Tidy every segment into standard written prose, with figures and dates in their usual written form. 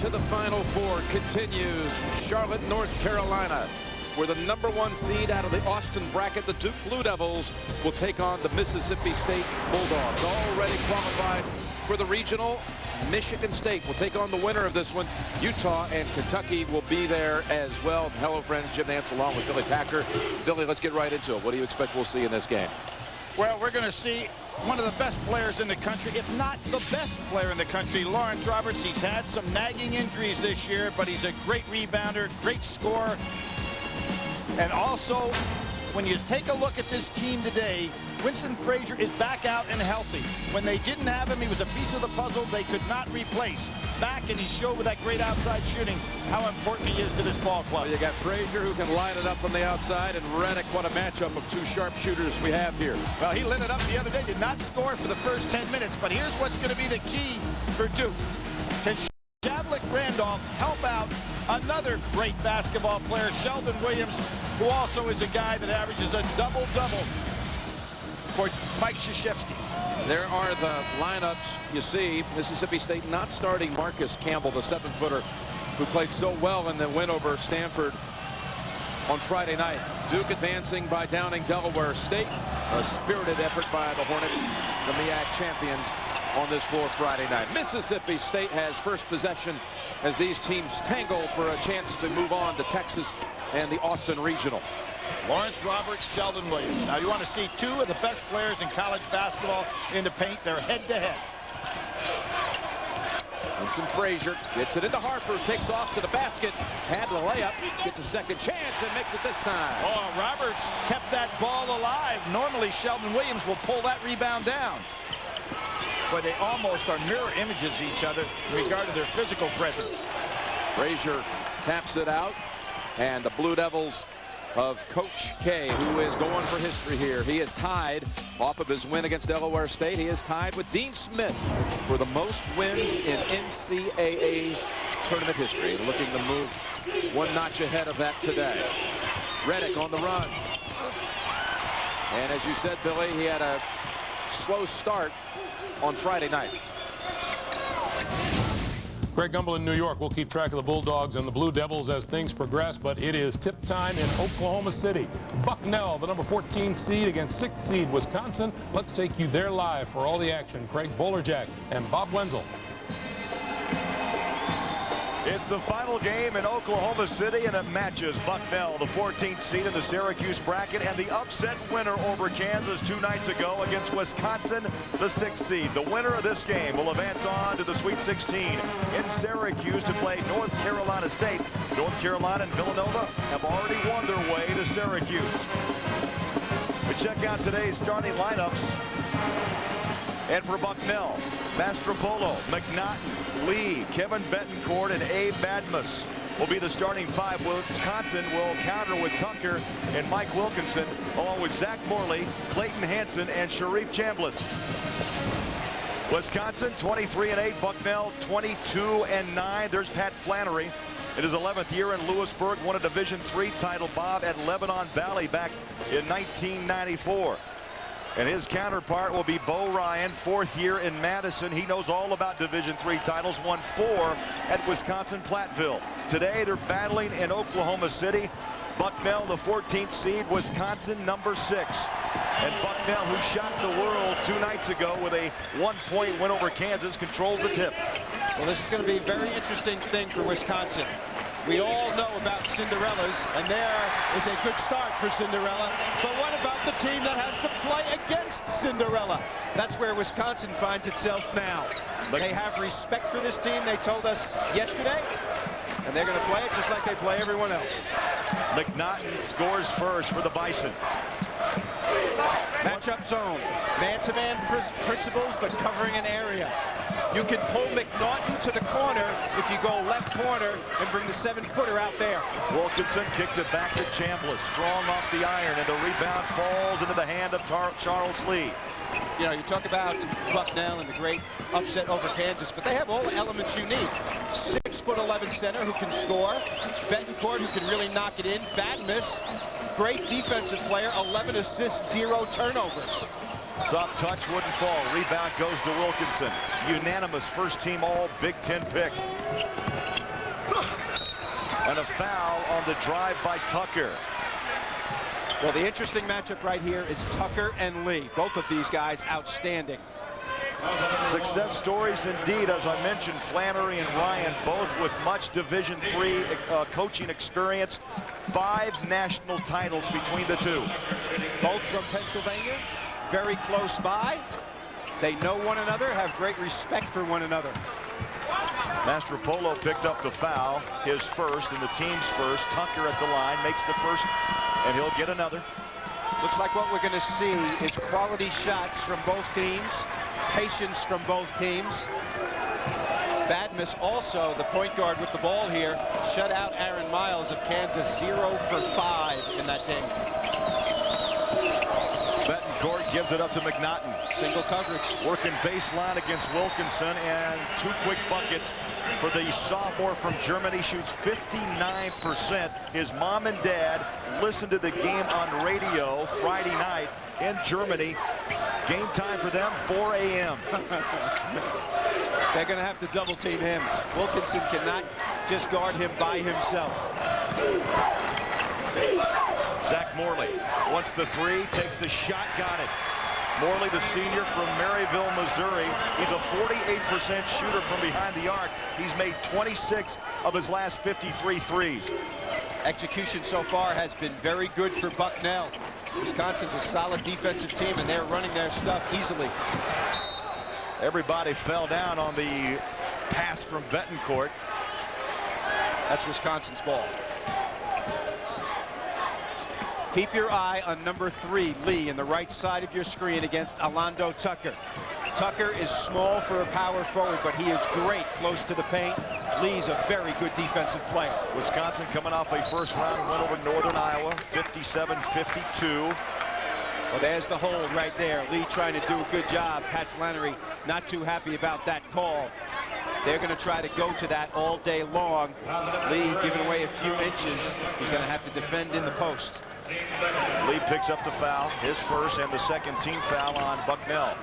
to the Final Four continues. Charlotte, North Carolina, where the #1 seed out of the Austin bracket, the Duke Blue Devils, will take on the Mississippi State Bulldogs. Already qualified for the regional. Michigan State will take on the winner of this one. Utah and Kentucky will be there as well. Hello, friends. Jim Nance along with Billy Packer. Billy, let's get right into it. What do you expect we'll see in this game? Well, we're going to see one of the best players in the country, if not the best player in the country, Lawrence Roberts. He's had some nagging injuries this year, but he's a great rebounder, great scorer. And also, when you take a look at this team today, Winston Frazier is back out and healthy. When they didn't have him, he was a piece of the puzzle they could not replace. Back, and he showed with that great outside shooting how important he is to this ball club. Well, you got Frazier who can line it up on the outside, and Redick. What a matchup of two sharpshooters we have here. Well, he lit it up the other day, did not score for the first 10 minutes, but here's what's going to be the key for Duke. Can Shavlik Randolph help out another great basketball player, Sheldon Williams, who also is a guy that averages a double-double for Mike Krzyzewski. There are the lineups. You see Mississippi State not starting Marcus Campbell, the 7-footer who played so well in the win over Stanford on Friday night. Duke advancing by downing Delaware State. A spirited effort by the Hornets, the MEAC champions, on this floor Friday night. Mississippi State has first possession as these teams tangle for a chance to move on to Texas and the Austin Regional. Lawrence Roberts, Sheldon Williams. Now you want to see two of the best players in college basketball in the paint. They're head-to-head. Winston Frazier gets it into Harper, takes off to the basket, had the layup, gets a second chance and makes it this time. Oh, Roberts kept that ball alive. Normally Sheldon Williams will pull that rebound down. But they almost are mirror images of each other in regard to their physical presence. Frazier taps it out, and the Blue Devils of Coach K, who is going for history here. He is tied off of his win against Delaware State. He is tied with Dean Smith for the most wins in NCAA tournament history. Looking to move one notch ahead of that today. Redick on the run. And as you said, Billy, he had a slow start on Friday night. Greg Gumbel in New York. We'll keep track of the Bulldogs and the Blue Devils as things progress, but it is tip time in Oklahoma City. Bucknell, the #14 seed against 6th seed Wisconsin. Let's take you there live for all the action. Craig Bolerjack and Bob Wenzel. It's the final game in Oklahoma City, and it matches Bucknell, the 14th seed in the Syracuse bracket, and the upset winner over Kansas 2 nights ago against Wisconsin, the 6th seed. The winner of this game will advance on to the Sweet 16 in Syracuse to play North Carolina State. North Carolina and Villanova have already won their way to Syracuse. We check out today's starting lineups. And for Bucknell, Mastropolo, McNaughton, Lee, Kevin Betancourt, and Abe Badmus will be the starting 5. Wisconsin will counter with Tucker and Mike Wilkinson, along with Zach Morley, Clayton Hansen, and Sharif Chambliss. Wisconsin 23-8, Bucknell 22-9. There's Pat Flannery. In his 11th year in Lewisburg, won a Division III title, Bob, at Lebanon Valley back in 1994. And his counterpart will be Bo Ryan, 4th year in Madison. He knows all about Division III titles, won 4 at Wisconsin-Platteville. Today, they're battling in Oklahoma City. Bucknell, the 14th seed, Wisconsin, #6. And Bucknell, who shocked the world 2 nights ago with a 1-point win over Kansas, controls the tip. Well, this is going to be a very interesting thing for Wisconsin. We all know about Cinderellas, and there is a good start for Cinderella. But what about the team that has to play against Cinderella? That's where Wisconsin finds itself now. They have respect for this team, they told us yesterday, and they're going to play it just like they play everyone else. McNaughton scores first for the Bison. Matchup zone, man-to-man principles, but covering an area. You can pull McNaughton to the corner if you go left corner and bring the 7-footer out there. Wilkinson kicked it back to Chambliss. Strong off the iron, and the rebound falls into the hand of Charles Lee. You know, you talk about Bucknell and the great upset over Kansas, but they have all the elements you need. 6'11" center who can score. Betancourt who can really knock it in. Badmus, great defensive player, 11 assists, 0 turnovers. Soft touch wouldn't fall. Rebound goes to Wilkinson. Unanimous first-team All Big Ten pick. And a foul on the drive by Tucker. Well, the interesting matchup right here is Tucker and Lee. Both of these guys outstanding. Success stories indeed. As I mentioned, Flannery and Ryan both with much Division III coaching experience. 5 national titles between the two. Both from Pennsylvania, very close by. They know one another, have great respect for one another. Mastropolo picked up the foul, his first and the team's first. Tucker at the line makes the first, and he'll get another. Looks like what we're going to see is quality shots from both teams, patience from both teams. Badmus, also the point guard with the ball here, shut out Aaron Miles of Kansas, 0 for 5 in that game. Betancourt gives it up to McNaughton. Single coverage. Working baseline against Wilkinson, and 2 quick buckets for the sophomore from Germany. Shoots 59%. His mom and dad listened to the game on radio Friday night in Germany. Game time for them, 4 a.m. They're going to have to double team him. Wilkinson cannot just guard him by himself. Zach Morley wants the 3, takes the shot, got it. Morley, the senior from Maryville, Missouri. He's a 48% shooter from behind the arc. He's made 26 of his last 53 threes. Execution so far has been very good for Bucknell. Wisconsin's a solid defensive team, and they're running their stuff easily. Everybody fell down on the pass from Betancourt. That's Wisconsin's ball. Keep your eye on number 3, Lee, in the right side of your screen against Alondo Tucker. Tucker is small for a power forward, but he is great close to the paint. Lee's a very good defensive player. Wisconsin coming off a first-round win over Northern Iowa, 57-52. Well, there's the hold right there. Lee trying to do a good job. Pat Flannery not too happy about that call. They're going to try to go to that all day long. Lee giving away a few inches. He's going to have to defend in the post. Lee picks up the foul, his first and the second team foul on Bucknell.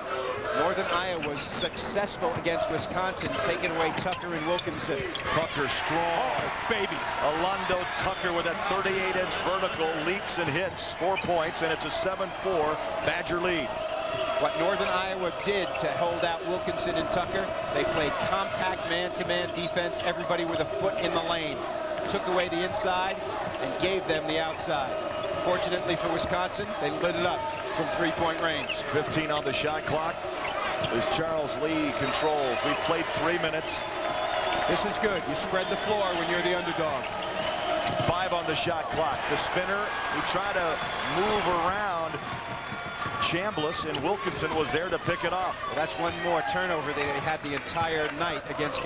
Northern Iowa was successful against Wisconsin, taking away Tucker and Wilkinson. Tucker strong. Oh, baby. Alondo Tucker with that 38-inch vertical, leaps and hits, 4 points, and it's a 7-4 Badger lead. What Northern Iowa did to hold out Wilkinson and Tucker, they played compact man-to-man defense, everybody with a foot in the lane. Took away the inside and gave them the outside. Fortunately for Wisconsin, they lit it up from 3-point range. 15 on the shot clock as Charles Lee controls. We've played 3 minutes. This is good. You spread the floor when you're the underdog. 5 on the shot clock. The spinner, he tried to move around Chambliss, and Wilkinson was there to pick it off. Well, that's one more turnover they had the entire night against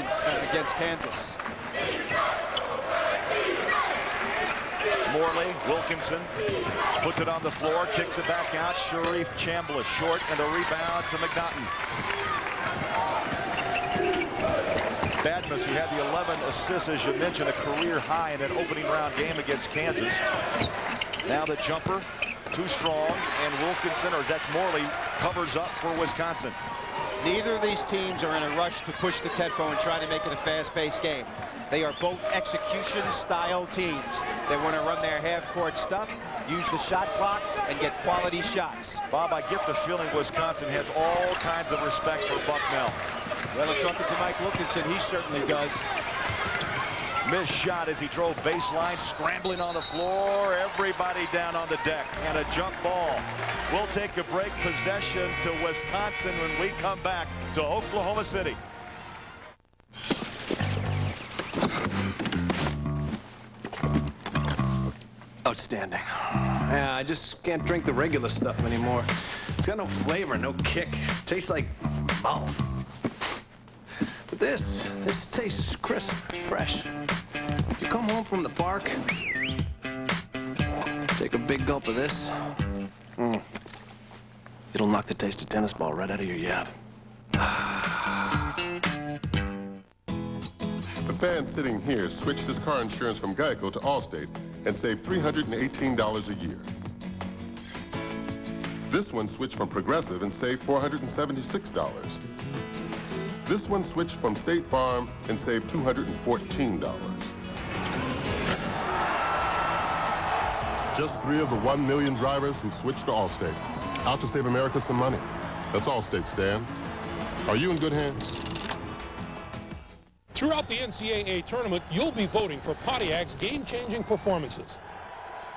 Kansas. Morley, Wilkinson puts it on the floor, kicks it back out. Sharif Chambliss short, and the rebound to McNaughton. Badmus, who had the 11 assists, as you mentioned, a career high in an opening round game against Kansas. Now the jumper, too strong, and Wilkinson, or that's Morley, covers up for Wisconsin. Neither of these teams are in a rush to push the tempo and try to make it a fast-paced game. They are both execution-style teams. They want to run their half-court stuff, use the shot clock, and get quality shots. Bob, I get the feeling Wisconsin has all kinds of respect for Bucknell. Well, I'm talking to Mike Wilkinson. He certainly does. Missed shot as he drove baseline, scrambling on the floor. Everybody down on the deck, and a jump ball. We'll take a break. Possession to Wisconsin when we come back to Oklahoma City. Outstanding. Yeah, I just can't drink the regular stuff anymore. It's got no flavor, no kick. Tastes like mouth. But this tastes crisp, fresh. You come home from the park, take a big gulp of this. It'll knock the taste of tennis ball right out of your yap. The fan sitting here switched his car insurance from Geico to Allstate and saved $318 a year. This one switched from Progressive and saved $476. This one switched from State Farm and saved $214. Just 3 of the 1 million drivers who've switched to Allstate. Out to save America some money. That's Allstate, Stan. Are you in good hands? Throughout the NCAA tournament, you'll be voting for Pontiac's game-changing performances.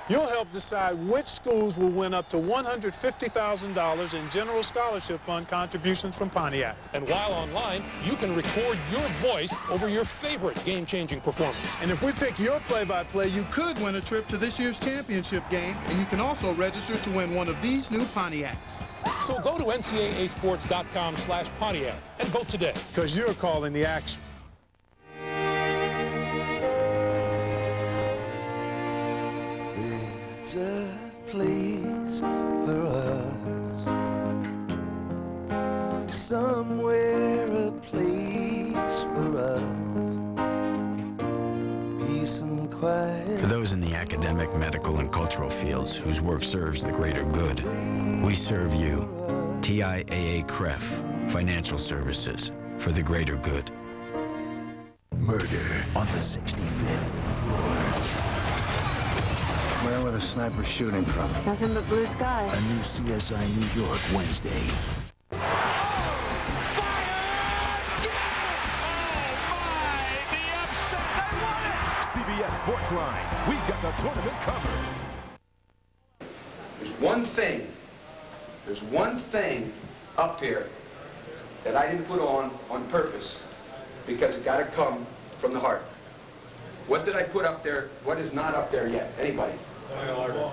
You'll help decide which schools will win up to $150,000 in general scholarship fund contributions from Pontiac. And while online, you can record your voice over your favorite game-changing performance. And if we pick your play-by-play, you could win a trip to this year's championship game, and you can also register to win one of these new Pontiacs. So go to ncaasports.com/Pontiac and vote today. Because you're calling the action. There's a place for us, somewhere a place for us, peace and quiet. For those in the academic, medical, and cultural fields whose work serves the greater good, we serve you. TIAA CREF, Financial Services for the greater good. Murder on the 65th floor. Where were the snipers shooting from? Nothing but blue sky. A new CSI New York Wednesday. CBS Sportsline. We got the tournament covered. There's one thing up here that I didn't put on purpose because it got to come from the heart. What did I put up there? What is not up there yet? Anybody? Play harder.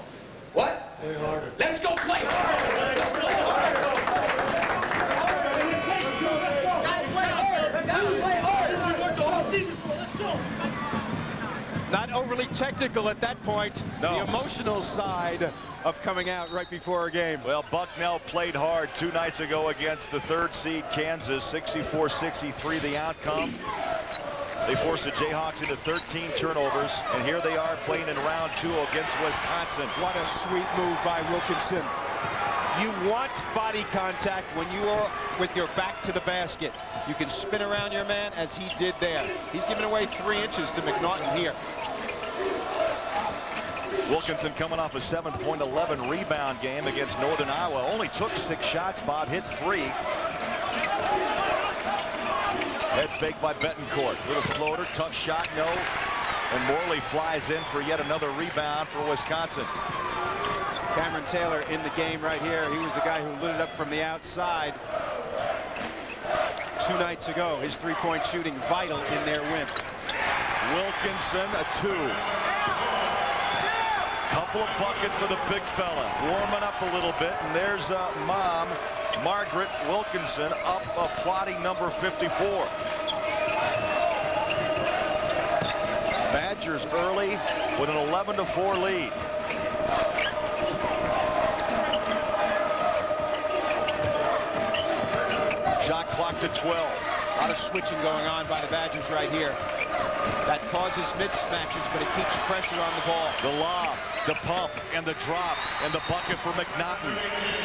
What? Play harder. Let's go play harder. Let's go play harder. Not overly technical at that point. No. The emotional side of coming out right before a game. Well, Bucknell played hard 2 nights ago against the 3rd seed Kansas, 64-63 the outcome. They forced the Jayhawks into 13 turnovers, and here they are playing in round 2 against Wisconsin. What a sweet move by Wilkinson. You want body contact when you are with your back to the basket. You can spin around your man as he did there. He's giving away 3 inches to McNaughton here. Wilkinson coming off a 7.11 rebound game against Northern Iowa. Only took 6 shots. Bob hit 3. Head fake by Betancourt. Little floater, tough shot, no. And Morley flies in for yet another rebound for Wisconsin. Cameron Taylor in the game right here. He was the guy who lit it up from the outside 2 nights ago. His 3-point shooting vital in their win. Wilkinson, a 2. Couple of buckets for the big fella. Warming up a little bit, and there's mom, Margaret Wilkinson, up a plotting number 54. Badgers early with an 11-4 lead. Shot clock to 12. A lot of switching going on by the Badgers right here. That causes mismatches, but it keeps pressure on the ball. The lob, the pump, and the drop, and the bucket for McNaughton.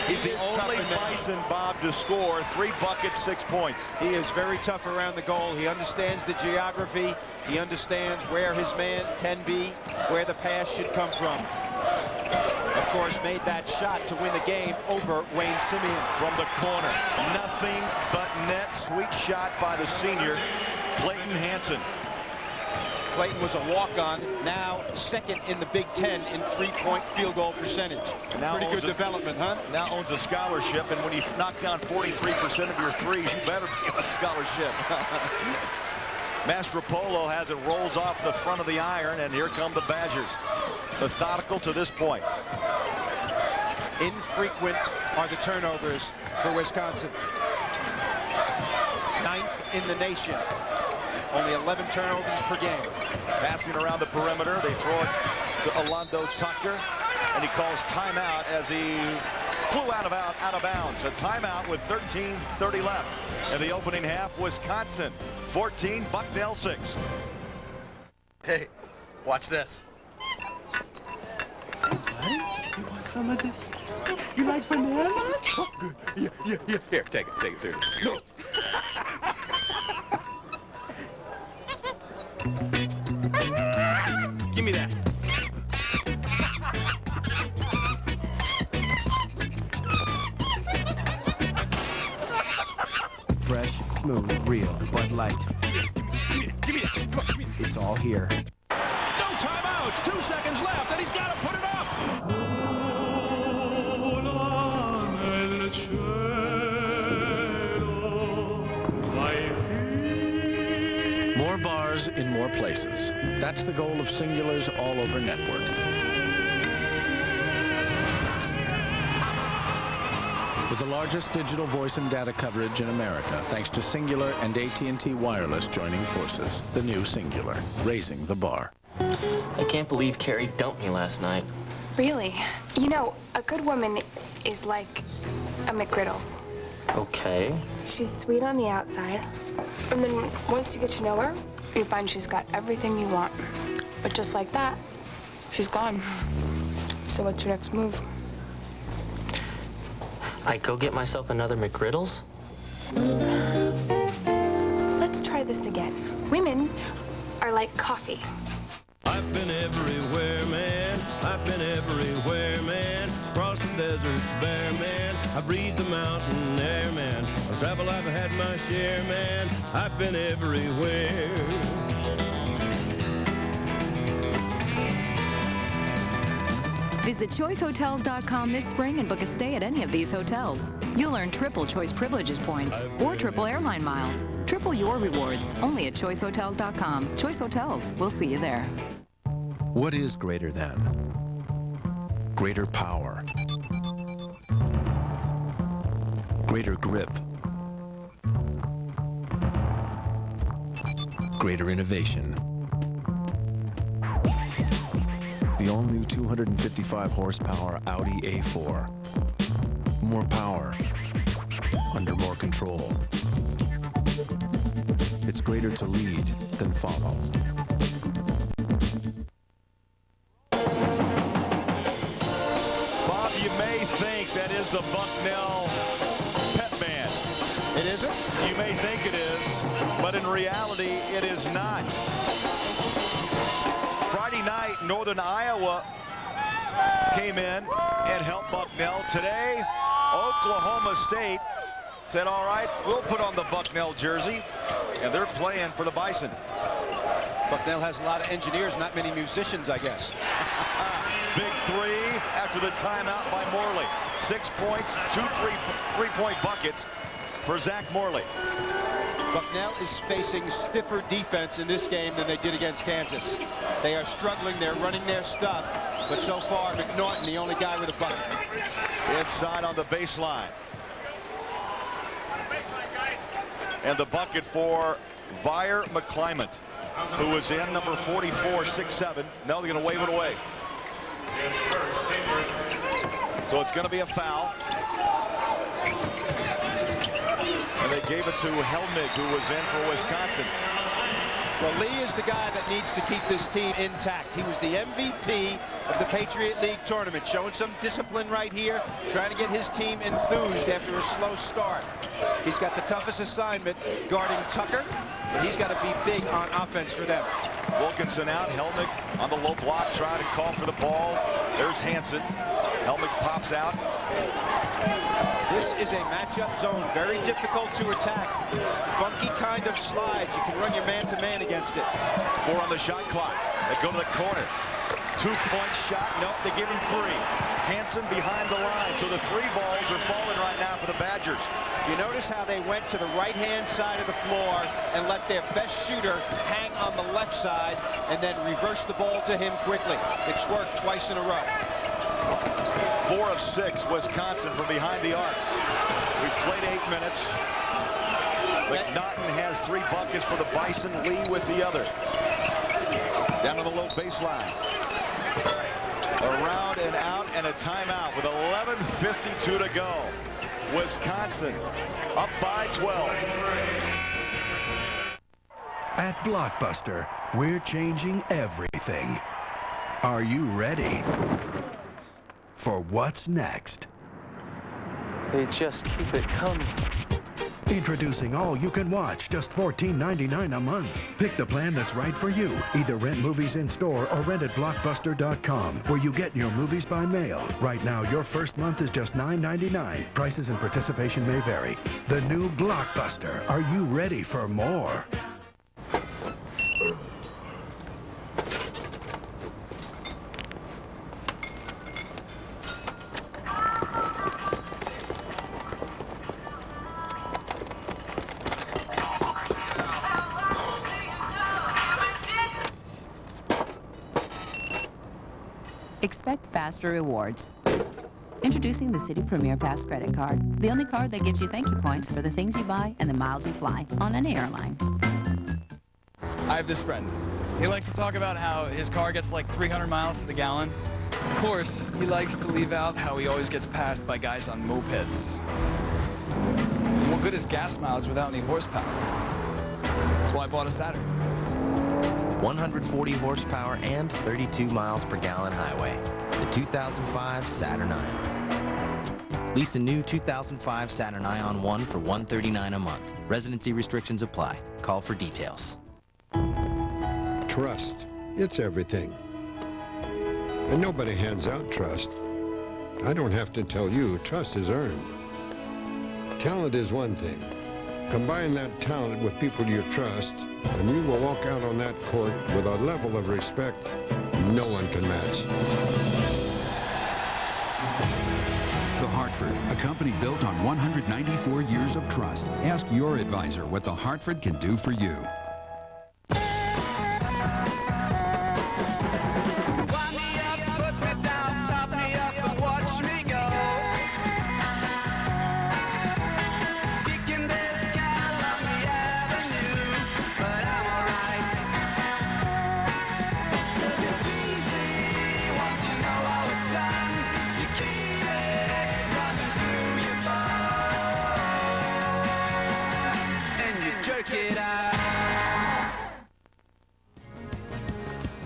He's the only Bison, Bob, to score 3 buckets, 6 points. He is very tough around the goal. He understands the geography. He understands where his man can be, where the pass should come from. Of course, made that shot to win the game over Wayne Simeon. From the corner, nothing but net. Sweet shot by the senior, Clayton Hansen. Clayton was a walk-on, now 2nd in the Big Ten in 3-point field goal percentage. Now pretty good development, huh? Now owns a scholarship, and when you knock down 43% of your threes, you better be on a scholarship. Mastropolo has it, rolls off the front of the iron, and here come the Badgers. Methodical to this point. Infrequent are the turnovers for Wisconsin. 9th in the nation. Only 11 turnovers per game. Passing around the perimeter, they throw it to Alondo Tucker, and he calls timeout as he flew out of bounds. A timeout with 13:30 left. In the opening half, Wisconsin 14, Bucknell 6. Hey, watch this. Buddy, you want some of this? You like bananas? Yeah. Here, take it seriously. No. Give me that. Fresh, smooth, real, Bud Light. Give me that. Come on, give me that. It's all here. No timeouts. 2 seconds left, and he's got to put it up. More bars in more places. That's the goal of Singular's all-over network. With the largest digital voice and data coverage in America, thanks to Singular and AT&T Wireless joining forces. The new Singular, raising the bar. I can't believe Carrie dumped me last night. Really? You know, a good woman is like a McGriddles. Okay. She's sweet on the outside, and then once you get to know her, you find she's got everything you want. But just like that, she's gone. So what's your next move? I go get myself another McGriddles? Let's try this again. Women are like coffee. I've been everywhere, man. I've been everywhere, man. Across the deserts bare, man. I breathe the mountain air, man. On travel I've had my share, man. I've been everywhere. Visit ChoiceHotels.com this spring and book a stay at any of these hotels. You'll earn triple Choice Privileges points or triple airline miles. Triple your rewards only at ChoiceHotels.com. Choice Hotels. We'll see you there. What is greater than? Greater power. Greater grip. Greater innovation. The all-new 255 horsepower Audi A4. More power. Under more control. It's greater to lead than follow. Bob, you may think that is the Bucknell pep band. It isn't? You may think it is, but in reality, it is not. Friday night, Northern Iowa came in and helped Bucknell. Today, Oklahoma State said, all right, we'll put on the Bucknell jersey, and they're playing for the Bison. Bucknell has a lot of engineers, not many musicians, I guess. Big three after the timeout by Morley. 6 points, 2 three-point buckets for Zach Morley. Bucknell is facing stiffer defense in this game than they did against Kansas. They are struggling. They're running their stuff. But so far, McNaughton, the only guy with a bucket. Inside on the baseline. And the bucket for Vire McClymont, who was in number 44, 6'7". Now they're going to wave it away. So it's going to be a foul. And they gave it to Helmig, who was in for Wisconsin. Well, Lee is the guy that needs to keep this team intact. He was the MVP of the Patriot League tournament, showing some discipline right here, trying to get his team enthused after a slow start. He's got the toughest assignment guarding Tucker, but he's got to be big on offense for them. Wilkinson out, Helmig on the low block, trying to call for the ball. There's Hansen. Helmig pops out. This is a matchup zone, very difficult to attack. Funky kind of slides. You can run your man-to-man against it. 4 on the shot clock. They go to the corner. 2-point shot. Nope, they give him 3. Hansen behind the line, so the 3 balls are falling right now for the Badgers. You notice how they went to the right-hand side of the floor and let their best shooter hang on the left side and then reverse the ball to him quickly. It's worked twice in a row. 4 of 6, Wisconsin from behind the arc. We've played 8 minutes. McNaughton has 3 buckets for the Bison, Lee with the other. Down to the low baseline. Around and out and a timeout with 11:52 to go. Wisconsin up by 12. At Blockbuster, we're changing everything. Are you ready for what's next? They just keep it coming. Introducing All You Can Watch, just $14.99 a month. Pick the plan that's right for you. Either rent movies in-store or rent at Blockbuster.com, where you get your movies by mail. Right now, your first month is just $9.99. Prices and participation may vary. The new Blockbuster. Are you ready for more? Expect faster rewards. Introducing the City Premier Pass credit card, the only card that gives you thank you points for the things you buy and the miles you fly on any airline. I have this friend. He likes to talk about how his car gets like 300 miles to the gallon. Of course, he likes to leave out how he always gets passed by guys on mopeds. What good is gas mileage without any horsepower? That's why I bought a Saturn. 140 horsepower and 32 miles per gallon highway. The 2005 Saturn Ion. Lease a new 2005 Saturn Ion 1 for $139 a month. Residency restrictions apply. Call for details. Trust. It's everything. And nobody hands out trust. I don't have to tell you, trust is earned. Talent is one thing. Combine that talent with people you trust, and you will walk out on that court with a level of respect no one can match. The Hartford, a company built on 194 years of trust. Ask your advisor what The Hartford can do for you.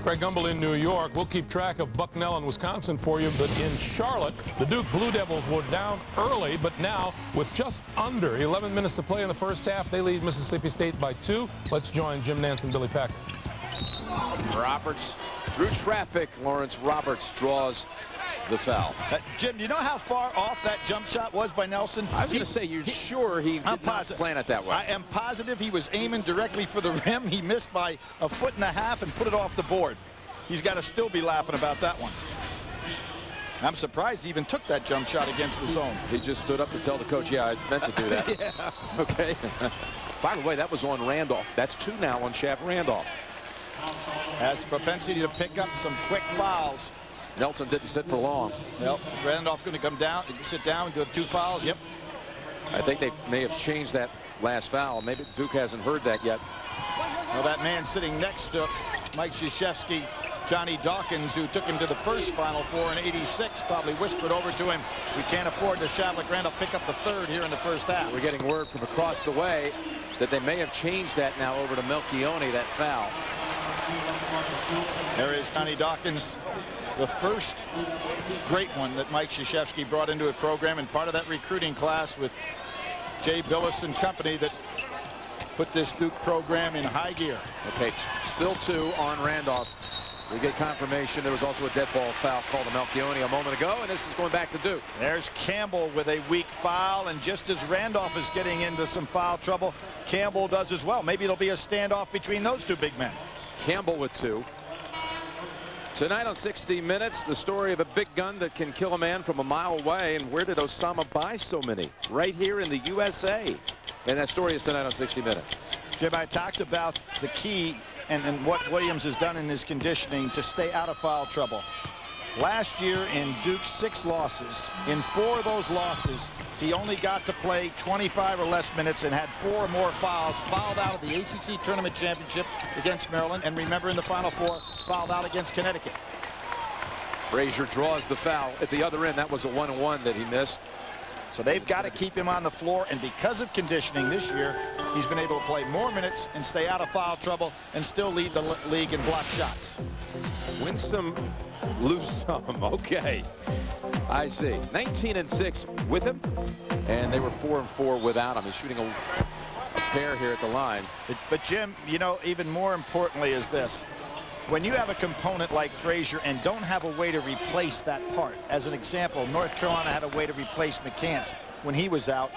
Greg Gumbel in New York. We'll keep track of Bucknell and Wisconsin for you, but in Charlotte, the Duke Blue Devils were down early, but now with just under 11 minutes to play in the first half, they lead Mississippi State by 2. Let's join Jim Nance and Billy Packer. Roberts through traffic. Lawrence Roberts draws the foul. Jim, do you know how far off that jump shot was by Nelson? I was going to say, you're sure he did not plan it that way? I am positive he was aiming directly for the rim. He missed by 1.5 feet and put it off the board. He's got to still be laughing about that one. I'm surprised he even took that jump shot against the zone. He just stood up to tell the coach, yeah, I meant to do that. Yeah. Okay. By the way, that was on Randolph. That's 2 now on Shap Randolph. Has the propensity to pick up some quick fouls. Nelson didn't sit for long. Nope. Randolph going to come down, sit down, and do 2 fouls. Yep. I think they may have changed that last foul. Maybe Duke hasn't heard that yet. Well, that man sitting next to Mike Krzyzewski, Johnny Dawkins, who took him to the first Final Four in '86, probably whispered over to him, we can't afford to Shavlik Randolph pick up the 3rd here in the first half. We're getting word from across the way that they may have changed that now over to Melchione, that foul. There is Johnny Dawkins, the first great one that Mike Krzyzewski brought into a program, and part of that recruiting class with Jay Billis and company that put this Duke program in high gear. Okay, still 2 on Randolph. We get confirmation there was also a dead ball foul called to Melchione a moment ago, and this is going back to Duke. There's Campbell with a weak foul, and just as Randolph is getting into some foul trouble, Campbell does as well. Maybe it'll be a standoff between those 2 big men. Campbell with 2. Tonight on 60 Minutes, the story of a big gun that can kill a man from a mile away. And where did Osama buy so many? Right here in the USA. And that story is tonight on 60 Minutes. Jim, I talked about the key and what Williams has done in his conditioning to stay out of foul trouble. Last year in Duke's 6 losses, in 4 of those losses, he only got to play 25 or less minutes and had 4 or more fouls. Fouled out of the ACC Tournament Championship against Maryland, and remember in the Final Four, fouled out against Connecticut. Frazier draws the foul at the other end. That was a 1-on-1 that he missed. So they've got to keep him on the floor, and because of conditioning this year, he's been able to play more minutes and stay out of foul trouble and still lead the league in block shots. Win some, lose some. Okay. I see. 19-6 with him, and they were 4-4 without him. He's shooting a pair here at the line. But Jim, you know, even more importantly is this. When you have a component like Frazier and don't have a way to replace that part, as an example, North Carolina had a way to replace McCants when he was out.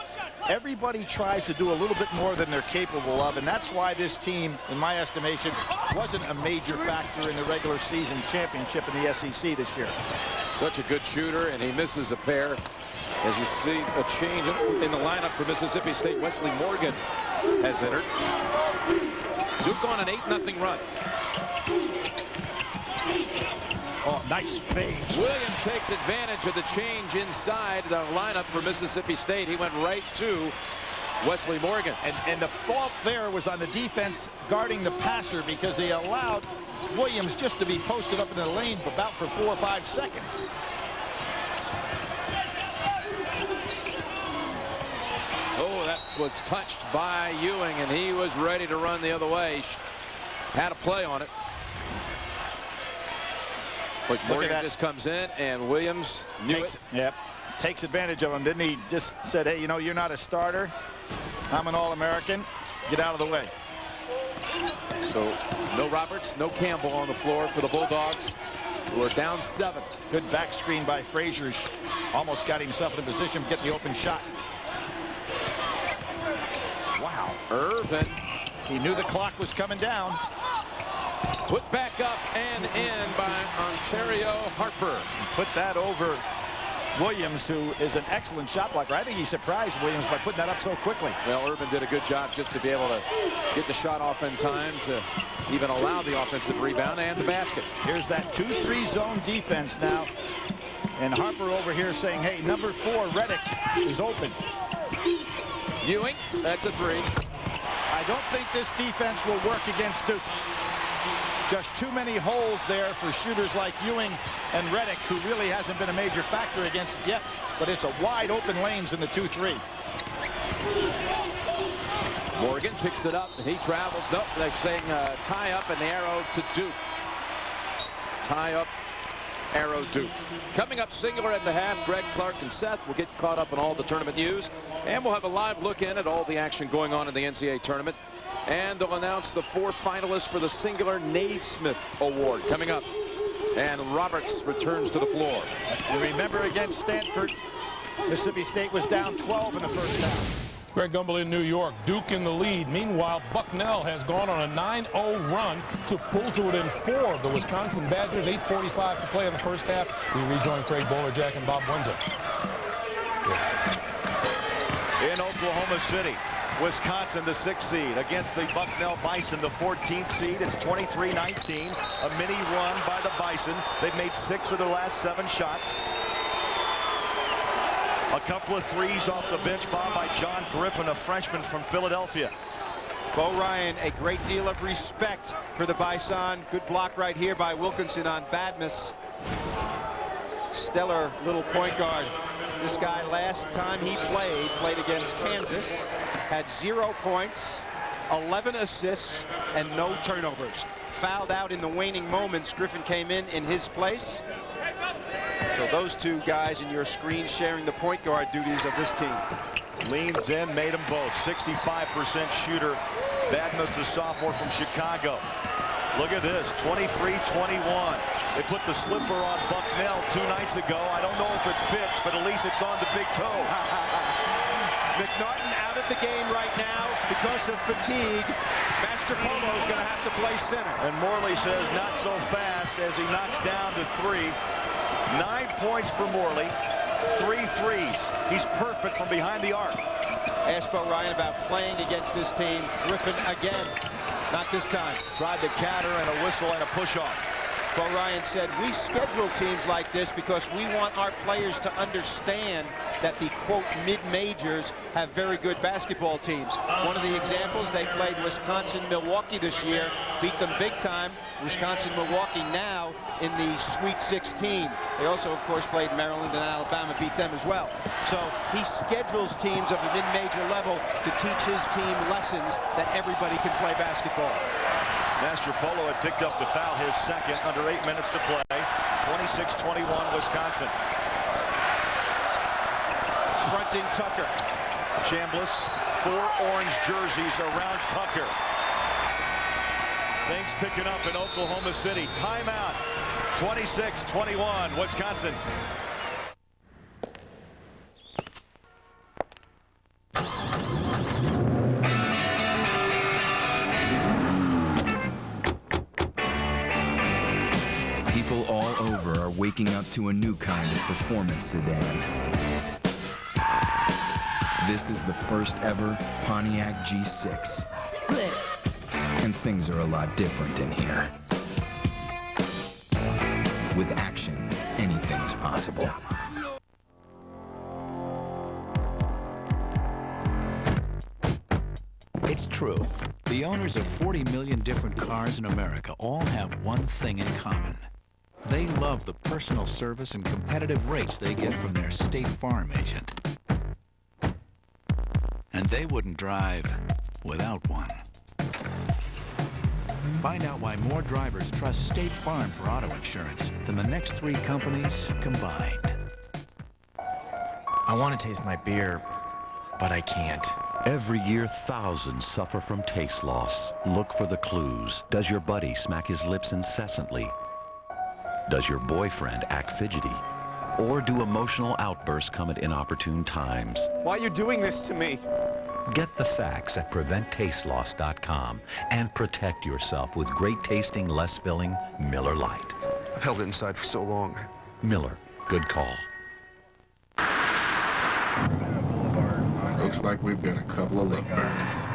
Everybody tries to do a little bit more than they're capable of, and that's why this team, in my estimation, wasn't a major factor in the regular season championship in the SEC this year. Such a good shooter, and he misses a pair. As you see a change in the lineup for Mississippi State, Wesley Morgan has entered. Duke on an 8-0 run. Oh, nice fade. Williams takes advantage of the change inside the lineup for Mississippi State. He went right to Wesley Morgan. And the fault there was on the defense guarding the passer, because they allowed Williams just to be posted up in the lane about for 4 or 5 seconds. Oh, that was touched by Ewing, and he was ready to run the other way. Had a play on it. But Morgan just comes in, and Williams knew it. Yep, takes advantage of him, didn't he? Just said, hey, you know, you're not a starter. I'm an All-American. Get out of the way. So no Roberts, no Campbell on the floor for the Bulldogs, who are down 7. Good back screen by Frazier. Almost got himself in a position to get the open shot. Wow. Irvin. He knew the clock was coming down. Put back up and in by Ontario Harper. Put that over Williams, who is an excellent shot blocker. I think he surprised Williams by putting that up so quickly. Well, Irvin did a good job just to be able to get the shot off in time to even allow the offensive rebound and the basket. Here's that 2-3 zone defense now. And Harper over here saying, hey, number 4, Reddick, is open. Ewing, that's a 3. I don't think this defense will work against Duke. Just too many holes there for shooters like Ewing and Reddick, who really hasn't been a major factor against it yet. But it's a wide open lanes in the 2-3. Morgan picks it up, and he travels. Nope, they're saying tie up, and the arrow to Duke. Tie up, arrow Duke. Coming up, singular at the half. Greg, Clark, and Seth will get caught up on all the tournament news, and we'll have a live look in at all the action going on in the NCAA tournament. And they'll announce the 4 finalists for the singular Naismith Award coming up. And Roberts returns to the floor. You remember against Stanford, Mississippi State was down 12 in the first half. Greg Gumbel in New York, Duke in the lead. Meanwhile, Bucknell has gone on a 9-0 run to pull to it in 4 of the Wisconsin Badgers. 8:45 to play in the first half. We rejoin Craig Bolerjack and Bob Wenzel. In Oklahoma City, Wisconsin, the 6th seed, against the Bucknell Bison, the 14th seed. It's 23-19, a mini run by the Bison. They've made 6 of their last 7 shots. A couple of threes off the bench, Bob, by John Griffin, a freshman from Philadelphia. Bo Ryan, a great deal of respect for the Bison. Good block right here by Wilkinson on Badmus. Stellar little point guard. This guy, last time he played against Kansas, had 0 points, 11 assists, and no turnovers. Fouled out in the waning moments. Griffin came in his place. So those 2 guys in your screen sharing the point guard duties of this team. Leans in, made them both. 65% shooter. Badmus, the sophomore from Chicago. Look at this, 23-21. They put the slipper on Bucknell 2 nights ago. I don't know if it fits, but at least it's on the big toe. McNaughton out of the game right now because of fatigue. Master Polo is going to have to play center. And Morley says not so fast as he knocks down to 3. 9 points for Morley, 3 threes. He's perfect from behind the arc. Ask Bo Ryan about playing against this team. Griffin again. Not this time. Tried to counter and a whistle and a push-off. Bo Ryan said, we schedule teams like this because we want our players to understand that the, quote, mid-majors have very good basketball teams. One of the examples, they played Wisconsin-Milwaukee this year, beat them big time. Wisconsin-Milwaukee now in the Sweet 16. They also, of course, played Maryland and Alabama, beat them as well. So he schedules teams of the mid-major level to teach his team lessons that everybody can play basketball. Master Polo had picked up the foul, his second, under 8 minutes to play. 26-21 Wisconsin. confronting Tucker. Chambliss, 4 orange jerseys around Tucker. Things picking up in Oklahoma City. Timeout. 26-21, Wisconsin. People all over are waking up to a new kind of performance sedan. This is the first ever Pontiac G6. And things are a lot different in here. With action, anything is possible. It's true. The owners of 40 million different cars in America all have one thing in common. They love the personal service and competitive rates they get from their State Farm agent. And they wouldn't drive without one. Find out why more drivers trust State Farm for auto insurance than the next 3 companies combined. I want to taste my beer, but I can't. Every year, thousands suffer from taste loss. Look for the clues. Does your buddy smack his lips incessantly? Does your boyfriend act fidgety? Or do emotional outbursts come at inopportune times? Why are you doing this to me? Get the facts at PreventTasteLoss.com and protect yourself with great tasting, less filling Miller Lite. I've held it inside for so long. Miller, good call. Looks like we've got a couple of lovebirds.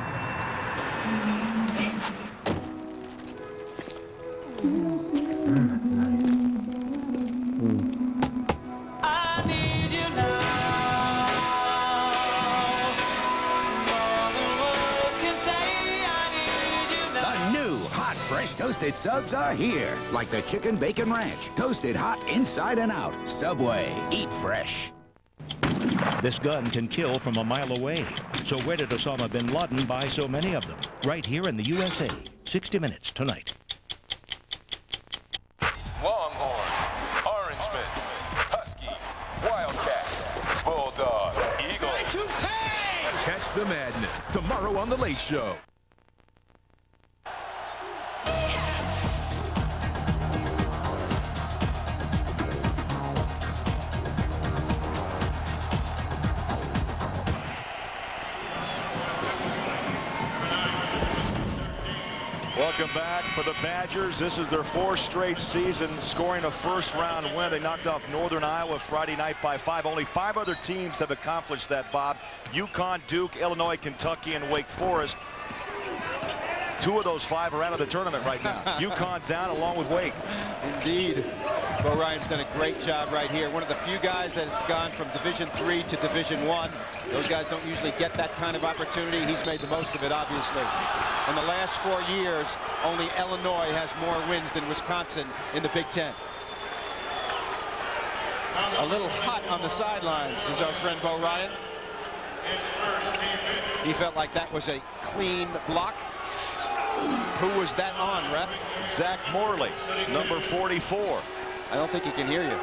Toasted subs are here, like the Chicken Bacon Ranch. Toasted hot inside and out. Subway, eat fresh. This gun can kill from a mile away. So where did Osama bin Laden buy so many of them? Right here in the USA. 60 Minutes tonight. Longhorns, Orangemen, Huskies, Wildcats, Bulldogs, Eagles. Catch the madness tomorrow on The Late Show. Welcome back for the Badgers. This is their 4th straight season scoring a first-round win. They knocked off Northern Iowa Friday night by 5. Only 5 other teams have accomplished that, Bob. UConn, Duke, Illinois, Kentucky, and Wake Forest. 2 of those 5 are out of the tournament right now. UConn down along with Wake. Indeed. Bo Ryan's done a great job right here. One of the few guys that has gone from Division III to Division I. Those guys don't usually get that kind of opportunity. He's made the most of it, obviously. In the last 4 years, only Illinois has more wins than Wisconsin in the Big Ten. A little hot on the sidelines is our friend Bo Ryan. He felt like that was a clean block. Who was that on, ref? Zach Morley, number 44. I don't think he can hear you.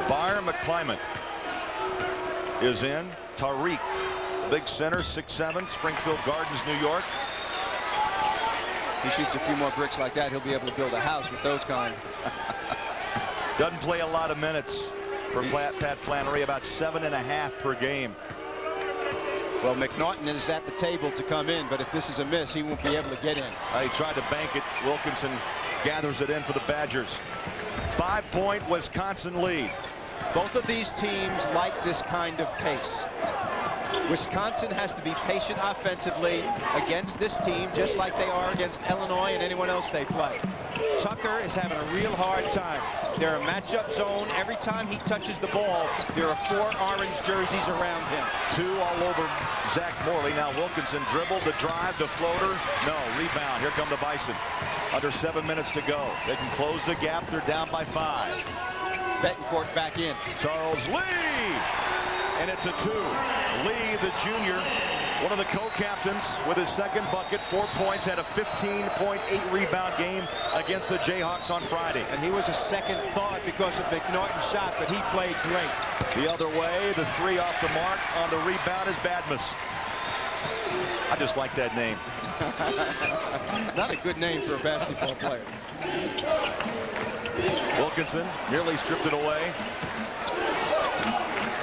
Fire McClymont is in. Tariq, big center, 6'7", Springfield Gardens, New York. He shoots a few more bricks like that, he'll be able to build a house with those kind. Doesn't play a lot of minutes for Pat Flannery, about 7.5 per game. Well, McNaughton is at the table to come in, but if this is a miss, he won't be able to get in. He tried to bank it. Wilkinson gathers it in for the Badgers. 5-point Wisconsin lead. Both of these teams like this kind of pace. Wisconsin has to be patient offensively against this team, just like they are against Illinois and anyone else they play. Tucker is having a real hard time. They're a matchup zone. Every time he touches the ball, there are 4 orange jerseys around him. 2 all over Zach Morley. Now Wilkinson dribbled, the drive, the floater. No, rebound. Here come the Bison. Under 7 minutes to go. They can close the gap. They're down by 5. Betancourt back in. Charles Lee. And it's a 2. Lee, the junior, One of the co-captains with his second bucket, 4 points, had a 15.8 rebound game against the Jayhawks on Friday. And he was a second thought because of McNaughton's shot, but he played great. The other way, the 3 off the mark on the rebound is Badmus. I just like that name. Not a good name for a basketball player. Wilkinson nearly stripped it away.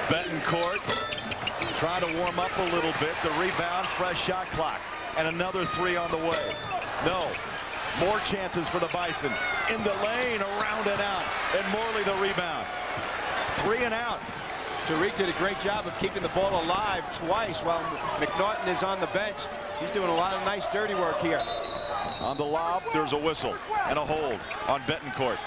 Betancourt trying to warm up a little bit. The rebound, fresh shot clock. And another 3 on the way. No. More chances for the Bison. In the lane, around and out. And Morley the rebound. 3 and out. Tariq did a great job of keeping the ball alive twice while McNaughton is on the bench. He's doing a lot of nice dirty work here. On the lob, there's a whistle and a hold on Betancourt.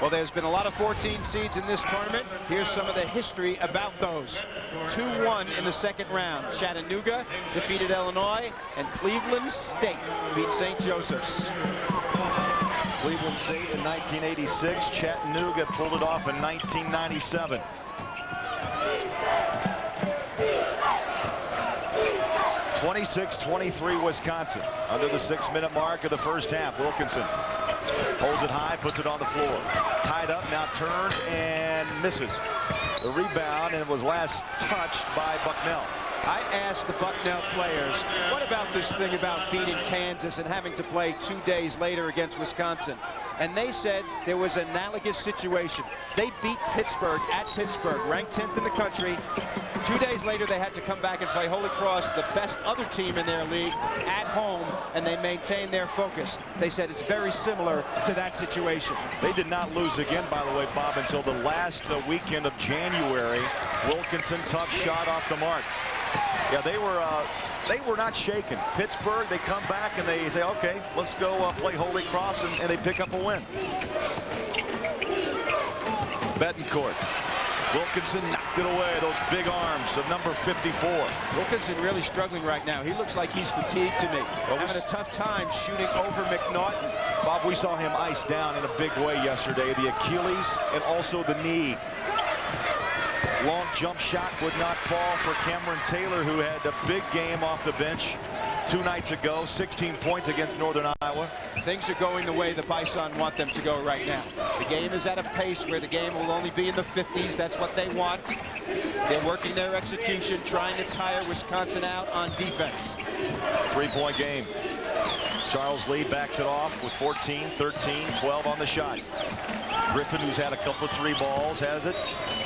Well, there's been a lot of 14 seeds in this tournament. Here's some of the history about those. 2-1 in the second round. Chattanooga defeated Illinois, and Cleveland State beat St. Joseph's. Cleveland State in 1986. Chattanooga pulled it off in 1997. (26-23) Wisconsin. Under the 6-minute mark of the first half. Wilkinson holds it high, puts it on the floor. Tied up, now turns and misses. The rebound, and it was last touched by Bucknell. I asked the Bucknell players, what about this thing about beating Kansas and having to play 2 days later against Wisconsin? And they said there was an analogous situation. They beat Pittsburgh at Pittsburgh, ranked 10th in the country. 2 days later, they had to come back and play Holy Cross, the best other team in their league, at home, and they maintained their focus. They said it's very similar to that situation. They did not lose again, by the way, Bob, until the last weekend of January. Wilkinson, tough shot off the mark. Yeah, they were not shaken. Pittsburgh, they come back and they say, okay, let's go play Holy Cross, and they pick up a win. Betancourt. Wilkinson knocked it away. Those big arms of number 54. Wilkinson really struggling right now. He looks like he's fatigued to me. Having a tough time shooting over McNaughton. Bob, we saw him iced down in a big way yesterday. The Achilles and also the knee. Long jump shot would not fall for Cameron Taylor, who had a big game off the bench 2 nights ago. 16 points against Northern Iowa. Things are going the way the Bison want them to go right now. The game is at a pace where the game will only be in the 50s. That's what they want. They're working their execution, trying to tire Wisconsin out on defense. 3-point game. Charles Lee backs it off with 14, 13, 12 on the shot. Griffin, who's had a couple of 3 balls, has it.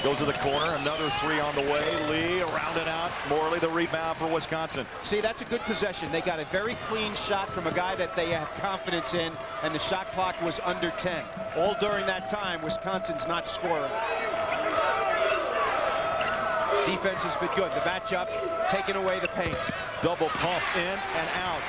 Goes to the corner. Another 3 on the way. Lee around and out. Morley the rebound for Wisconsin. See, that's a good possession. They got a very clean shot from a guy that they have confidence in, and the shot clock was under 10. All during that time, Wisconsin's not scoring. Defense has been good. The matchup taking away the paint. Double pump in and out.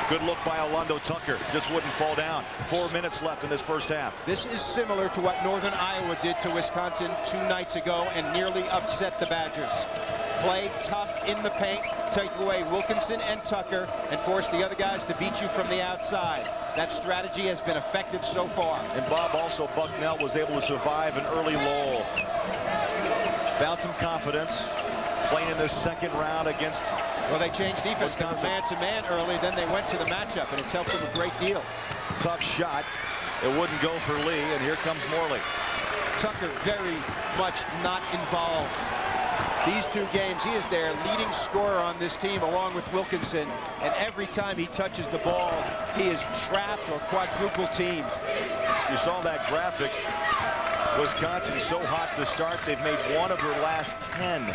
Good look by Orlando Tucker. Just wouldn't fall down. 4 minutes left in this first half. This is similar to what Northern Iowa did to Wisconsin 2 nights ago and nearly upset the Badgers. Play tough in the paint, take away Wilkinson and Tucker, and force the other guys to beat you from the outside. That strategy has been effective so far. And Bob, also Bucknell was able to survive an early lull. Found some confidence playing in this second round against Well, they changed defense from man-to-man early, then they went to the matchup, and it's helped them a great deal. Tough shot. It wouldn't go for Lee, and here comes Morley. Tucker very much not involved. These 2 games, he is their leading scorer on this team, along with Wilkinson, and every time he touches the ball, he is trapped or quadruple teamed. You saw that graphic. Wisconsin so hot to start, they've made 1 of their last 10.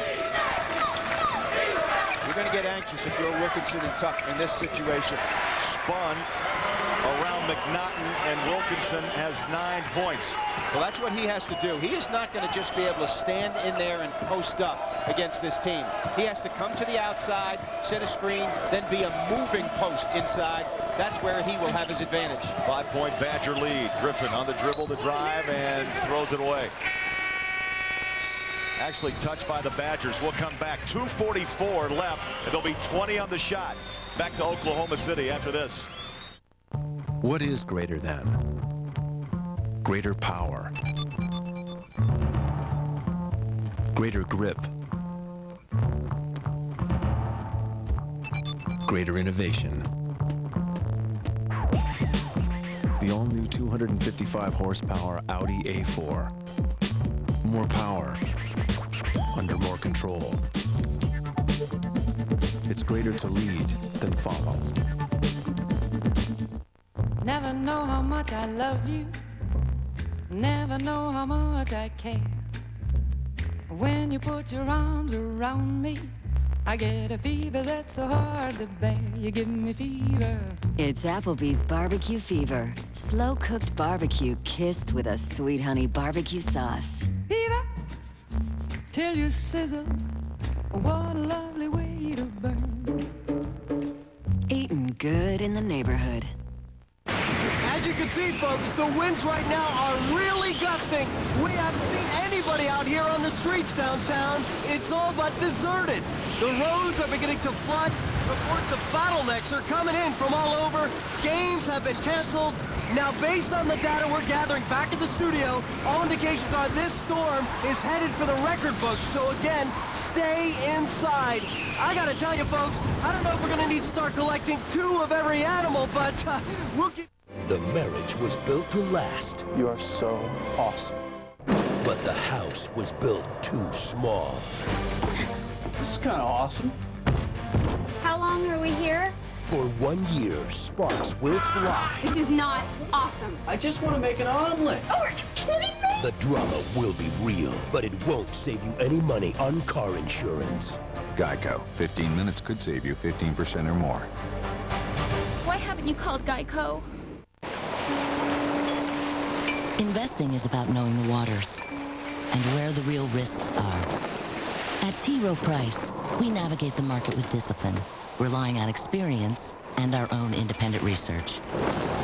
You're going to get anxious if you're Wilkinson and Tuck in this situation. Spun around McNaughton, and Wilkinson has 9 points. Well, that's what he has to do. He is not going to just be able to stand in there and post up against this team. He has to come to the outside, set a screen, then be a moving post inside. That's where he will have his advantage. 5-point Badger lead. Griffin on the dribble, the drive, and throws it away. Actually touched by the Badgers. We'll come back. 2:44 left, and there'll be 20 on the shot. Back to Oklahoma City after this. What is greater than? Greater power. Greater grip. Greater innovation. The all-new 255 horsepower Audi A4. More power, under more control. It's greater to lead than follow. Never know how much I love you. Never know how much I care. When you put your arms around me, I get a fever that's so hard to bear. You give me fever. It's Applebee's Barbecue Fever. Slow-cooked barbecue kissed with a sweet honey barbecue sauce. Fever, till you sizzle. What a lovely way to burn. Eating good in the neighborhood. As you can see, folks, the winds right now are really gusting. We haven't seen anybody out here on the streets downtown. It's all but deserted. The roads are beginning to flood. Reports of bottlenecks are coming in from all over. Games have been canceled. Now, based on the data we're gathering back at the studio, all indications are this storm is headed for the record books. So again, stay inside. I gotta tell you, folks, I don't know if we're gonna need to start collecting 2 of every animal, but we'll get... The marriage was built to last. You are so awesome. But the house was built too small. This is kind of awesome. How long are we here? For 1 year, sparks will fly. This is not awesome. I just want to make an omelet. Oh, are you kidding me? The drama will be real, but it won't save you any money on car insurance. Geico. 15 minutes could save you 15% or more. Why haven't you called Geico? Investing is about knowing the waters and where the real risks are. At T. Rowe Price, we navigate the market with discipline, relying on experience and our own independent research.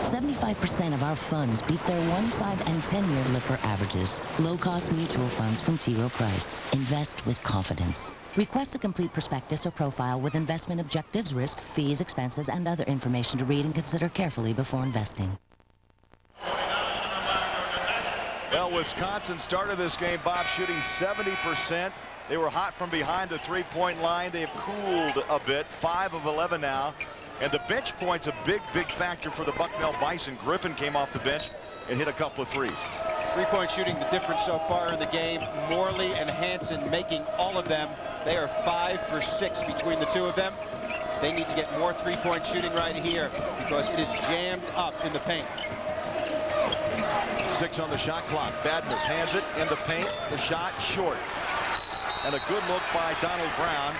75% of our funds beat their 1, 5, and 10-year Lipper averages. Low-cost mutual funds from T. Rowe Price. Invest with confidence. Request a complete prospectus or profile with investment objectives, risks, fees, expenses, and other information to read and consider carefully before investing. Well, Wisconsin started this game, Bob, shooting 70%. They were hot from behind the three-point line. They've cooled a bit, 5 of 11 now. And the bench point's a big, big factor for the Bucknell Bison. Griffin came off the bench and hit a couple of threes. Three-point shooting, the difference so far in the game. Morley and Hansen making all of them. They are 5 for 6 between the two of them. They need to get more three-point shooting right here because it is jammed up in the paint. 6 on the shot clock. Badness hands it in the paint. The shot short. And a good look by Donald Brown.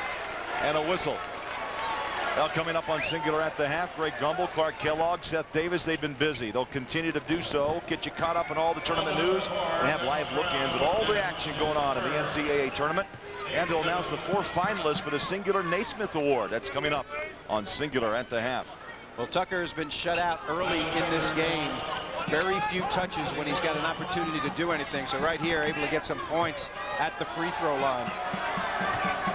And a whistle. Now coming up on Singular at the half, Greg Gumbel, Clark Kellogg, Seth Davis, they've been busy. They'll continue to do so. Get you caught up in all the tournament news and have live look-ins of all the action going on in the NCAA tournament. And they'll announce the 4 finalists for the Singular Naismith Award. That's coming up on Singular at the half. Well, Tucker has been shut out early in this game. Very few touches when he's got an opportunity to do anything. So right here, able to get some points at the free throw line.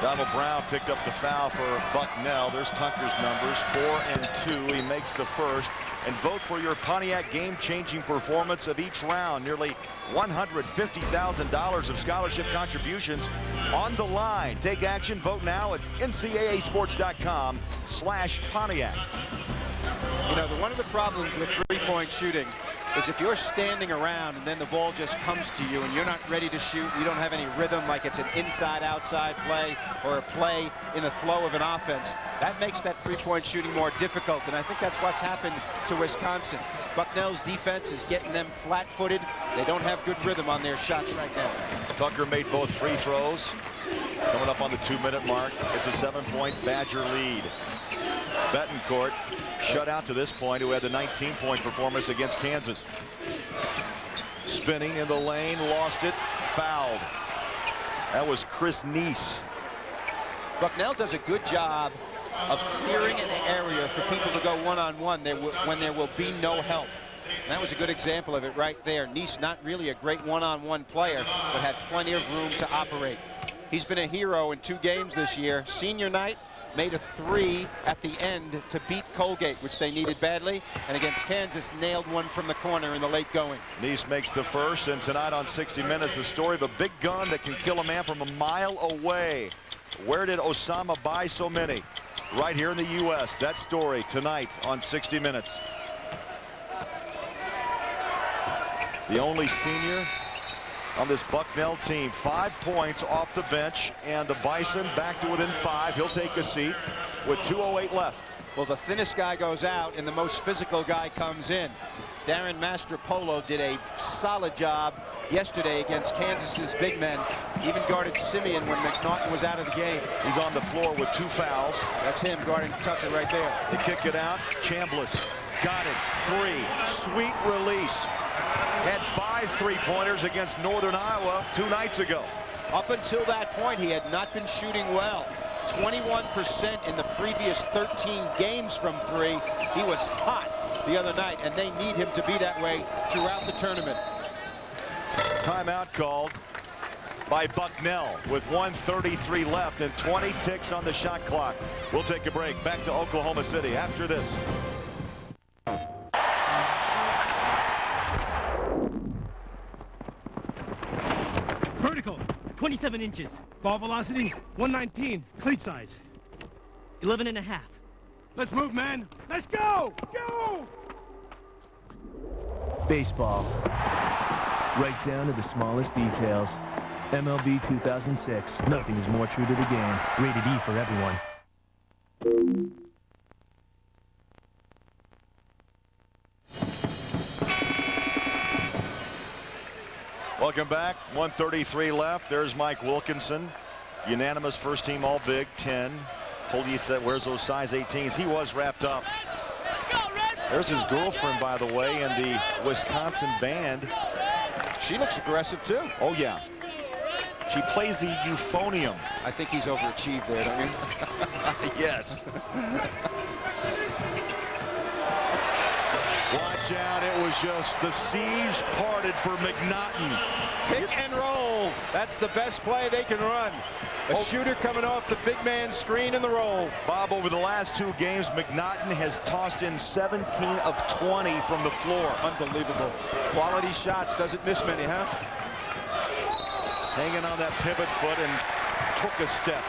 Donald Brown picked up the foul for Bucknell. There's Tucker's numbers, 4 and 2. He makes the first. And vote for your Pontiac game-changing performance of each round. Nearly $150,000 of scholarship contributions on the line. Take action. Vote now at ncaasports.com/Pontiac. You know, one of the problems with three-point shooting is if you're standing around and then the ball just comes to you and you're not ready to shoot, you don't have any rhythm, like it's an inside-outside play or a play in the flow of an offense, that makes that three-point shooting more difficult. And I think that's what's happened to Wisconsin. Bucknell's defense is getting them flat-footed. They don't have good rhythm on their shots right now. Tucker made both free throws. Coming up on the 2-minute mark, it's a 7-point Badger lead. Betancourt shut out to this point, who had the 19-point performance against Kansas. Spinning in the lane, lost it, fouled. That was Chris Neese. Bucknell does a good job of clearing an area for people to go one-on-one when there will be no help. And that was a good example of it right there. Neese, not really a great one-on-one player, but had plenty of room to operate. He's been a hero in 2 games this year. Senior night, made a 3 at the end to beat Colgate, which they needed badly, and against Kansas nailed one from the corner in the late going. Neese makes the first, and tonight on 60 Minutes, the story of a big gun that can kill a man from a mile away. Where did Osama buy so many? Right here in the U.S. That story tonight on 60 Minutes. The only senior on this Bucknell team. 5 points off the bench, and the Bison back to within 5. He'll take a seat with 2:08 left. Well, the thinnest guy goes out, and the most physical guy comes in. Darren Mastropolo did a solid job yesterday against Kansas's big men. Even guarded Simeon when McNaughton was out of the game. He's on the floor with 2 fouls. That's him guarding Tucker right there. They kick it out. Chambliss got it. 3. Sweet release. Had 5 3-pointers against Northern Iowa 2 nights ago. Up until that point, he had not been shooting well. 21% in the previous 13 games from 3. He was hot the other night, and they need him to be that way throughout the tournament. Timeout called by Bucknell with 1:33 left and 20 ticks on the shot clock. We'll take a break. Back to Oklahoma City after this. Vertical, 27 inches. Ball velocity, 119. Cleat size, 11.5. Let's move, man. Let's go! Go! Baseball. Right down to the smallest details. MLB 2006. Nothing is more true to the game. Rated E for everyone. Welcome back. 1:33 left. There's Mike Wilkinson. Unanimous first team all Big 10. Told you he said, where's those size 18s? He was wrapped up. There's his girlfriend, by the way, in the Wisconsin band. She looks aggressive, too. Oh, yeah. She plays the euphonium. I think he's overachieved there, don't you? Yes. Watch out. It was just the siege parted for McNaughton. Pick and roll. That's the best play they can run. A shooter coming off the big man screen in the roll. Bob, over the last 2 games, McNaughton has tossed in 17 of 20 from the floor. Unbelievable. Quality shots. Doesn't miss many, huh? Hanging on that pivot foot and took a step.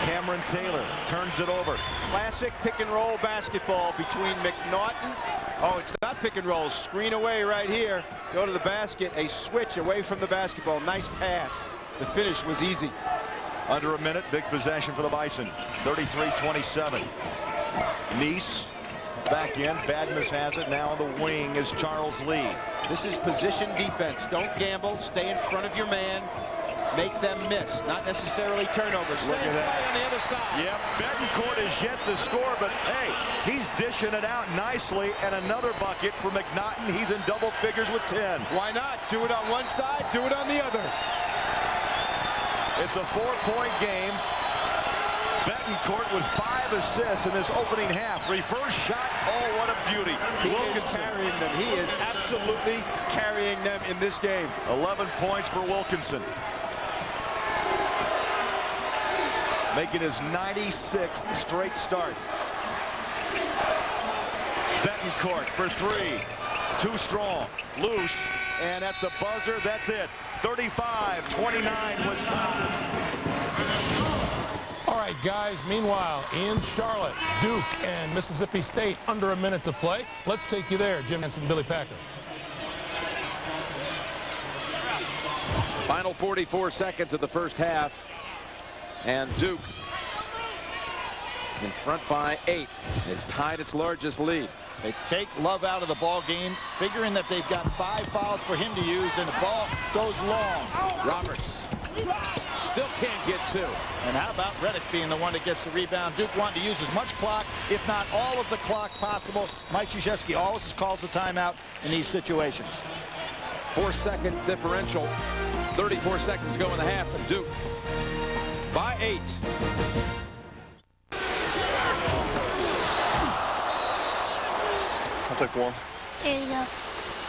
Cameron Taylor turns it over. Classic pick and roll basketball between McNaughton. Oh, it's not pick and roll. Screen away right here. Go to the basket. A switch away from the basketball. Nice pass. The finish was easy. Under a minute. Big possession for the Bison. 33-27. Neese back in. Badmus has it. Now on the wing is Charles Lee. This is position defense. Don't gamble. Stay in front of your man. Make them miss, not necessarily turnovers. Same play on the other side. Yep, Betancourt is yet to score, but hey, he's dishing it out nicely, and another bucket for McNaughton. He's in double figures with 10. Why not? Do it on one side, do it on the other. It's a 4-point game. Betancourt with 5 assists in this opening half. Reverse shot, oh, what a beauty. He is carrying them. He is absolutely carrying them in this game. 11 points for Wilkinson. Making his 96th straight start. Betancourt for 3. Too strong. Loose. And at the buzzer, that's it. 35-29 Wisconsin. All right, guys. Meanwhile, in Charlotte, Duke and Mississippi State under a minute to play. Let's take you there, Jim Henson and Billy Packer. Final 44 seconds of the first half. And Duke in front by 8. It's tied its largest lead. They take Love out of the ball game, figuring that they've got 5 fouls for him to use, and the ball goes long. Roberts still can't get 2. And how about Reddick being the one that gets the rebound? Duke wanting to use as much clock, if not all of the clock possible. Mike Krzyzewski always calls the timeout in these situations. 4-second differential. 34 seconds to go in the half, and Duke by 8. I'll take 1. Here you go.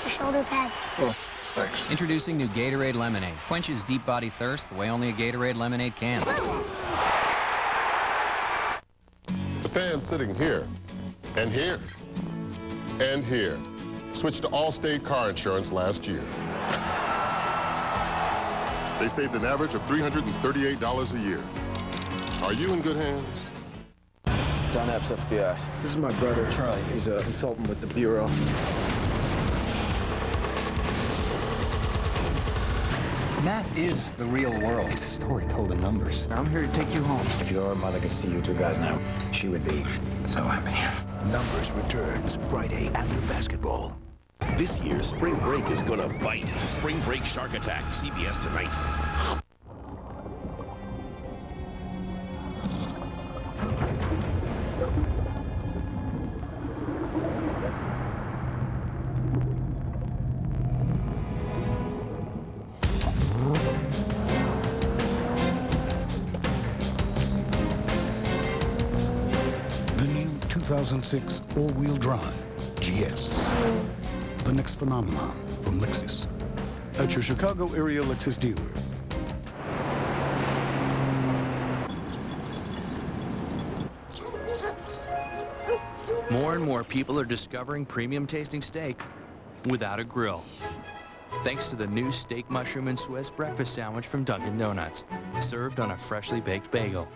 The shoulder pad. Oh, thanks. Introducing new Gatorade Lemonade. Quenches deep body thirst the way only a Gatorade Lemonade can. The fans sitting here, and here, and here switched to Allstate car insurance last year. They saved an average of $338 a year. Are you in good hands? Don Epps, FBI. This is my brother, Charlie. He's a consultant with the Bureau. Math is the real world. It's a story told in numbers. I'm here to take you home. If your mother could see you two guys now, she would be so happy. Numbers returns Friday after basketball. This year, spring break is gonna bite. Spring Break Shark Attack, CBS tonight. The new 2006 all-wheel drive GS. The next phenomenon from Lexus. At your Chicago area Lexus dealer. More and more people are discovering premium tasting steak without a grill. Thanks to the new steak, mushroom, and Swiss breakfast sandwich from Dunkin' Donuts, served on a freshly baked bagel.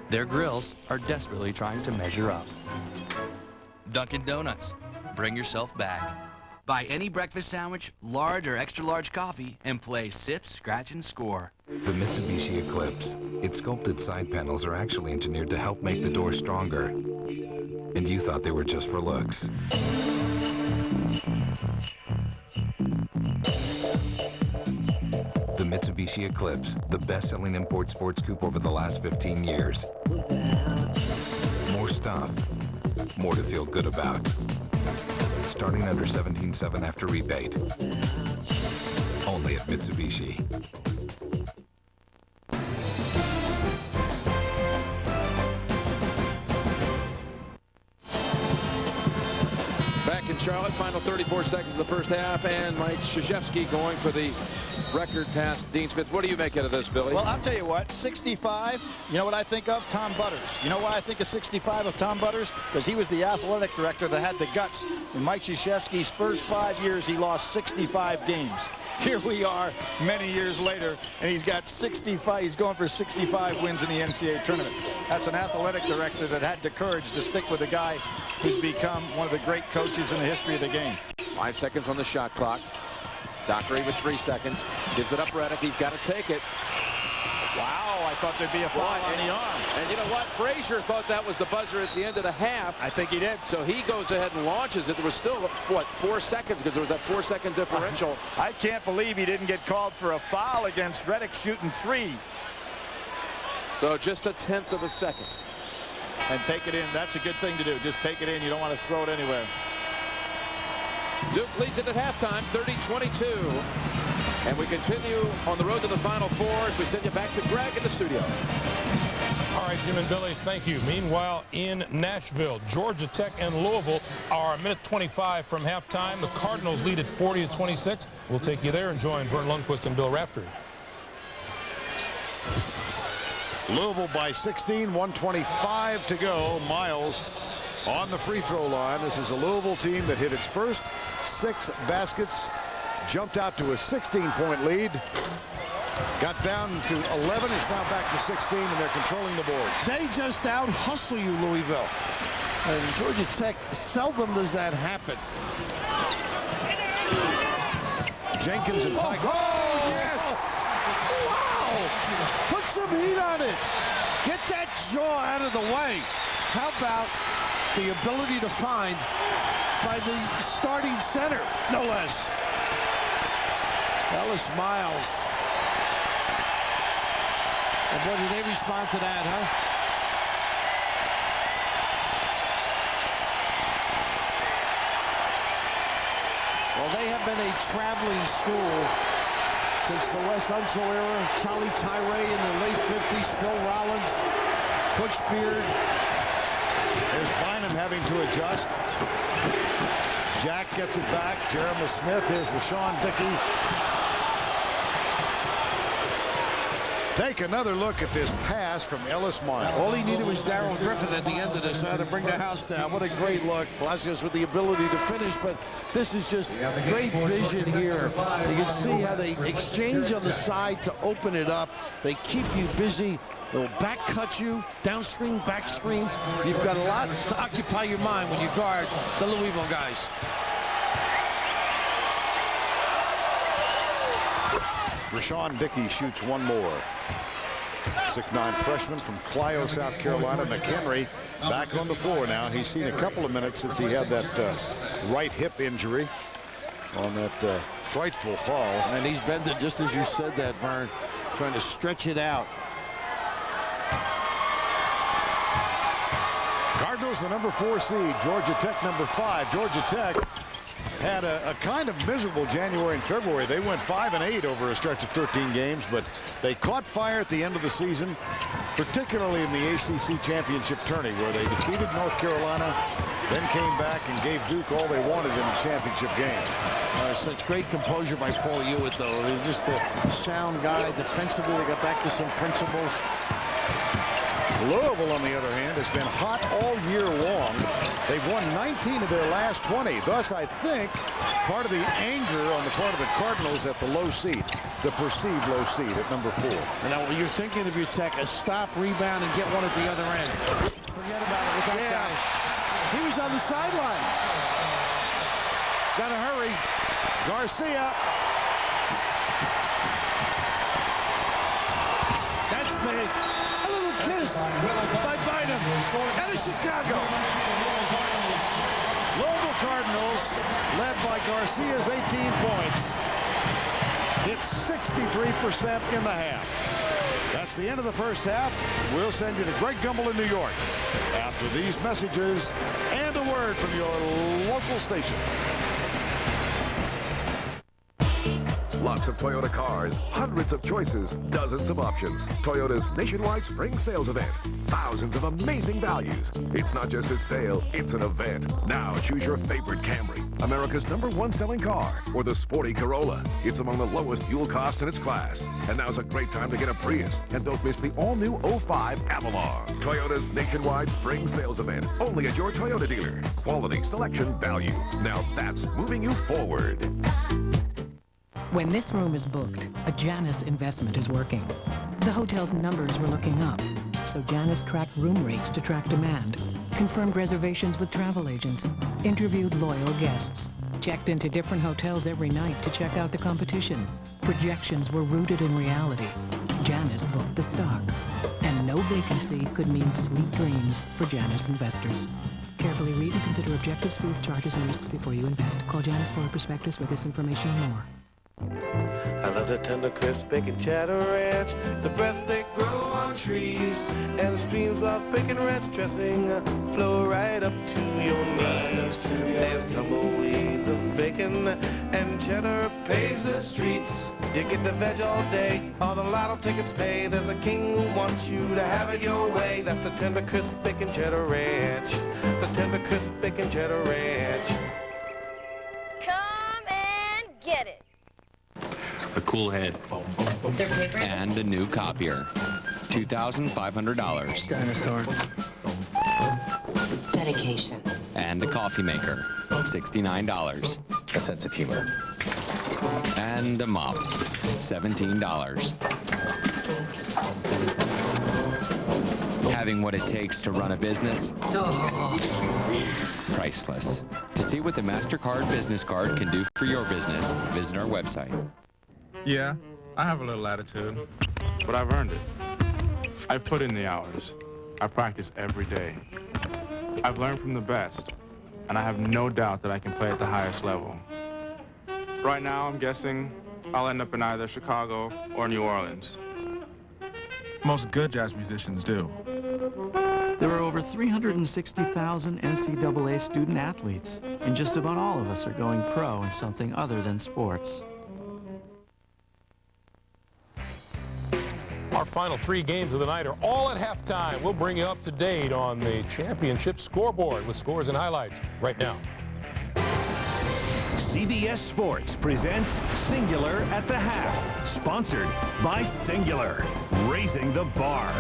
Their grills are desperately trying to measure up. Dunkin' Donuts, bring yourself back. Buy any breakfast sandwich, large or extra large coffee, and play Sip, Scratch, and Score. The Mitsubishi Eclipse. Its sculpted side panels are actually engineered to help make the door stronger. And you thought they were just for looks. The Mitsubishi Eclipse, the best-selling import sports coupe over the last 15 years. More stuff, more to feel good about. Starting under $17,700 after rebate. Only at Mitsubishi. Back in Charlotte, final 34 seconds of the first half, and Mike Krzyzewski going for the record past Dean Smith. What do you make out of this, Billy? Well, I'll tell you what, 65, you know what I think of? Tom Butters. You know why I think of 65 of Tom Butters? Because he was the athletic director that had the guts. In Mike Krzyzewski's first 5 years, he lost 65 games. Here we are many years later, and he's got 65. He's going for 65 wins in the NCAA tournament. That's an athletic director that had the courage to stick with a guy who's become one of the great coaches in the history of the game. 5 seconds on the shot clock. Dockery with 3 seconds. Gives it up Redick. He's got to take it. Wow, I thought there'd be a foul on the arm. And you know what? Frazier thought that was the buzzer at the end of the half. I think he did. So he goes ahead and launches it. There was still, what, 4 seconds because there was that 4-second differential. I can't believe he didn't get called for a foul against Redick shooting 3. So just a 1/10 of a second. And take it in. That's a good thing to do. Just take it in. You don't want to throw it anywhere. Duke leads it at halftime, 30-22. And we continue on the road to the Final Four as we send you back to Greg in the studio. All right, Jim and Billy, thank you. Meanwhile, in Nashville, Georgia Tech and Louisville are a minute 25 from halftime. The Cardinals lead at 40-26. We'll take you there and join Vern Lundquist and Bill Raftery. Louisville by 16, 1:25 to go. Miles on the free throw line. This is a Louisville team that hit its first 6 baskets, jumped out to a 16-point lead, got down to 11, it's now back to 16, and they're controlling the boards. They just out-hustle you, Louisville. And Georgia Tech, seldom does that happen. Jenkins and Tiger. Oh, yes! Wow! Put some heat on it. Get that jaw out of the way. How about the ability to find by the starting center, no less. Ellis Miles. And boy, did they respond to that, huh? Well, they have been a traveling school since the Wes Unseld era. Charlie Tyree in the late 50s, Phil Rollins, Butch Beard. There's Bynum having to adjust. Jack gets it back. Jeremy Smith. Here's LaShawn Dickey. Take another look at this pass from Ellis Miles. All he needed was Darrell Griffin at the end of this to bring the house down. What a great look. Palacios with the ability to finish, but this is just great vision here. You can see how they exchange on the side to open it up. They keep you busy. They'll back cut you, down screen, back screen. You've got a lot to occupy your mind when you guard the Louisville guys. Rashawn Dickey shoots one more. 6'9" freshman from Clio, South Carolina. McHenry back on the floor now. He's seen a couple of minutes since he had that right hip injury on that frightful fall. And he's bending just as you said that, Vern, trying to stretch it out. Cardinals, the number 4 seed. Georgia Tech, number 5. Georgia Tech had a kind of miserable January and February. They went 5-8 over a stretch of 13 games, but they caught fire at the end of the season, particularly in the ACC championship tourney, where they defeated North Carolina, then came back and gave Duke all they wanted in the championship game. Such great composure by Paul Hewitt, though. He's just a sound guy. Defensively, they got back to some principles. Louisville, on the other hand, has been hot all year long. They've won 19 of their last 20. Thus, I think, part of the anger on the part of the Cardinals at the low seed, the perceived low seed at number 4. And now you're thinking of your Tech, a stop, rebound, and get one at the other end. Forget about it with that guy. He was on the sideline. Gotta hurry. Garcia. That's big. Kiss by Bynum out of Chicago. Louisville Cardinals, led by Garcia's 18 points, hit 63% in the half. That's the end of the first half. We'll send you to Greg Gumbel in New York after these messages and a word from your local station. Lots of Toyota cars, hundreds of choices, dozens of options. Toyota's nationwide spring sales event. Thousands of amazing values. It's not just a sale, it's an event. Now choose your favorite Camry, America's #1 selling car, or the sporty Corolla. It's among the lowest fuel cost in its class. And now's a great time to get a Prius. And don't miss the all-new 05 Avalon. Toyota's nationwide spring sales event. Only at your Toyota dealer. Quality, selection, value. Now that's moving you forward. When this room is booked, a Janus investment is working. The hotel's numbers were looking up, so Janus tracked room rates to track demand, confirmed reservations with travel agents, interviewed loyal guests, checked into different hotels every night to check out the competition. Projections were rooted in reality. Janus booked the stock, and no vacancy could mean sweet dreams for Janus investors. Carefully read and consider objectives, fees, charges, and risks before you invest. Call Janus for a prospectus with this information and more. I love the tender, crisp bacon cheddar ranch, the best they grow on trees, and the streams of bacon ranch dressing flow right up to your knees. There's tumbleweeds of bacon, and cheddar paves the streets. You get the veg all day, all the lotto tickets pay. There's a king who wants you to have it your way. That's the tender, crisp bacon cheddar ranch, the tender, crisp bacon cheddar ranch. Come and get it. A cool head, and a new copier. $2,500. Dinosaur. Dedication. And a coffee maker. $69. A sense of humor. And a mop. $17. Having what it takes to run a business? Priceless. To see what the MasterCard business card can do for your business, visit our website. Yeah, I have a little attitude, but I've earned it. I've put in the hours. I practice every day. I've learned from the best, and I have no doubt that I can play at the highest level. Right now, I'm guessing I'll end up in either Chicago or New Orleans. Most good jazz musicians do. There are over 360,000 NCAA student athletes, and just about all of us are going pro in something other than sports. Our final 3 games of the night are all at halftime. We'll bring you up to date on the championship scoreboard with scores and highlights right now. CBS Sports presents Singular at the Half, sponsored by Singular, raising the bar.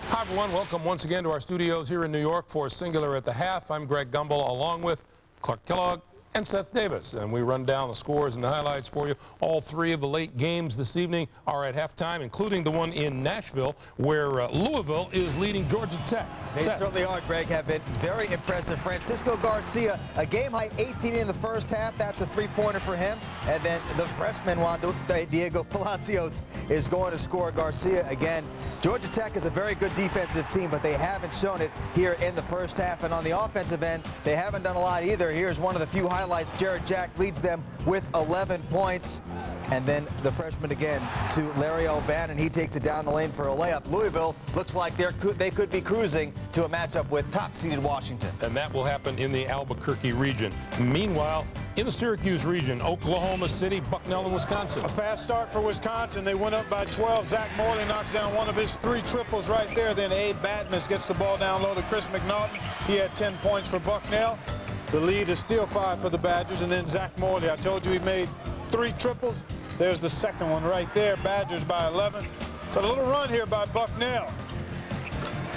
Hi, everyone. Welcome once again to our studios here in New York for Singular at the Half. I'm Greg Gumbel, along with Clark Kellogg and Seth Davis, and we run down the scores and the highlights for you. All three of the late games this evening are at halftime, including the one in Nashville, where Louisville is leading Georgia Tech. They Seth. certainly are, Greg, have been very impressive. Francisco Garcia, a game-high 18 in the first half. That's a three-pointer for him. And then the freshman, Diego Palacios, is going to score. Garcia again. Georgia Tech is a very good defensive team, but they haven't shown it here in the first half. And on the offensive end, they haven't done a lot either. Here's one of the few highlights. Jared Jack leads them with 11 points. And then the freshman again to Larry O'Bannon. He takes it down the lane for a layup. Louisville looks like they could be cruising to a matchup with top-seeded Washington. And that will happen in the Albuquerque region. Meanwhile, in the Syracuse region, Oklahoma City, Bucknell, and Wisconsin. A fast start for Wisconsin. They went up by 12. Zach Morley knocks down one of his 3 triples right there. Then Abe Badmus gets the ball down low to Chris McNaughton. He had 10 points for Bucknell. The lead is still 5 for the Badgers. And then Zach Morley, I told you he made 3 triples. There's the second one right there. Badgers by 11. But a little run here by Bucknell.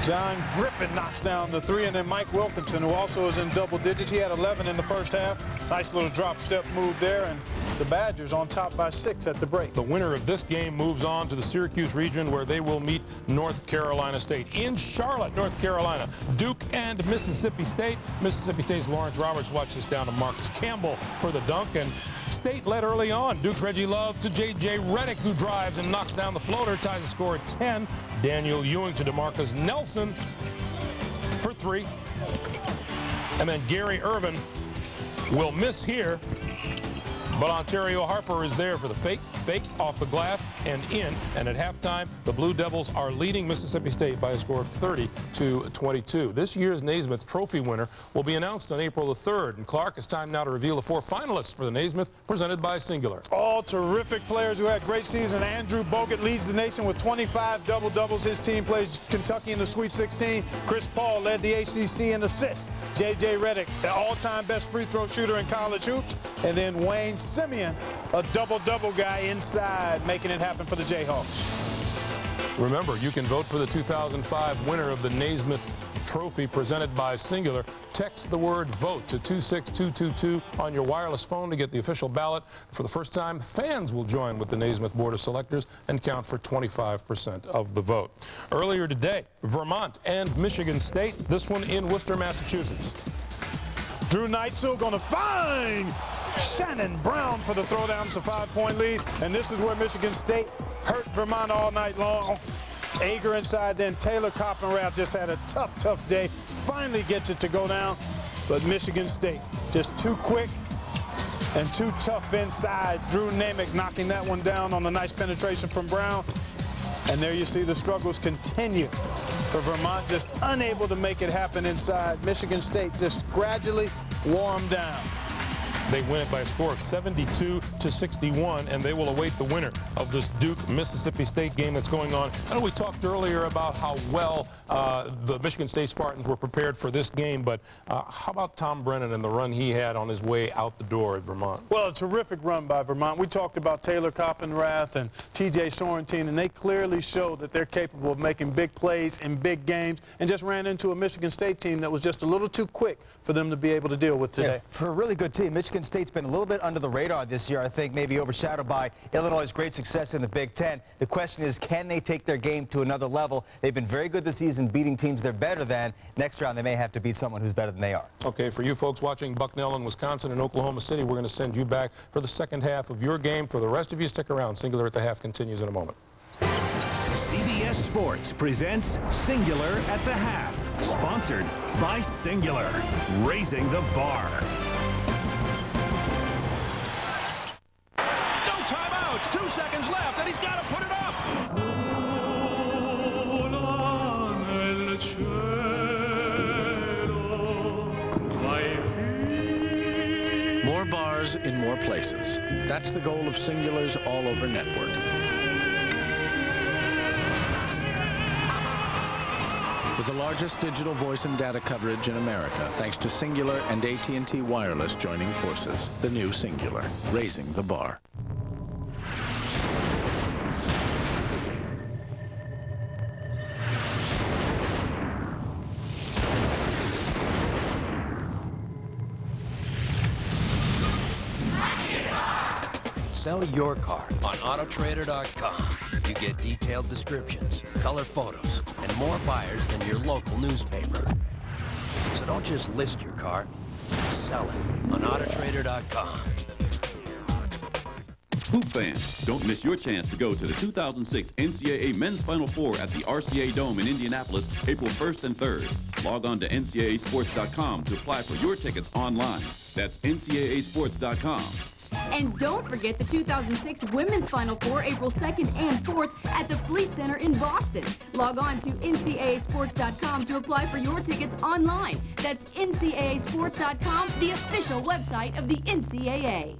John Griffin knocks down the 3, and then Mike Wilkinson, who also is in double digits. He had 11 in the first half. Nice little drop step move there, and the Badgers on top by 6 at the break. The winner of this game moves on to the Syracuse region, where they will meet North Carolina State. In Charlotte, North Carolina, Duke and Mississippi State. Mississippi State's Lawrence Roberts watched this down to Marcus Campbell for the dunk, and State led early on. Duke's Reggie Love to J.J. Redick, who drives and knocks down the floater, ties the score at 10. Daniel Ewing to DeMarcus Nelson for 3. And then Gary Irvin will miss here, but Ontario Harper is there for the fake off the glass and in. And at halftime, the Blue Devils are leading Mississippi State by a score of 30-22. This year's Naismith Trophy winner will be announced on April the 3rd. And Clark, it's time now to reveal the 4 finalists for the Naismith, presented by Singular. All terrific players who had great season. Andrew Bogut leads the nation with 25 double-doubles. His team plays Kentucky in the Sweet 16. Chris Paul led the ACC in assists. J.J. Redick, the all-time best free throw shooter in college hoops. And then Wayne Simeon, a double-double guy inside, making it happen for the Jayhawks. Remember, you can vote for the 2005 winner of the Naismith Trophy, presented by Singular. Text the word VOTE to 26222 on your wireless phone to get the official ballot. For the first time, fans will join with the Naismith Board of Selectors and count for 25% of the vote. Earlier today, Vermont and Michigan State, this one in Worcester, Massachusetts. Drew Neitzel going to find Shannon Brown for the throwdown. It's a 5-point lead, and this is where Michigan State hurt Vermont all night long. Ager inside, then Taylor Coppenrath just had a tough day. Finally gets it to go down, but Michigan State just too quick and too tough inside. Drew Namick knocking that one down on a nice penetration from Brown. And there you see the struggles continue for Vermont, just unable to make it happen inside. Michigan State just gradually wore them down. They win it by a score of 72-61, and they will await the winner of this Duke-Mississippi State game that's going on. I know we talked earlier about how well the Michigan State Spartans were prepared for this game, but how about Tom Brennan and the run he had on his way out the door at Vermont? Well, a terrific run by Vermont. We talked about Taylor Coppenrath and T.J. Sorrentine, and they clearly showed that they're capable of making big plays in big games, and just ran into a Michigan State team that was just a little too quick for them to be able to deal with today. Yeah, for a really good team, Michigan State's been a little bit under the radar this year, I think, maybe overshadowed by Illinois' great success in the Big Ten. The question is, can they take their game to another level? They've been very good this season beating teams they're better than. Next round, they may have to beat someone who's better than they are. Okay, for you folks watching Bucknell and Wisconsin and Oklahoma City, we're going to send you back for the second half of your game. For the rest of you, stick around. Singular at the Half continues in a moment. CBS Sports presents Singular at the Half, sponsored by Singular, raising the bar. No timeouts, 2 seconds left, and he's got to put it up. More bars in more places. That's the goal of Singular's all-over network. With With the largest digital voice and data coverage in America, thanks to Cingular and AT&T Wireless joining forces. The new Cingular, raising the bar. Sell your car on Autotrader.com. You get detailed descriptions, color photos, and more buyers than your local newspaper. So don't just list your car, sell it on Autotrader.com. Hoop fans, don't miss your chance to go to the 2006 NCAA Men's Final Four at the RCA Dome in Indianapolis, April 1st and 3rd. Log on to ncaasports.com to apply for your tickets online. That's ncaasports.com. And don't forget the 2006 Women's Final Four, April 2nd and 4th at the Fleet Center in Boston. Log on to ncaasports.com to apply for your tickets online. That's ncaasports.com, the official website of the NCAA.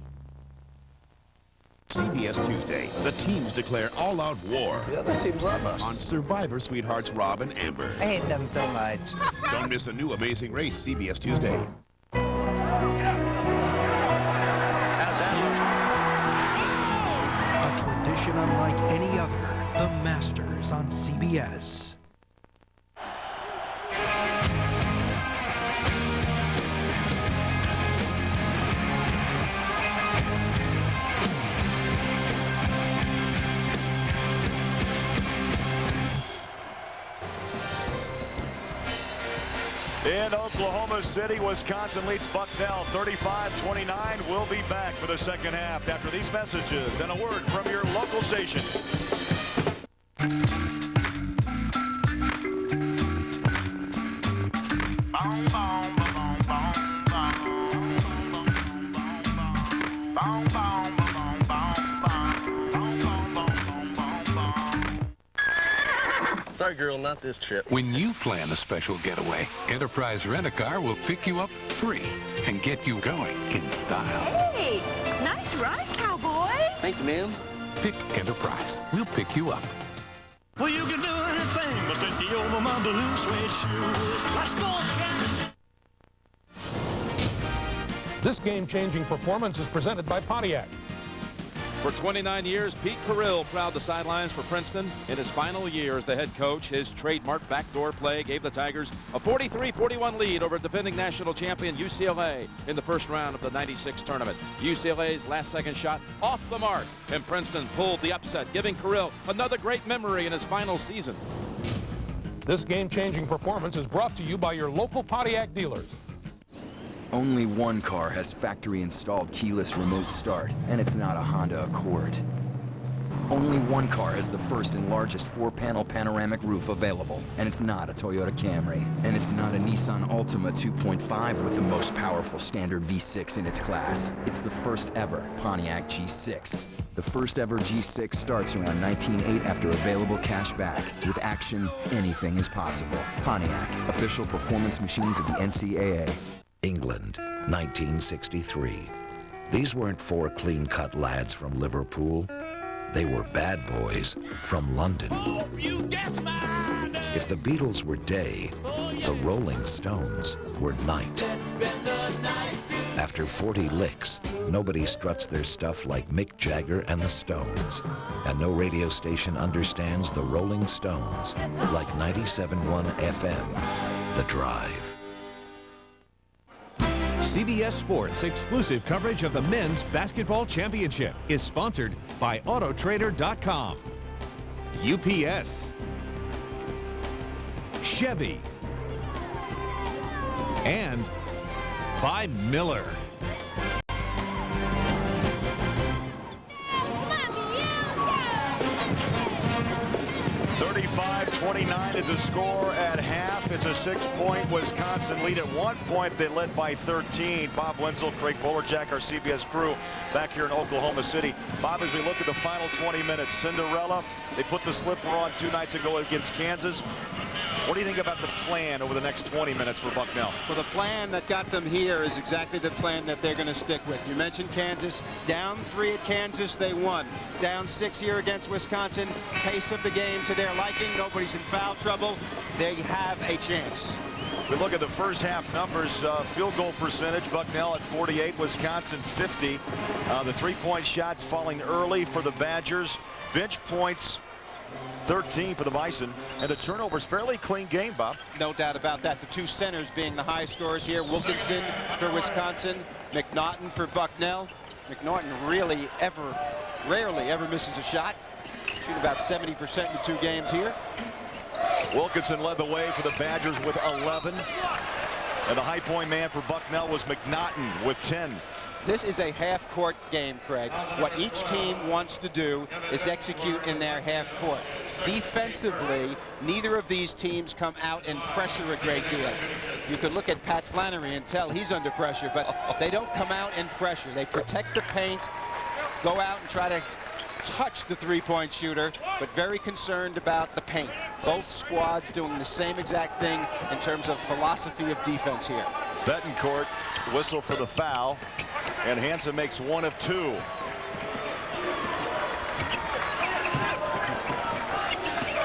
CBS Tuesday, the teams declare all-out war. The other teams love us. On Survivor Sweethearts Rob and Amber. I hate them so much. Don't miss a new Amazing Race, CBS Tuesday. A tradition unlike any other, the Masters on CBS. In Oklahoma City, Wisconsin leads Bucknell 35-29. We'll be back for the second half after these messages and a word from your local station. Sorry, girl, not this trip. When you plan a special getaway, Enterprise Rent-A-Car will pick you up free and get you going in style. Hey, nice ride, cowboy. Thank you, ma'am. Pick Enterprise. We'll pick you up. Well, you can do anything but bend me over my blue suede shoes. Let's go, cat. This game-changing performance is presented by Pontiac. For 29 years, Pete Carrill plowed the sidelines for Princeton. In his final year as the head coach, his trademark backdoor play gave the Tigers a 43-41 lead over defending national champion UCLA in the first round of the '96 tournament. UCLA's last-second shot off the mark, and Princeton pulled the upset, giving Carrill another great memory in his final season. This game-changing performance is brought to you by your local Pontiac dealers. Only one car has factory-installed keyless remote start, and it's not a Honda Accord. Only one car has the first and largest 4-panel panoramic roof available, and it's not a Toyota Camry. And it's not a Nissan Altima 2.5 with the most powerful standard V6 in its class. It's the first ever Pontiac G6. The first ever G6 starts around 19.8 after available cash back. With action, anything is possible. Pontiac, official performance machines of the NCAA. England, 1963. These weren't four clean-cut lads from Liverpool. They were bad boys from London. If the Beatles were day, the Rolling Stones were night. After 40 licks, nobody struts their stuff like Mick Jagger and the Stones. And no radio station understands the Rolling Stones like 97.1 FM, The Drive. CBS Sports exclusive coverage of the Men's Basketball Championship is sponsored by Autotrader.com, UPS, Chevy, and by Miller. 35-29 is the score at half. It's a 6-point Wisconsin lead. At one point, they led by 13. Bob Wenzel, Craig Bolerjack, our CBS crew back here in Oklahoma City. Bob, as we look at the final 20 minutes, Cinderella, they put the slipper on 2 nights ago against Kansas. What do you think about the plan over the next 20 minutes for Bucknell? Well, the plan that got them here is exactly the plan that they're going to stick with. You mentioned Kansas. Down 3 at Kansas, they won. Down 6 here against Wisconsin. Pace of the game to their liking. Nobody's in foul trouble. They have a chance. We look at the first half numbers. Field goal percentage, Bucknell at 48, Wisconsin 50. The three-point shots falling early for the Badgers. Bench points 13 for the Bison, and the turnovers fairly clean game, Bob. No doubt about that. The 2 centers being the high scorers here. Wilkinson for Wisconsin, McNaughton for Bucknell. McNaughton rarely ever misses a shot. Shoot about 70% in the 2 games here. Wilkinson led the way for the Badgers with 11. And the high point man for Bucknell was McNaughton with 10. This is a half-court game, Craig. What each team wants to do is execute in their half-court. Defensively, neither of these teams come out and pressure a great deal. You could look at Pat Flannery and tell he's under pressure, but they don't come out and pressure. They protect the paint, go out and try to touch the three-point shooter, but very concerned about the paint. Both squads doing the same exact thing in terms of philosophy of defense here. Betancourt whistle for the foul, and Hansen makes 1 of 2.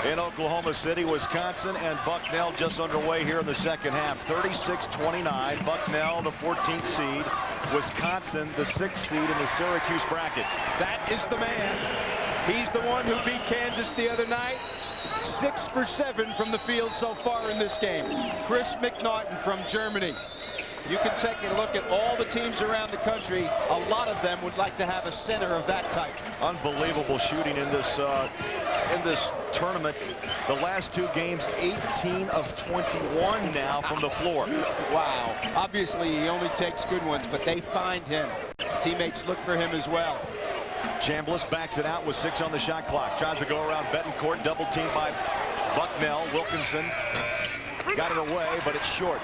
In Oklahoma City, Wisconsin and Bucknell just underway here in the second half. 36-29, Bucknell the 14th seed, Wisconsin the 6th seed in the Syracuse bracket. That is the man. He's the one who beat Kansas the other night. 6 for 7 from the field so far in this game. Chris McNaughton from Germany. You can take a look at all the teams around the country. A lot of them would like to have a center of that type. Unbelievable shooting in this tournament. The last 2 games, 18 of 21 now from the floor. Wow. Obviously, he only takes good ones, but they find him. Teammates look for him as well. Chambliss backs it out with 6 on the shot clock. Tries to go around Betancourt, double teamed by Bucknell. Wilkinson got it away, but it's short.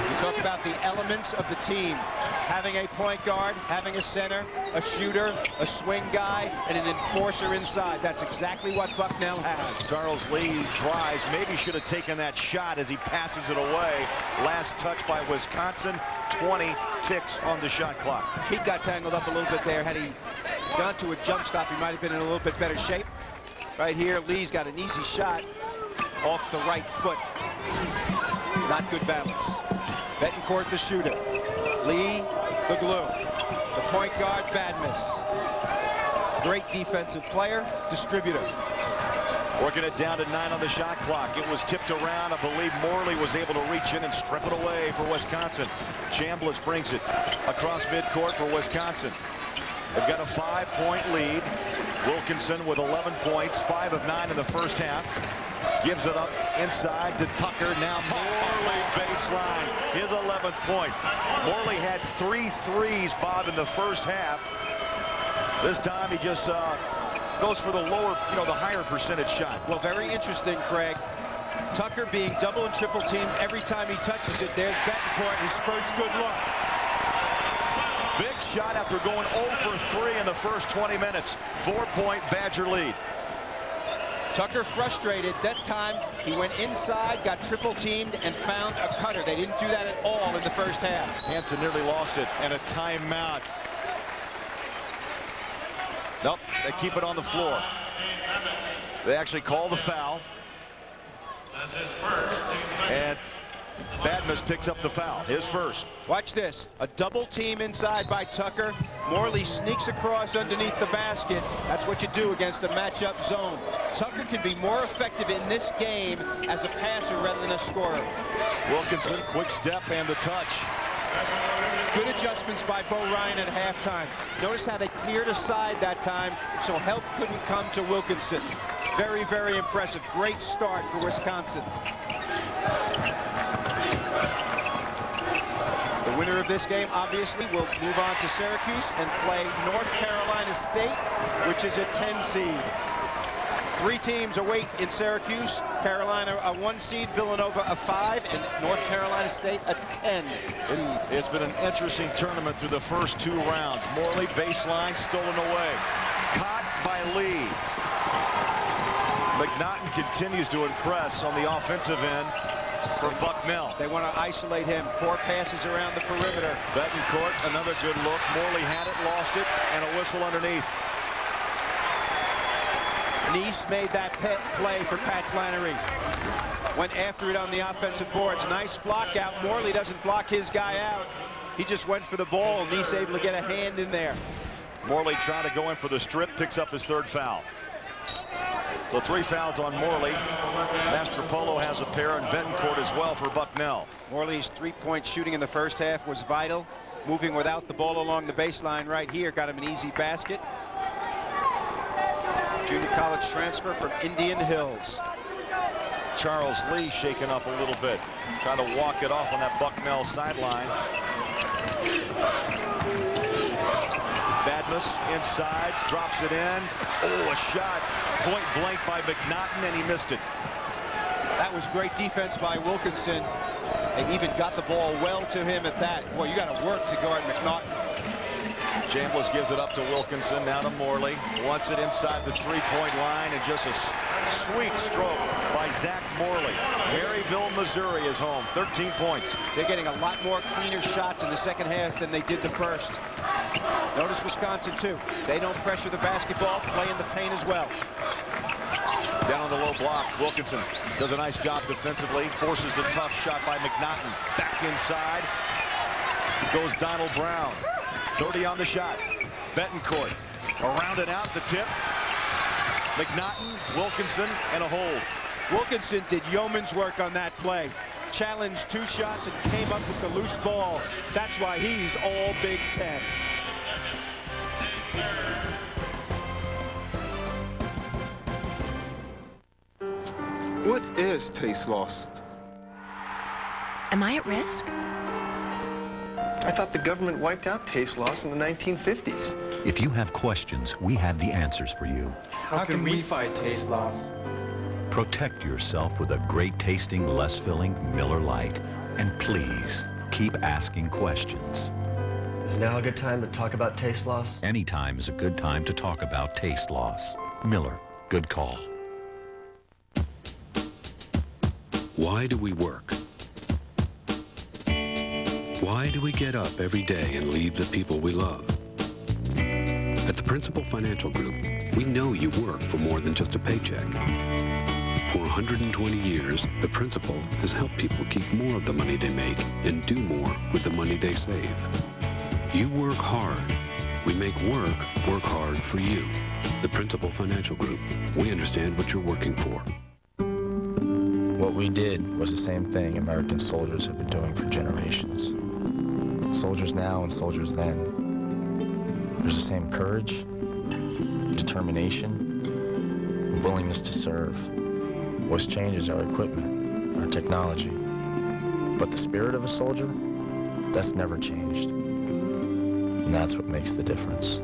You talk about the elements of the team. Having a point guard, having a center, a shooter, a swing guy, and an enforcer inside. That's exactly what Bucknell has. Charles Lee tries, maybe should have taken that shot as he passes it away. Last touch by Wisconsin, 20 ticks on the shot clock. He got tangled up a little bit there. Had he gone to a jump stop, he might have been in a little bit better shape. Right here, Lee's got an easy shot off the right foot. Not good balance. Betancourt the shooter. Lee the glue. The point guard, bad miss. Great defensive player, distributor. Working it down to 9 on the shot clock. It was tipped around. I believe Morley was able to reach in and strip it away for Wisconsin. Chambliss brings it across midcourt for Wisconsin. They've got a 5-point lead. Wilkinson with 11 points, 5 of 9 in the first half. Gives it up inside to Tucker. Now Morley baseline, his 11th point. Morley had 3 threes, Bob, in the first half. This time he just goes for the lower, the higher percentage shot. Well, very interesting, Craig. Tucker being double and triple teamed every time he touches it. There's Betancourt, his first good look. Big shot after going 0 for 3 in the first 20 minutes. 4-point Badger lead. Tucker frustrated. That time he went inside, got triple teamed, and found a cutter. They didn't do that at all in the first half. Hansen nearly lost it, and a timeout. Nope, they keep it on the floor. They actually call the foul. And Badmus picks up the foul, his first. Watch this, a double team inside by Tucker. Morley sneaks across underneath the basket. That's what you do against a matchup zone. Tucker can be more effective in this game as a passer rather than a scorer. Wilkinson, quick step and the touch. Good adjustments by Bo Ryan at halftime. Notice how they cleared aside that time, so help couldn't come to Wilkinson. Very, very impressive. Great start for Wisconsin. The winner of this game, obviously, will move on to Syracuse and play North Carolina State, which is a 10 seed. 3 teams await in Syracuse. Carolina a 1 seed, Villanova a 5, and North Carolina State a 10 seed. It's been an interesting tournament through the first 2 rounds. Morley baseline stolen away. Caught by Lee. McNaughton continues to impress on the offensive end for Bucknell. They want to isolate him. 4 passes around the perimeter. Betancourt, another good look. Morley had it, lost it, and a whistle underneath. Nice made that play for Pat Flannery. Went after it on the offensive boards. Nice block out. Morley doesn't block his guy out. He just went for the ball. Nice able to get a hand in there. Morley trying to go in for the strip, picks up his 3rd foul. So 3 fouls on Morley. Mastropolo has a pair, and Betancourt as well for Bucknell. Morley's 3-point shooting in the first half was vital. Moving without the ball along the baseline right here got him an easy basket. Junior college transfer from Indian Hills. Charles Lee shaken up a little bit. Trying to walk it off on that Bucknell sideline. Badmus inside, drops it in. Oh, a shot point blank by McNaughton, and he missed it. That was great defense by Wilkinson. They even got the ball well to him at that. Boy, you got to work to guard McNaughton. Chambliss gives it up to Wilkinson, now to Morley. Wants it inside the 3-point line, and just a sweet stroke by Zach Morley. Maryville, Missouri is home, 13 points. They're getting a lot more cleaner shots in the second half than they did the first. Notice Wisconsin, too. They don't pressure the basketball, play in the paint as well. Down on the low block, Wilkinson does a nice job defensively, forces the tough shot by McNaughton. Back inside goes Donald Brown. 30 on the shot. Betancourt around and out the tip. McNaughton, Wilkinson, and a hold. Wilkinson did yeoman's work on that play. Challenged 2 shots and came up with the loose ball. That's why he's all Big Ten. What is taste loss? Am I at risk? I thought the government wiped out taste loss in the 1950s. If you have questions, we have the answers for you. How can we fight taste loss? Protect yourself with a great tasting, less filling Miller Lite. And please, keep asking questions. Is now a good time to talk about taste loss? Anytime is a good time to talk about taste loss. Miller, good call. Why do we work? Why do we get up every day and leave the people we love? At the Principal Financial Group, we know you work for more than just a paycheck. For 120 years, the Principal has helped people keep more of the money they make and do more with the money they save. You work hard. We make work hard for you. The Principal Financial Group. We understand what you're working for. What we did was the same thing American soldiers have been doing for generations. Soldiers now and soldiers then. There's the same courage, determination, and willingness to serve. What's changed is our equipment, our technology. But the spirit of a soldier, that's never changed. And that's what makes the difference.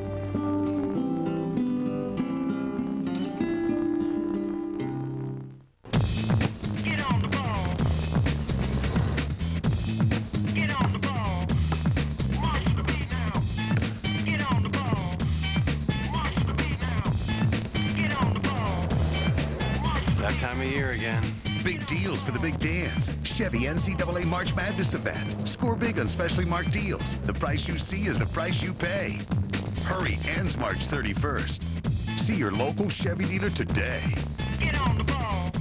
Big deals for the big dance. Chevy NCAA March Madness event. Score big on specially marked deals. The price you see is the price you pay. Hurry, ends March 31st. See your local Chevy dealer today. Get on the ball.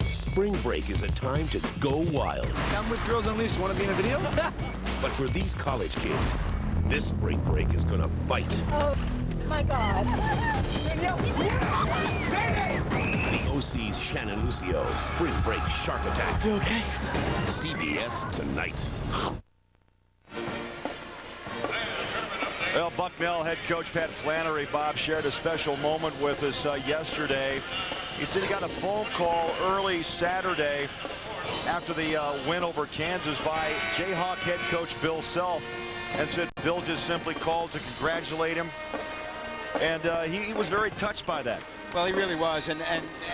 Spring break is a time to go wild. Come with Girls Unleashed. Want to be in a video? But for these college kids, this spring break is gonna bite. Oh, my God. The OC's Shannon Lucio, Spring Break Shark Attack. You okay? CBS tonight. Well, Bucknell head coach Pat Flannery, Bob, shared a special moment with us yesterday. He said he got a phone call early Saturday after the win over Kansas by Jayhawk head coach Bill Self, and said Bill just simply called to congratulate him. And he was very touched by that. Well, he really was. And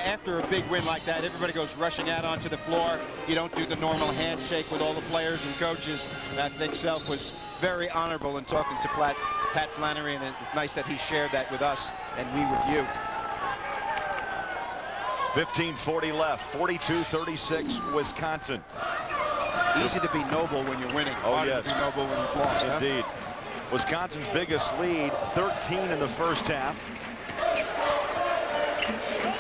after a big win like that, everybody goes rushing out onto the floor. You don't do the normal handshake with all the players and coaches. And I think Self was very honorable in talking to Pat Flannery, and it's nice that he shared that with us and we with you. 15:40 left. 42-36 Wisconsin. Easy to be noble when you're winning. Oh, Harder yes. to be noble when you've lost. Indeed. Huh? Wisconsin's biggest lead, 13 in the first half.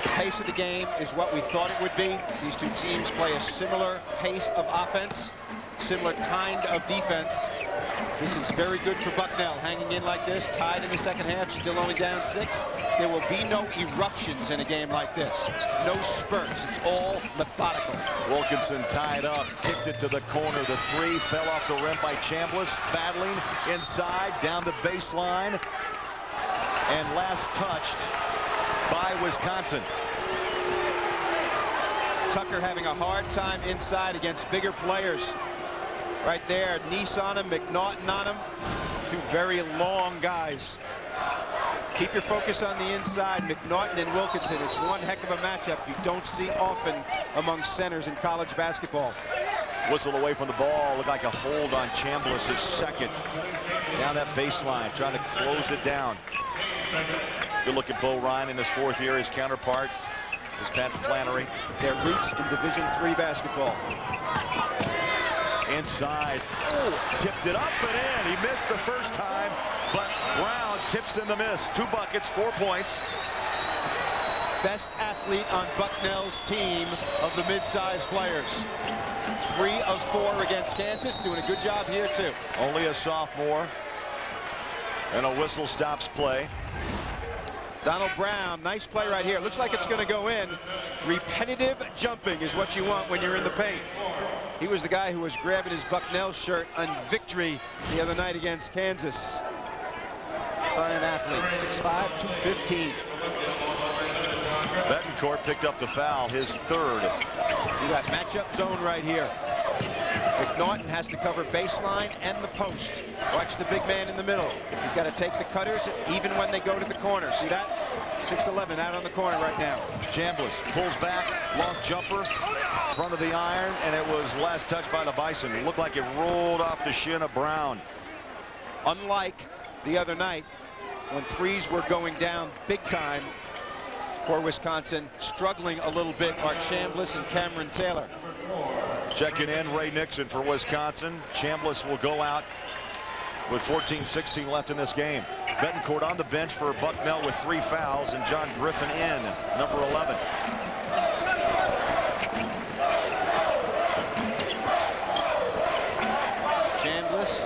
The pace of the game is what we thought it would be. These two teams play a similar pace of offense, similar kind of defense. This is very good for Bucknell, hanging in like this, tied in the second half, still only down 6. There will be no eruptions in a game like this. No spurts. It's all methodical. Wilkinson tied up, kicked it to the corner. The 3 fell off the rim by Chambliss, battling inside, down the baseline, and last touched by Wisconsin. Tucker having a hard time inside against bigger players. Right there, Nice on him, McNaughton on him. 2 very long guys. Keep your focus on the inside, McNaughton and Wilkinson. It's one heck of a matchup you don't see often among centers in college basketball. Whistle away from the ball. Looked like a hold on Chambliss, his second. Down that baseline, trying to close it down. Good look at Bo Ryan in his 4th year. His counterpart is Pat Flannery. Their roots in Division III basketball. Inside. Oh, tipped it up and in. He missed the first time, but Brown tips in the miss. 2 buckets, 4 points. Best athlete on Bucknell's team of the mid-sized players. 3 of 4 against Kansas, doing a good job here too. Only a sophomore. And a whistle stops play. Donald Brown, nice play right here. Looks like it's going to go in. Repetitive jumping is what you want when you're in the paint. He was the guy who was grabbing his Bucknell shirt on victory the other night against Kansas. Fine athlete, 6'5", 215. Betancourt picked up the foul, his 3rd. You got matchup zone right here. McNaughton has to cover baseline and the post. Watch the big man in the middle. He's got to take the cutters even when they go to the corner. See that? 6'11" out on the corner right now. Chambliss pulls back, long jumper, front of the iron, and it was last touched by the Bison. It looked like it rolled off the shin of Brown. Unlike the other night, when 3s were going down big time for Wisconsin, struggling a little bit are Chambliss and Cameron Taylor. Checking in, Ray Nixon for Wisconsin. Chambliss will go out with 14-16 left in this game. Betancourt on the bench for Bucknell with 3 fouls, and John Griffin in, number 11. Chambliss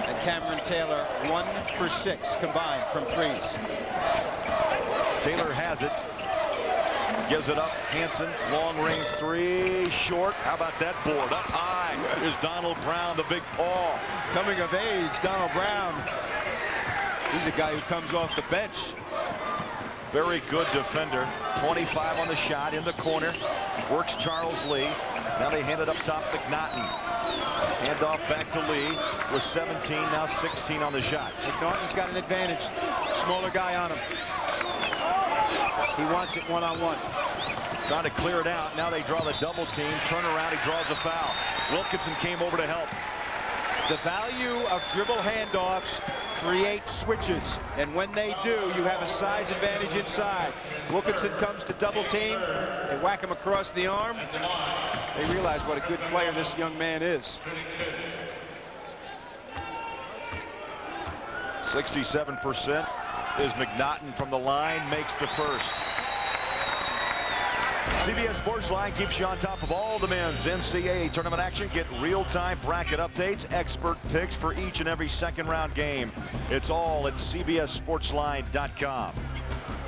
and Cameron Taylor 1 for 6 combined from 3s. Taylor has it. Gives it up. Hansen, long range 3, short. How about that board? Up high is Donald Brown, the big paw. Coming of age, Donald Brown. He's a guy who comes off the bench. Very good defender. 25 on the shot in the corner. Works Charles Lee. Now they hand it up top, McNaughton. Hand off back to Lee with 17, now 16 on the shot. McNaughton's got an advantage. Smaller guy on him. He wants it one-on-one. Trying to clear it out. Now they draw the double team. Turn around, he draws a foul. Wilkinson came over to help. The value of dribble handoffs creates switches, and when they do, you have a size advantage inside. Wilkinson comes to double team. They whack him across the arm. They realize what a good player this young man is. 67% is McNaughton from the line, makes the first. CBS Sports Line keeps you on top of all the men's NCAA tournament action. Get real-time bracket updates, expert picks for each and every second-round game. It's all at CBSSportsLine.com.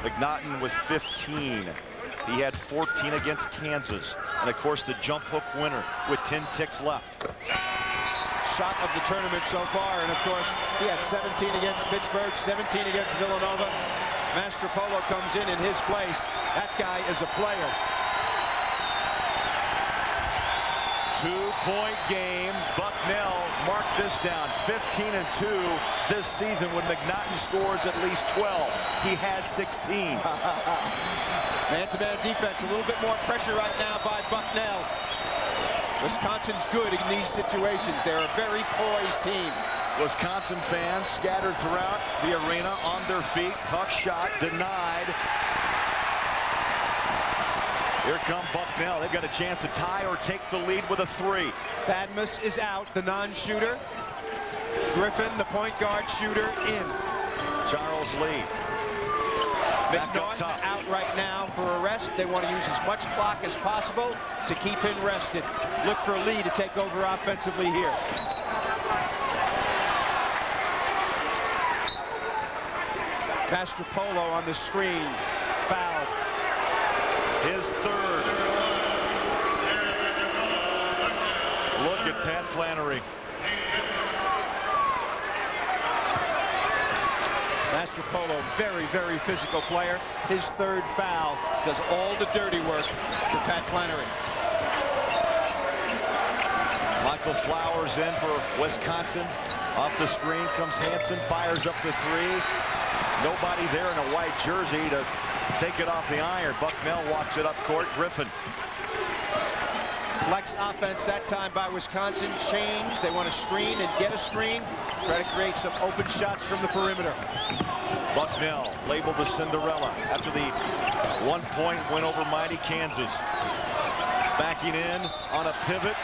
McNaughton with 15. He had 14 against Kansas. And, of course, the jump hook winner with 10 ticks left. Shot of the tournament so far, and, of course, he had 17 against Pittsburgh, 17 against Villanova. Mastropolo comes in his place. That guy is a player. 2-point game. Bucknell, mark this down, 15-2 this season when McNaughton scores at least 12. He has 16. Man-to-man defense, a little bit more pressure right now by Bucknell. Wisconsin's good in these situations. They're a very poised team. Wisconsin fans scattered throughout the arena on their feet. Tough shot, denied. Here come Bucknell. They've got a chance to tie or take the lead with a 3. Badmus is out, the non-shooter. Griffin, the point guard shooter, in. Charles Lee. McNaughton out right now for a rest. They want to use as much clock as possible to keep him rested. Look for Lee to take over offensively here. Mastropolo on the screen. Foul. His 3rd. Look at Pat Flannery. Mastropolo, very, very physical player. His 3rd foul does all the dirty work for Pat Flannery. Michael Flowers in for Wisconsin. Off the screen comes Hansen, fires up the 3. Nobody there in a white jersey to take it off the iron. Bucknell walks it up court. Griffin. Flex offense that time by Wisconsin. Change. They want to screen and get a screen. Try to create some open shots from the perimeter. Bucknell labeled the Cinderella after the 1-point win over mighty Kansas. Backing in on a pivot.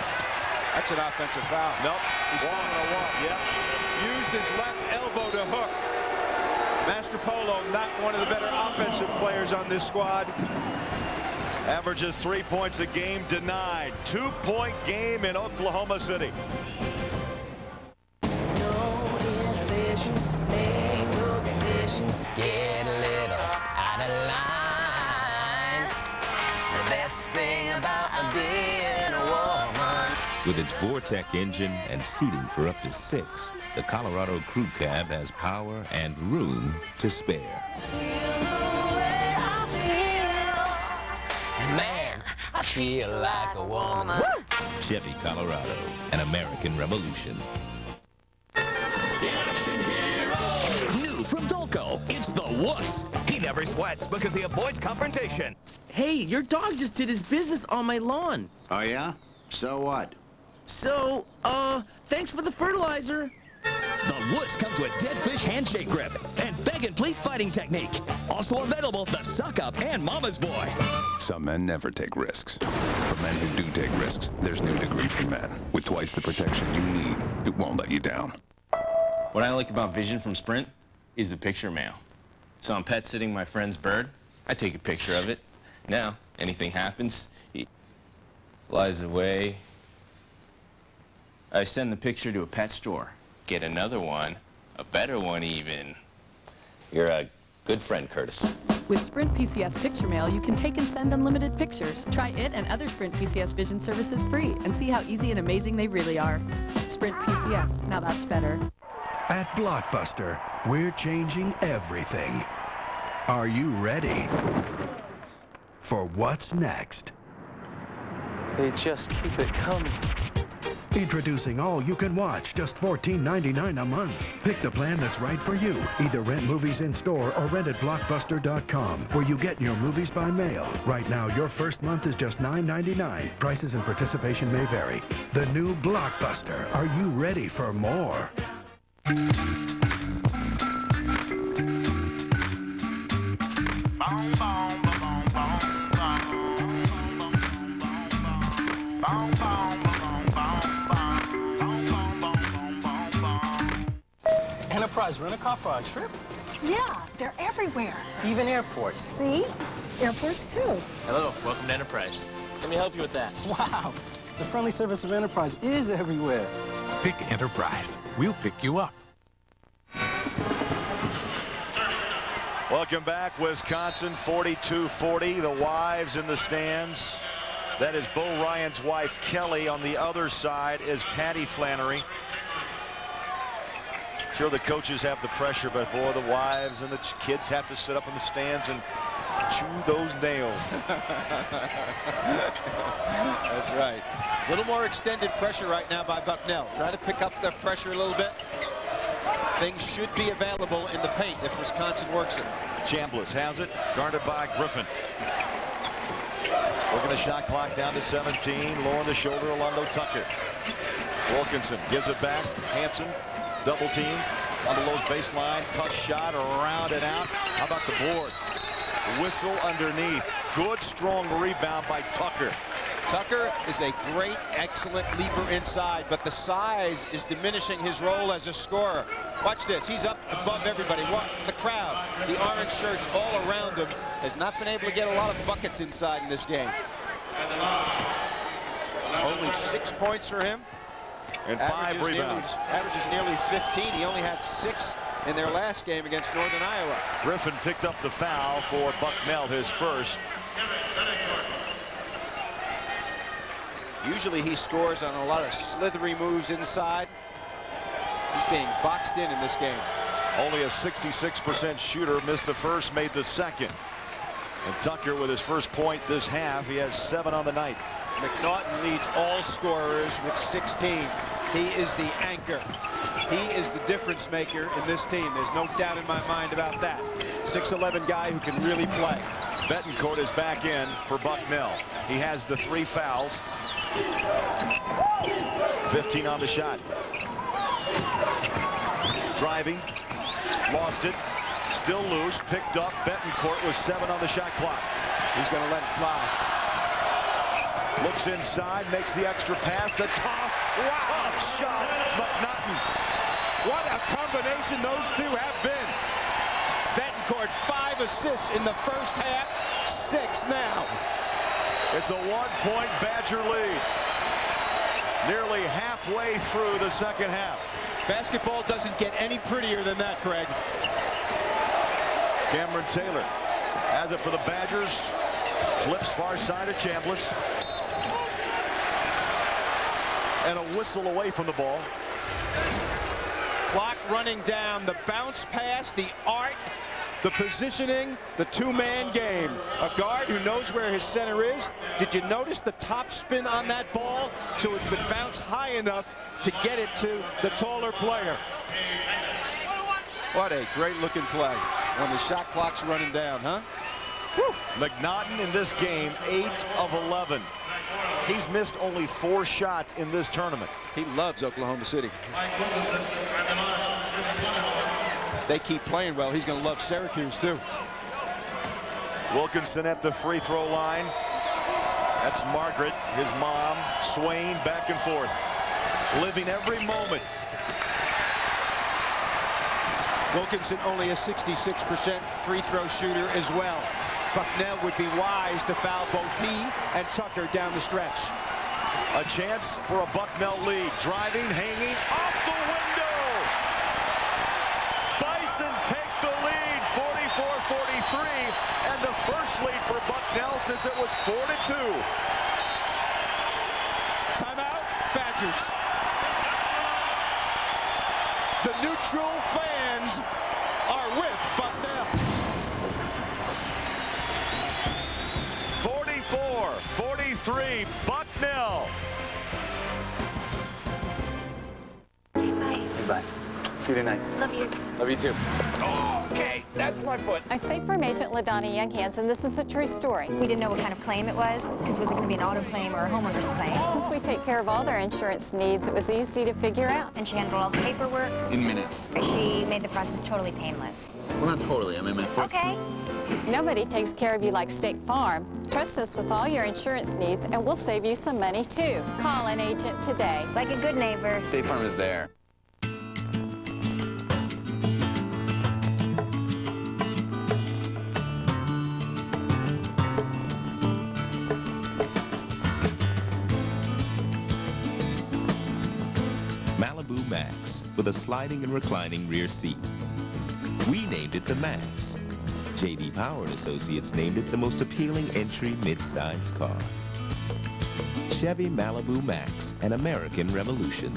That's an offensive foul. Nope. He's falling on a walk. Yep. Used his left elbow to hook. Mastropolo, not one of the better offensive players on this squad. Averages 3 points a game, denied. 2-point game in Oklahoma City. Get a little out of line. The best thing about being a woman. With its Vortec engine and seating for up to 6, the Colorado Crew Cab has power and room to spare. Man, I feel like a woman. Chevy Colorado, an American revolution. New from Dolco, it's the wuss. He never sweats because he avoids confrontation. Hey, your dog just did his business on my lawn. Oh, yeah? So what? So, thanks for the fertilizer. The wuss comes with dead fish handshake grip and bag and pleat fighting technique. Also available, the suck up and mama's boy. Some men never take risks. For men who do take risks, there's New Degree for Men. With twice the protection you need, it won't let you down. What I like about Vision from Sprint is the picture mail. So I'm pet sitting my friend's bird. I take a picture of it. Now, anything happens, he flies away. I send the picture to a pet store. Get another one, a better one even. You're a good friend, Curtis. With Sprint PCS Picture Mail, you can take and send unlimited pictures. Try it and other Sprint PCS Vision services free and see how easy and amazing they really are. Sprint PCS, now that's better. At Blockbuster, we're changing everything. Are you ready for what's next? They just keep it coming. Introducing All You Can Watch, just $14.99 a month. Pick the plan that's right for you. Either rent movies in store or rent at Blockbuster.com, where you get your movies by mail. Right now, your first month is just $9.99. Prices and participation may vary. The new Blockbuster. Are you ready for more? Enterprise rent-a-car for our trip? Yeah, they're everywhere. Even airports. See? Airports, too. Hello, welcome to Enterprise. Let me help you with that. Wow, the friendly service of Enterprise is everywhere. Pick Enterprise. We'll pick you up. Welcome back, Wisconsin, 42-40. The wives in the stands. That is Bo Ryan's wife, Kelly. On the other side is Patty Flannery. Sure, the coaches have the pressure, but boy, the wives and the kids have to sit up in the stands and chew those nails. That's right. A little more extended pressure right now by Bucknell. Try to pick up the pressure a little bit. Things should be available in the paint if Wisconsin works it. Chambliss has it, guarded by Griffin. Working the shot clock down to 17. Low on the shoulder, Alondo Tucker. Wilkinson gives it back. Hansen, double team on the Lowe's baseline. Tough shot around and out. How about the board? Whistle underneath. good, strong rebound by Tucker. Tucker is a great, excellent leaper inside, but the size is diminishing his role as a scorer. Watch this. He's up above everybody. The crowd, the orange shirts all around him, has not been able to get a lot of buckets inside in this game. Only 6 points for him. And 5 rebounds. Averages nearly 15. He only had 6 in their last game against Northern Iowa. Griffin picked up the foul for Bucknell, his first. Usually he scores on a lot of slithery moves inside. He's being boxed in this game. Only a 66% shooter, missed the first, made the second. And Tucker with his first point this half. He has 7 on the night. McNaughton leads all scorers with 16. He is the anchor. He is the difference maker in this team. There's no doubt in my mind about that. 6'11" guy who can really play. Betancourt is back in for Bucknell. He has the 3 fouls. 15 on the shot. Driving, lost it, still loose, picked up. Betancourt with 7 on the shot clock. He's going to let it fly. Looks inside, makes the extra pass. The tough shot, McNaughton. What a combination those two have been. Betancourt 5 assists in the first half, 6 now. It's a 1-point Badger lead. Nearly halfway through the second half. Basketball doesn't get any prettier than that, Craig. Cameron Taylor has it for the Badgers. Flips far side of Chambliss. And a whistle away from the ball. Clock running down. The bounce pass, the art, the positioning, the 2-man game. A guard who knows where his center is. Did you notice the top spin on that ball so it could bounce high enough to get it to the taller player? What a great looking play when the shot clock's running down, huh? Woo. McNaughton in this game, 8 of 11. He's missed only 4 shots in this tournament. He loves Oklahoma City. They keep playing well. He's going to love Syracuse, too. Wilkinson at the free throw line. That's Margaret, his mom, swaying back and forth, living every moment. Wilkinson only a 66% free throw shooter as well. Bucknell would be wise to foul both he and Tucker down the stretch. A chance for a Bucknell lead. Driving, hanging, off the window. Bison take the lead, 44-43, and the first lead for Bucknell since it was 4-2. Timeout, Badgers. The neutral fans are with Bucknell. 44-43, Bucknell. Bye. See you tonight. Love you. Love you too. Okay, that's my foot. I'm State Farm Agent LaDonna Young Hansen. This is a true story. We didn't know what kind of claim it was, because was it going to be an auto claim or a homeowner's claim? Since we take care of all their insurance needs, it was easy to figure out. And she handled all the paperwork. In minutes. She made the process totally painless. Well, not totally. I mean, my foot. Okay. Nobody takes care of you like State Farm. Trust us with all your insurance needs, and we'll save you some money, too. Call an agent today. Like a good neighbor. State Farm is there. Malibu Max with a sliding and reclining rear seat. We named it the Max. J.D. Power and Associates named it the most appealing entry mid-size car. Chevy Malibu Max, an American revolution.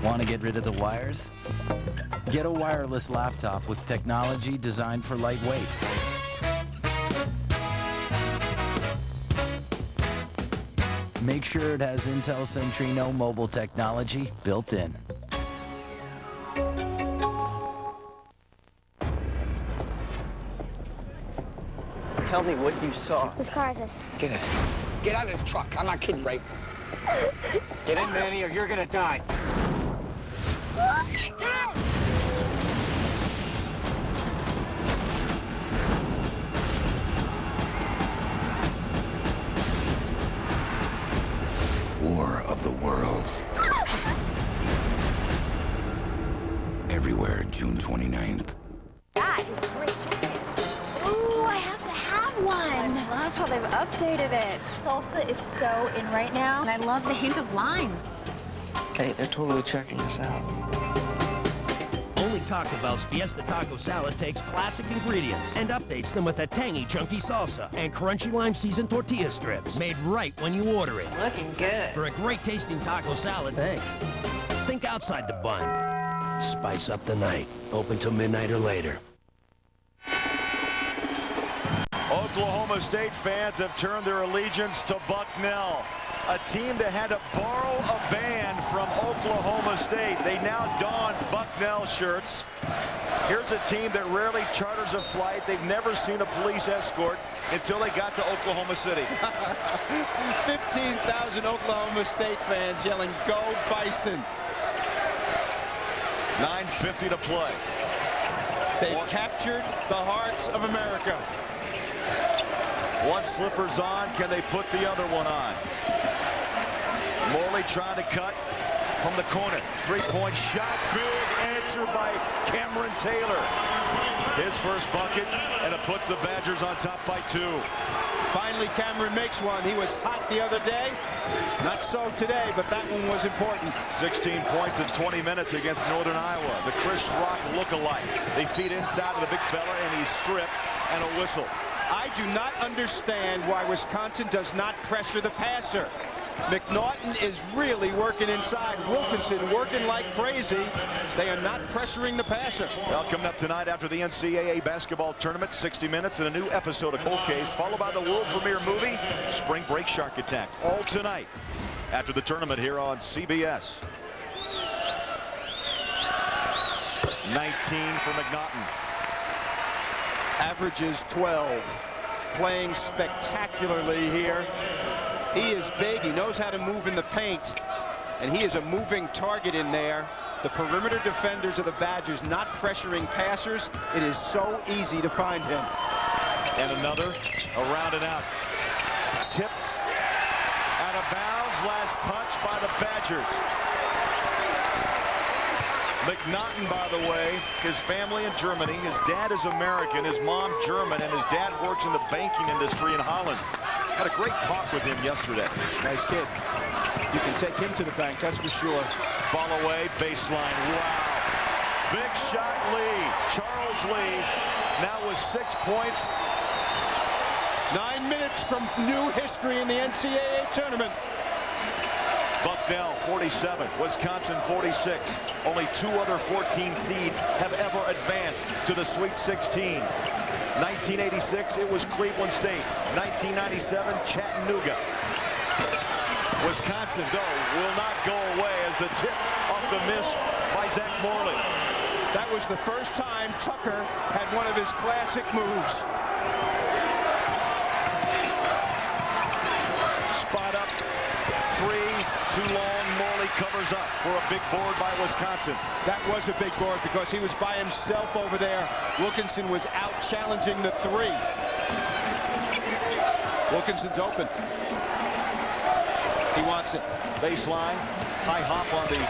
Want to get rid of the wires? Get a wireless laptop with technology designed for lightweight. Make sure it has Intel Centrino mobile technology built in. Tell me what you saw. Whose car is this? Get it. Get out of the truck. I'm not kidding, Ray. Get in, Manny, or you're gonna die. Get out! War of the Worlds. Everywhere, June 29th. That is a great jacket. Ooh, I have to have one. I love how they've updated it. Salsa is so in right now, and I love the hint of lime. Hey, they're totally checking us out. Only Taco Bell's Fiesta Taco Salad takes classic ingredients and updates them with a tangy, chunky salsa and crunchy lime-seasoned tortilla strips made right when you order it. Looking good. For a great-tasting taco salad, thanks. Think outside the bun. Spice up the night. Open till midnight or later. Oklahoma State fans have turned their allegiance to Bucknell, a team that had to borrow a band from Oklahoma State. They now don Bucknell shirts. Here's a team that rarely charters a flight. They've never seen a police escort until they got to Oklahoma City. 15,000 Oklahoma State fans yelling, "Go Bison!" 9:50 to play. They've captured the hearts of America. One slipper's on. Can they put the other one on? Morley trying to cut from the corner. Three-point shot. Big answer by Cameron Taylor. His first bucket, and it puts the Badgers on top by 2. Finally, Cameron makes one. He was hot the other day. Not so today, but that one was important. 16 points in 20 minutes against Northern Iowa. The Chris Rock look-alike. They feed inside of the big fella, and he's stripped, and a whistle. I do not understand why Wisconsin does not pressure the passer. McNaughton is really working inside. Wilkinson working like crazy. They are not pressuring the passer. Well, coming up tonight after the NCAA basketball tournament, 60 minutes and a new episode of Cold Case, followed by the world premiere movie, Spring Break Shark Attack. All tonight after the tournament here on CBS. 19 for McNaughton. Averages 12. Playing spectacularly here. He is big. He knows how to move in the paint. And he is a moving target in there. The perimeter defenders of the Badgers not pressuring passers. It is so easy to find him. And another around and out. Tipped out of bounds. Last touch by the Badgers. McNaughton, by the way, his family in Germany. His dad is American, his mom German, and his dad works in the banking industry in Holland. Had a great talk with him yesterday. Nice kid. You can take him to the bank, that's for sure. Fall away, baseline. Wow. Big shot Lee. Charles Lee now with 6 points. 9 minutes from new history in the NCAA tournament. Bucknell 47, Wisconsin 46. Only 2 other 14 seeds have ever advanced to the Sweet 16. 1986, it was Cleveland State. 1997, Chattanooga. Wisconsin, though, will not go away as the tip off the miss by Zach Morley. That was the first time Tucker had one of his classic moves. Spot up, 3, too long. Morley covers up for a big board by Wisconsin. That was a big board because he was by himself over there. Wilkinson was out challenging the 3. Wilkinson's open. He wants it. Baseline, high hop on the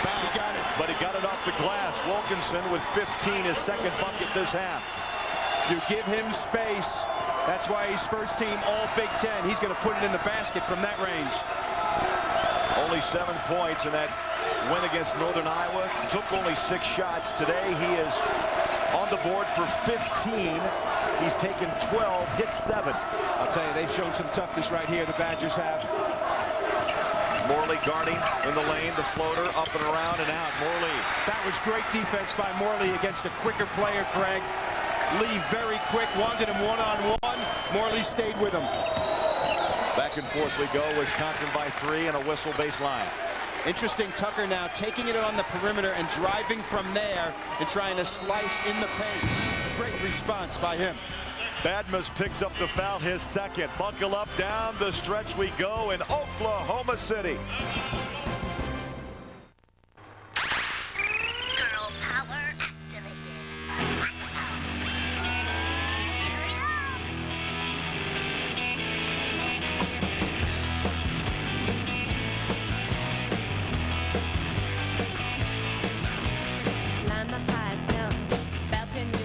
bounce. He got it. But he got it off the glass. Wilkinson with 15, his second bucket this half. You give him space. That's why he's first team all Big Ten. He's going to put it in the basket from that range. Only 7 points in that win against Northern Iowa. Took only 6 shots. Today he is on the board for 15. He's taken 12, hit 7. I'll tell you, they've shown some toughness right here, the Badgers have. Morley guarding in the lane, the floater up and around and out. Morley. That was great defense by Morley against a quicker player, Craig. Lee very quick, wanted him one-on-one. Morley stayed with him. Back and forth we go. Wisconsin by 3 and a whistle baseline. Interesting, Tucker now taking it on the perimeter and driving from there and trying to slice in the paint. Great response by him. Badmus picks up the foul, his second. Buckle up, down the stretch we go in Oklahoma City. Girl power activated. Let's go. Hurry up.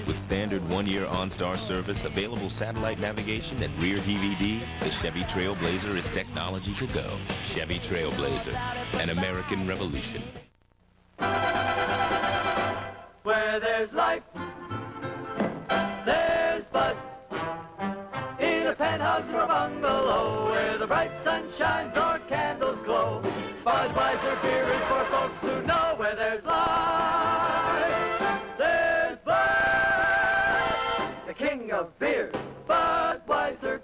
With standard one-year OnStar service, available satellite navigation, and rear DVD, the Chevy Trailblazer is technology to go. Chevy Trailblazer, an American revolution. Where there's life, there's Bud. In a penthouse or bungalow, where the bright sun shines or candles glow. Budweiser beer is for folks who know where there's life. There's Bud, the king of beer, Budweiser.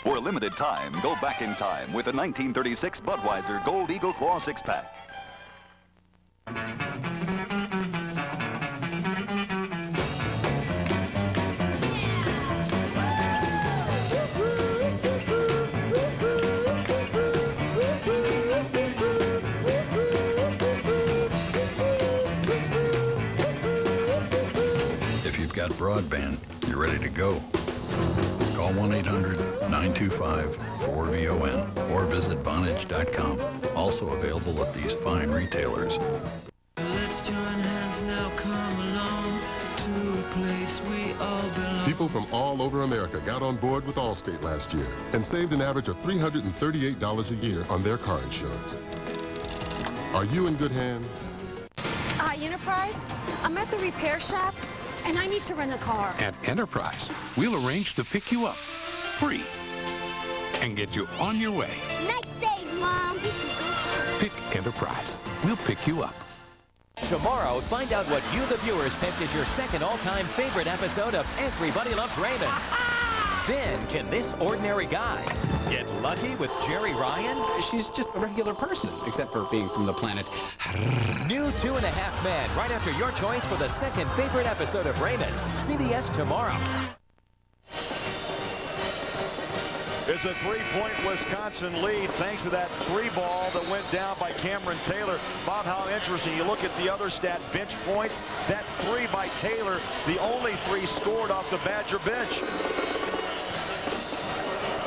For a limited time, go back in time with the 1936 Budweiser Gold Eagle Claw 6-pack. If you've got broadband, you're ready to go. Call 1-800-925-4VON or visit Vonage.com. Also available at these fine retailers. Let's join hands now, come along to a place we all belong. People from all over America got on board with Allstate last year and saved an average of $338 a year on their car insurance. Are you in good hands? Enterprise, I'm at the repair shop, and I need to rent a car. At Enterprise, we'll arrange to pick you up free and get you on your way. Nice save, Mom. Pick Enterprise. We'll pick you up. Tomorrow, find out what you, the viewers, picked as your second all-time favorite episode of Everybody Loves Raymond. Then, can this ordinary guy get lucky with Jerry Ryan? She's just a regular person, except for being from the planet. New 2.5 Men, right after your choice for the second favorite episode of Raymond. CBS tomorrow. It's a three-point Wisconsin lead thanks to that three ball that went down by Cameron Taylor. Bob, how interesting. You look at the other stat, bench points. That three by Taylor, the only three scored off the Badger bench.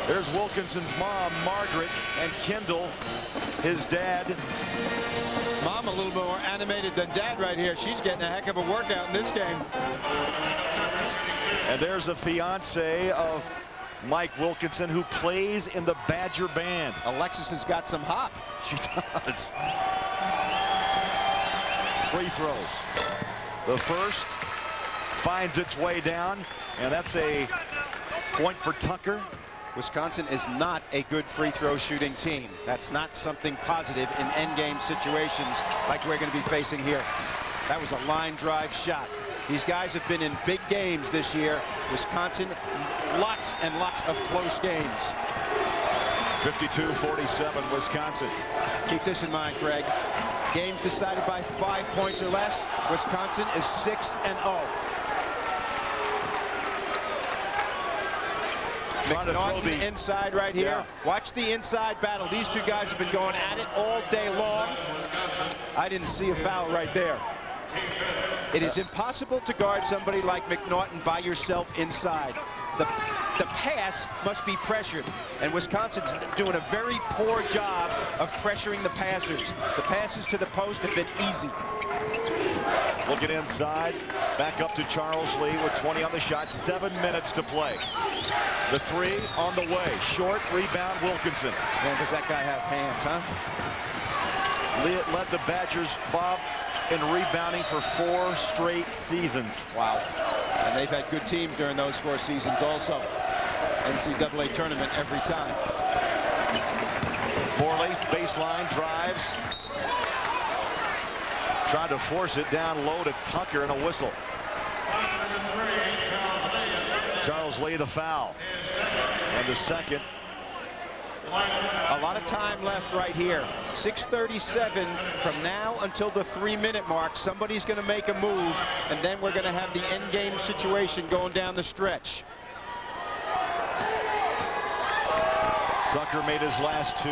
There's Wilkinson's mom, Margaret, and Kendall, his dad. Mom a little more animated than Dad right here. She's getting a heck of a workout in this game. And there's a fiance of Mike Wilkinson who plays in the Badger band. Alexis has got some hop. She does. Free throws. The first finds its way down, and that's a point for Tucker. Wisconsin is not a good free throw shooting team. That's not something positive in endgame situations like we're going to be facing here. That was a line drive shot. These guys have been in big games this year. Wisconsin, lots and lots of close games. 52-47, Wisconsin. Keep this in mind, Greg. Games decided by 5 points or less. Wisconsin is 6-0. McNaughton inside right here. Yeah. Watch the inside battle. These two guys have been going at it all day long. I didn't see a foul right there. It is impossible to guard somebody like McNaughton by yourself inside. The pass must be pressured, and Wisconsin's doing a very poor job of pressuring the passers. The passes to the post have been easy. Looking inside, back up to Charles Lee with 20 on the shot, 7 minutes to play. The three on the way, short rebound Wilkinson. Man, does that guy have hands, huh? Lee led the Badgers, Bob, in rebounding for 4 straight seasons. Wow. And they've had good teams during those 4 seasons also. NCAA tournament every time. Morley, baseline, drives. Tried to force it down low to Tucker and a whistle. Charles Lee the foul. And the second. A lot of time left right here. 6:37 from now until the 3-minute mark. Somebody's going to make a move, and then we're going to have the end game situation going down the stretch. Tucker made his last 2.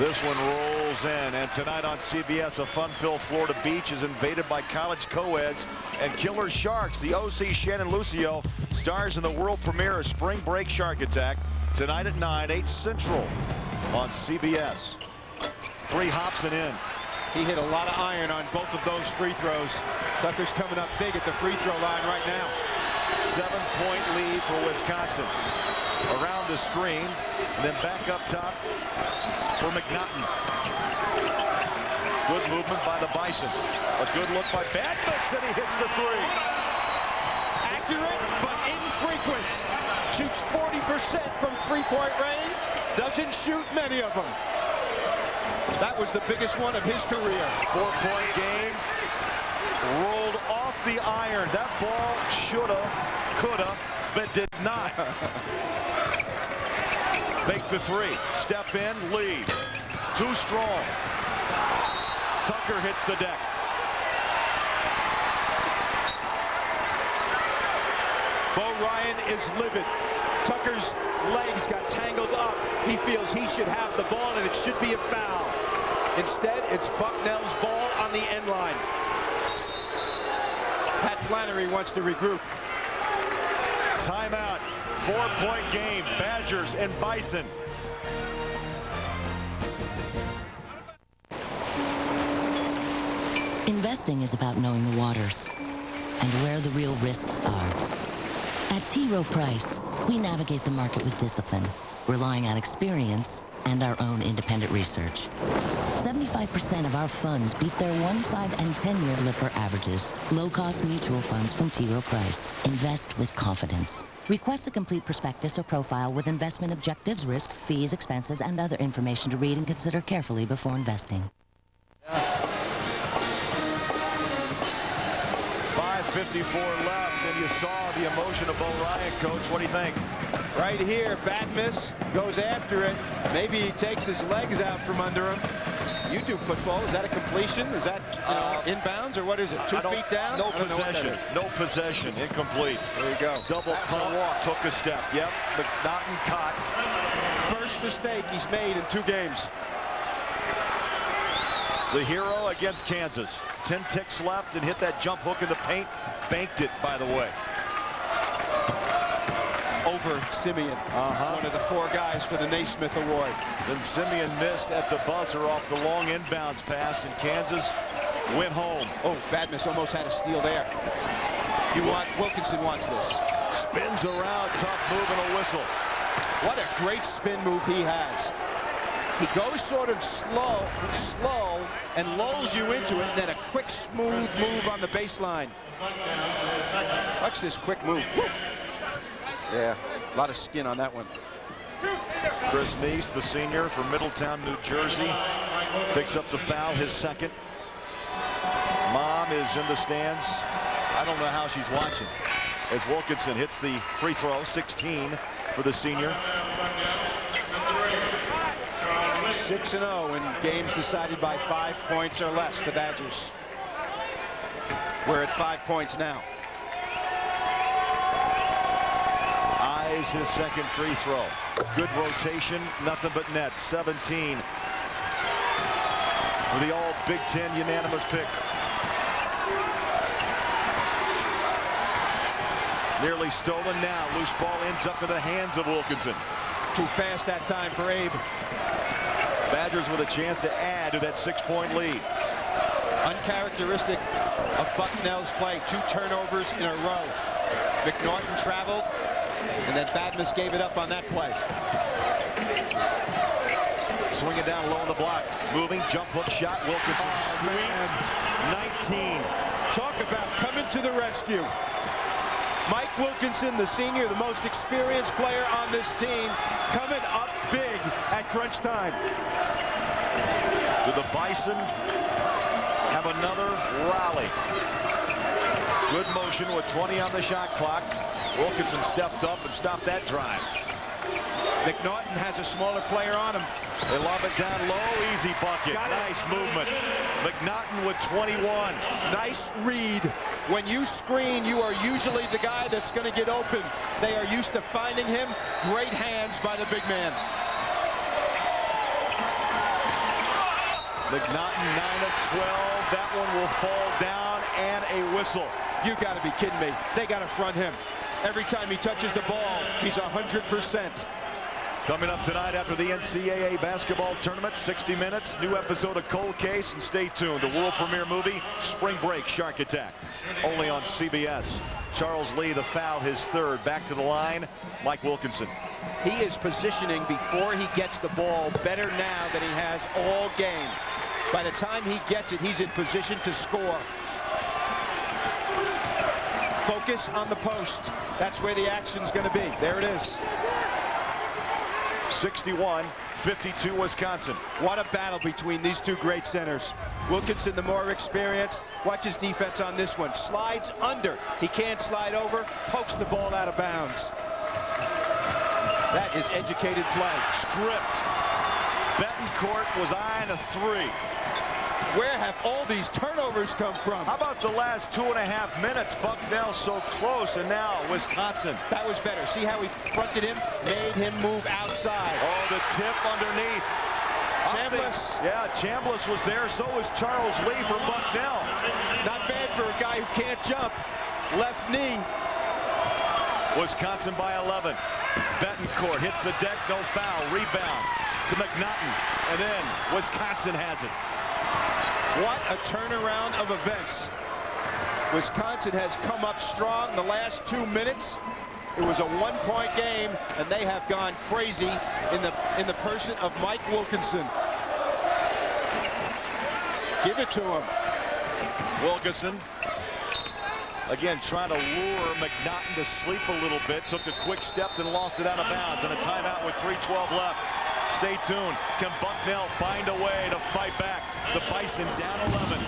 This one rolls in, and tonight on CBS, a fun-filled Florida beach is invaded by college co-eds and killer sharks. The OC Shannon Lucio stars in the world premiere of Spring Break Shark Attack tonight at 9, 8 Central on CBS. 3 hops and in. He hit a lot of iron on both of those free throws. Tucker's coming up big at the free throw line right now. 7-point lead for Wisconsin. Around the screen, and then back up top for McNaughton. Good movement by the Bison. A good look by Badmus, and he hits the 3. Accurate, but infrequent. Shoots 40% from three-point range. Doesn't shoot many of them. That was the biggest one of his career. 4-point game. Rolled off the iron. That ball shoulda, coulda, but did not. Fake the 3. Step in, lead. Too strong. Tucker hits the deck. Bo Ryan is livid. Tucker's legs got tangled up. He feels he should have the ball, and it should be a foul. Instead, it's Bucknell's ball on the end line. Pat Flannery wants to regroup. Timeout. 4-point game. Badgers and Bison. Investing is about knowing the waters and where the real risks are. At T. Rowe Price, we navigate the market with discipline, relying on experience and our own independent research. 75% of our funds beat their 1, 5, and 10-year Lipper averages. Low-cost mutual funds from T. Rowe Price. Invest with confidence. Request a complete prospectus or profile with investment objectives, risks, fees, expenses, and other information to read and consider carefully before investing. 5:54 left, and you saw the emotion of Bo Ryan, Coach. What do you think? Right here, Badmus goes after it. Maybe he takes his legs out from under him. You do football. Is that a completion? Is that inbounds, or what is it? 2 feet down? No possession. No possession. Incomplete. There you go. Double pump. Walk. Took a step. Yep. McNaughton caught. First mistake he's made in 2 games. The hero against Kansas. 10 ticks left and hit that jump hook in the paint. Banked it, by the way. Over Simeon, one of the 4 guys for the Naismith Award. Then Simeon missed at the buzzer off the long inbounds pass, and Kansas went home. Oh, Badmus almost had a steal there. Wilkinson wants this. Spins around, tough move and a whistle. What a great spin move he has. He goes sort of slow, and lulls you into it, and then a quick, smooth move on the baseline. Watch this quick move. Woo. Yeah, a lot of skin on that one. Chris Neese, the senior from Middletown, New Jersey, picks up the foul, his second. Mom is in the stands. I don't know how she's watching. As Wilkinson hits the free throw, 16 for the senior. 6-0 in games decided by 5 points or less, the Badgers. We're at 5 points now. Eyes his second free throw. Good rotation, nothing but net. 17 for the all Big Ten unanimous pick. Nearly stolen now. Loose ball ends up in the hands of Wilkinson. Too fast that time for Abe. Badgers with a chance to add to that 6-point lead. Uncharacteristic of Bucknell's play. 2 turnovers in a row. McNaughton traveled, and then Badmus gave it up on that play. Swinging down low on the block. Moving, jump hook shot. Wilkinson sweet. 19. Talk about coming to the rescue. Mike Wilkinson, the senior, the most experienced player on this team, coming up big at crunch time. Do the Bison have another rally? Good motion with 20 on the shot clock. Wilkinson stepped up and stopped that drive. McNaughton has a smaller player on him. They lob it down low, easy bucket. Nice movement. McNaughton with 21. Nice read. When you screen, you are usually the guy that's going to get open. They are used to finding him. Great hands by the big man. McNaughton 9 of 12. That one will fall down and a whistle. You got to be kidding me. They got to front him. Every time he touches the ball, he's 100%. Coming up tonight after the NCAA basketball tournament, 60 Minutes, new episode of Cold Case, and stay tuned. The world premiere movie, Spring Break Shark Attack, only on CBS. Charles Lee, the foul, his third. Back to the line, Mike Wilkinson. He is positioning before he gets the ball better now than he has all game. By the time he gets it, he's in position to score. Focus on the post. That's where the action's going to be. There it is. 61-52 Wisconsin. What a battle between these two great centers. Wilkinson, the more experienced. Watch his defense on this one. Slides under. He can't slide over. Pokes the ball out of bounds. That is educated play. Stripped. Betancourt was eyeing a three. Where have all these turnovers come from? How about the last 2.5 minutes? Bucknell so close, and now Wisconsin. That was better. See how he fronted him? Made him move outside. Oh, the tip underneath. Chambliss. Yeah, Chambliss was there. So was Charles Lee for Bucknell. Not bad for a guy who can't jump. Left knee. Wisconsin by 11. Betancourt hits the deck, no foul. Rebound to McNaughton. And then Wisconsin has it. What a turnaround of events. Wisconsin has come up strong the last 2 minutes. It was a one-point game, and they have gone crazy in the person of Mike Wilkinson. Give it to him. Wilkinson, again, trying to lure McNaughton to sleep a little bit. Took a quick step and lost it out of bounds. And a timeout with 3:12 left. Stay tuned. Can Bucknell find a way to fight back? The Bison down 11.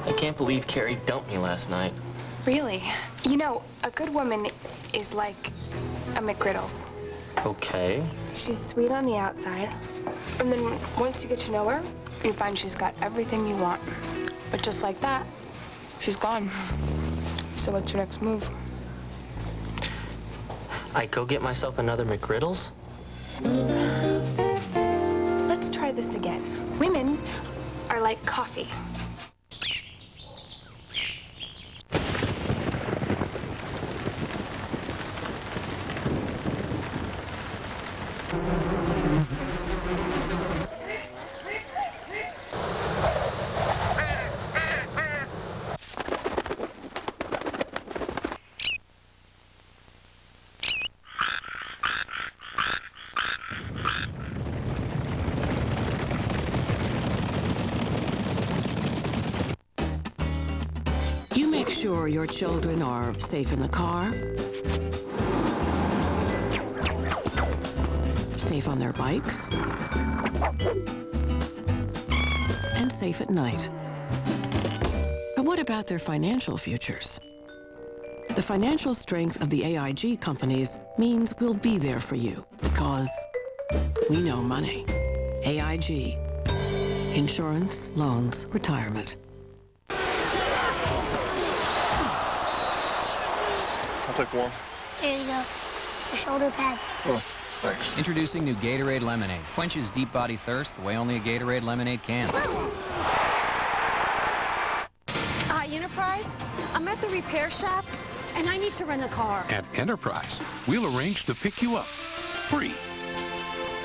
I can't believe Carrie dumped me last night. Really? You know, a good woman is like a McGriddles. Okay. She's sweet on the outside, and then once you get to know her, you find she's got everything you want. But just like that, she's gone. So what's your next move? I go get myself another McGriddles? Let's try this again. Women are like coffee. You make sure your children are safe in the car, safe on their bikes, and safe at night. But what about their financial futures? The financial strength of the AIG companies means we'll be there for you because we know money. AIG. Insurance, loans, retirement. I'll take one. Here you go. Your shoulder pad. Oh, thanks. Introducing new Gatorade Lemonade. Quenches deep body thirst the way only a Gatorade Lemonade can. Enterprise? I'm at the repair shop, and I need to rent a car. At Enterprise, we'll arrange to pick you up free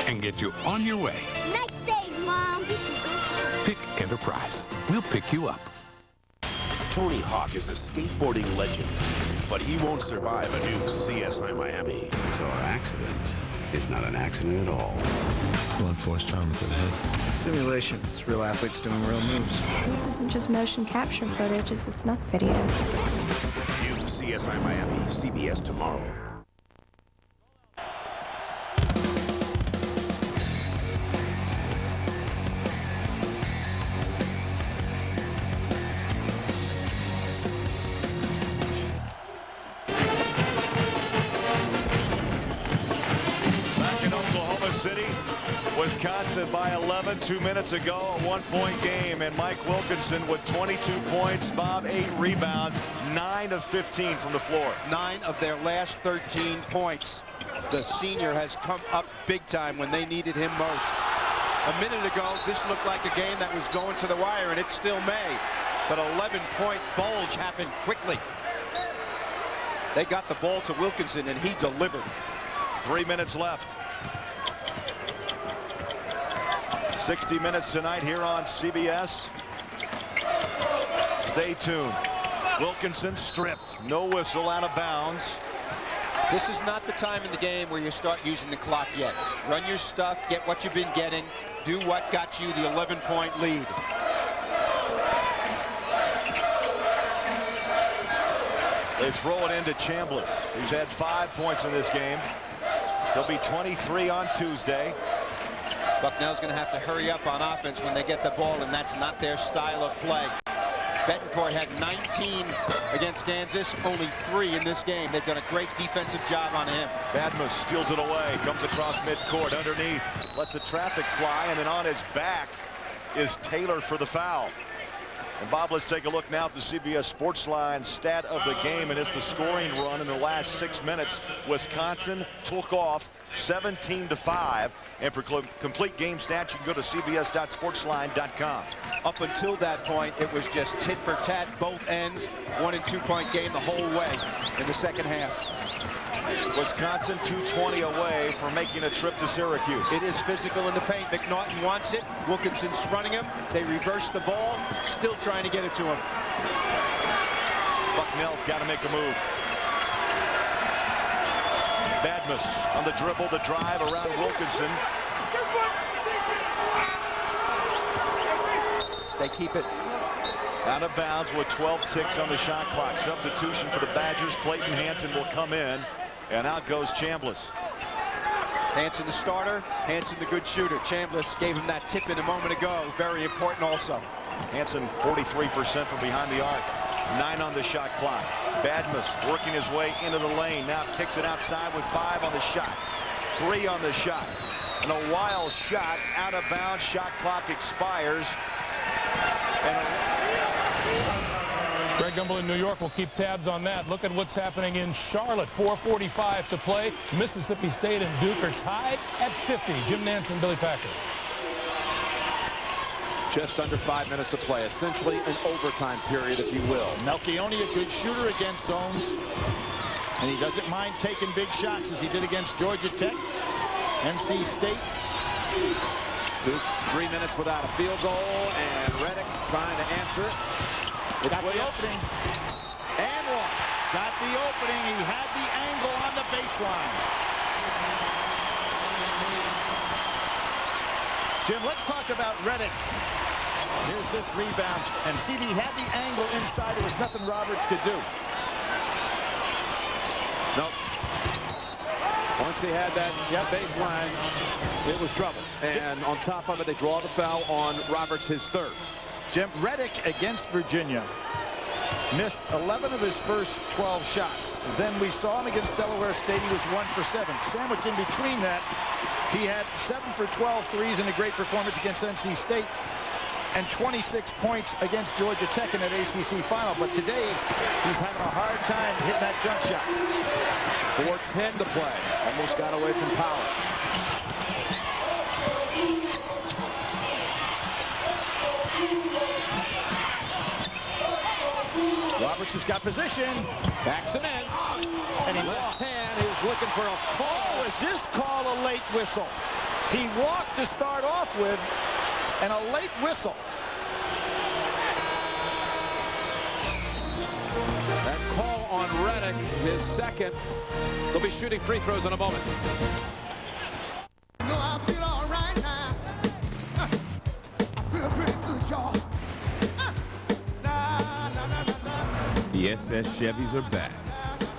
and get you on your way. Nice save, Mom. Pick Enterprise. We'll pick you up. Tony Hawk is a skateboarding legend, but he won't survive a new CSI Miami. So our accident is not an accident at all. Blunt force trauma to the head. Simulation. It's real athletes doing real moves. This isn't just motion capture footage, it's a snuff video. New CSI Miami, CBS tomorrow. City. Wisconsin by 11 2 minutes ago, a 1-point game, and Mike Wilkinson with 22 points, Bob 8 rebounds, 9 of 15 from the floor. 9 of their last 13 points. The senior has come up big time when they needed him most. A minute ago, this looked like a game that was going to the wire, and it still may. But 11-point bulge happened quickly. They got the ball to Wilkinson, and he delivered. 3 minutes left. 60 minutes tonight here on CBS. Stay tuned. Wilkinson stripped. No whistle, out of bounds. This is not the time in the game where you start using the clock yet. Run your stuff, get what you've been getting, do what got you the 11-point lead. They throw it into Chambliss, who's had 5 points in this game. He'll be 23 on Tuesday. Bucknell's going to have to hurry up on offense when they get the ball, and that's not their style of play. Betancourt had 19 against Kansas, only 3 in this game. They've done a great defensive job on him. Badmus steals it away, comes across midcourt, underneath, lets the traffic fly, and then on his back is Taylor for the foul. And Bob, let's take a look now at the CBS Sportsline stat of the game, and it's the scoring run in the last 6 minutes. Wisconsin took off 17-5, and for complete game stats, you can go to cbs.sportsline.com. Up until that point, it was just tit for tat, both ends, 1- and 2-point game the whole way in the second half. Wisconsin 220 away from making a trip to Syracuse. It is physical in the paint. McNaughton wants it. Wilkinson's running him. They reverse the ball, still trying to get it to him. Bucknell's got to make a move. Badmus on the dribble, the drive around Wilkinson. They keep it. Out of bounds with 12 ticks on the shot clock. Substitution for the Badgers. Clayton Hansen will come in, and out goes Chambliss. Hansen the starter, Hansen the good shooter. Chambliss gave him that tip in a moment ago. Very important also. Hansen 43% from behind the arc. 9 on the shot clock. Badmus working his way into the lane. Now kicks it outside with 5 on the shot. 3 on the shot. And a wild shot out of bounds. Shot clock expires. Greg Gumbel in New York will keep tabs on that. Look at what's happening in Charlotte. 4:45 to play. Mississippi State and Duke are tied at 50. Jim Nance and Billy Packer. Just under 5 minutes to play. Essentially an overtime period, if you will. Melchioni, a good shooter against zones. And he doesn't mind taking big shots as he did against Georgia Tech, NC State. Duke 3 minutes without a field goal, and Reddick trying to answer it. Got the opening. And one. Got the opening. He had the angle on the baseline. Jim, let's talk about Reddick. Here's this rebound. And see, he had the angle inside. There was nothing Roberts could do. Nope. Once he had that baseline, it was trouble. And on top of it, they draw the foul on Roberts, his third. Jim, Reddick against Virginia missed 11 of his first 12 shots. Then we saw him against Delaware State. He was 1 for 7. Sandwiched in between that, he had 7 for 12 threes in a great performance against NC State and 26 points against Georgia Tech in that ACC final. But today, he's having a hard time hitting that jump shot. 4:10 to play. Almost got away from Powell. Roberts has got position. Backs him in. And he left hand is looking for a call. Is this call a late whistle? He walked to start off with, and a late whistle. That call on Reddick, his second. They'll be shooting free throws in a moment. No, I feel all right now. I feel pretty good, y'all. The SS Chevys are back.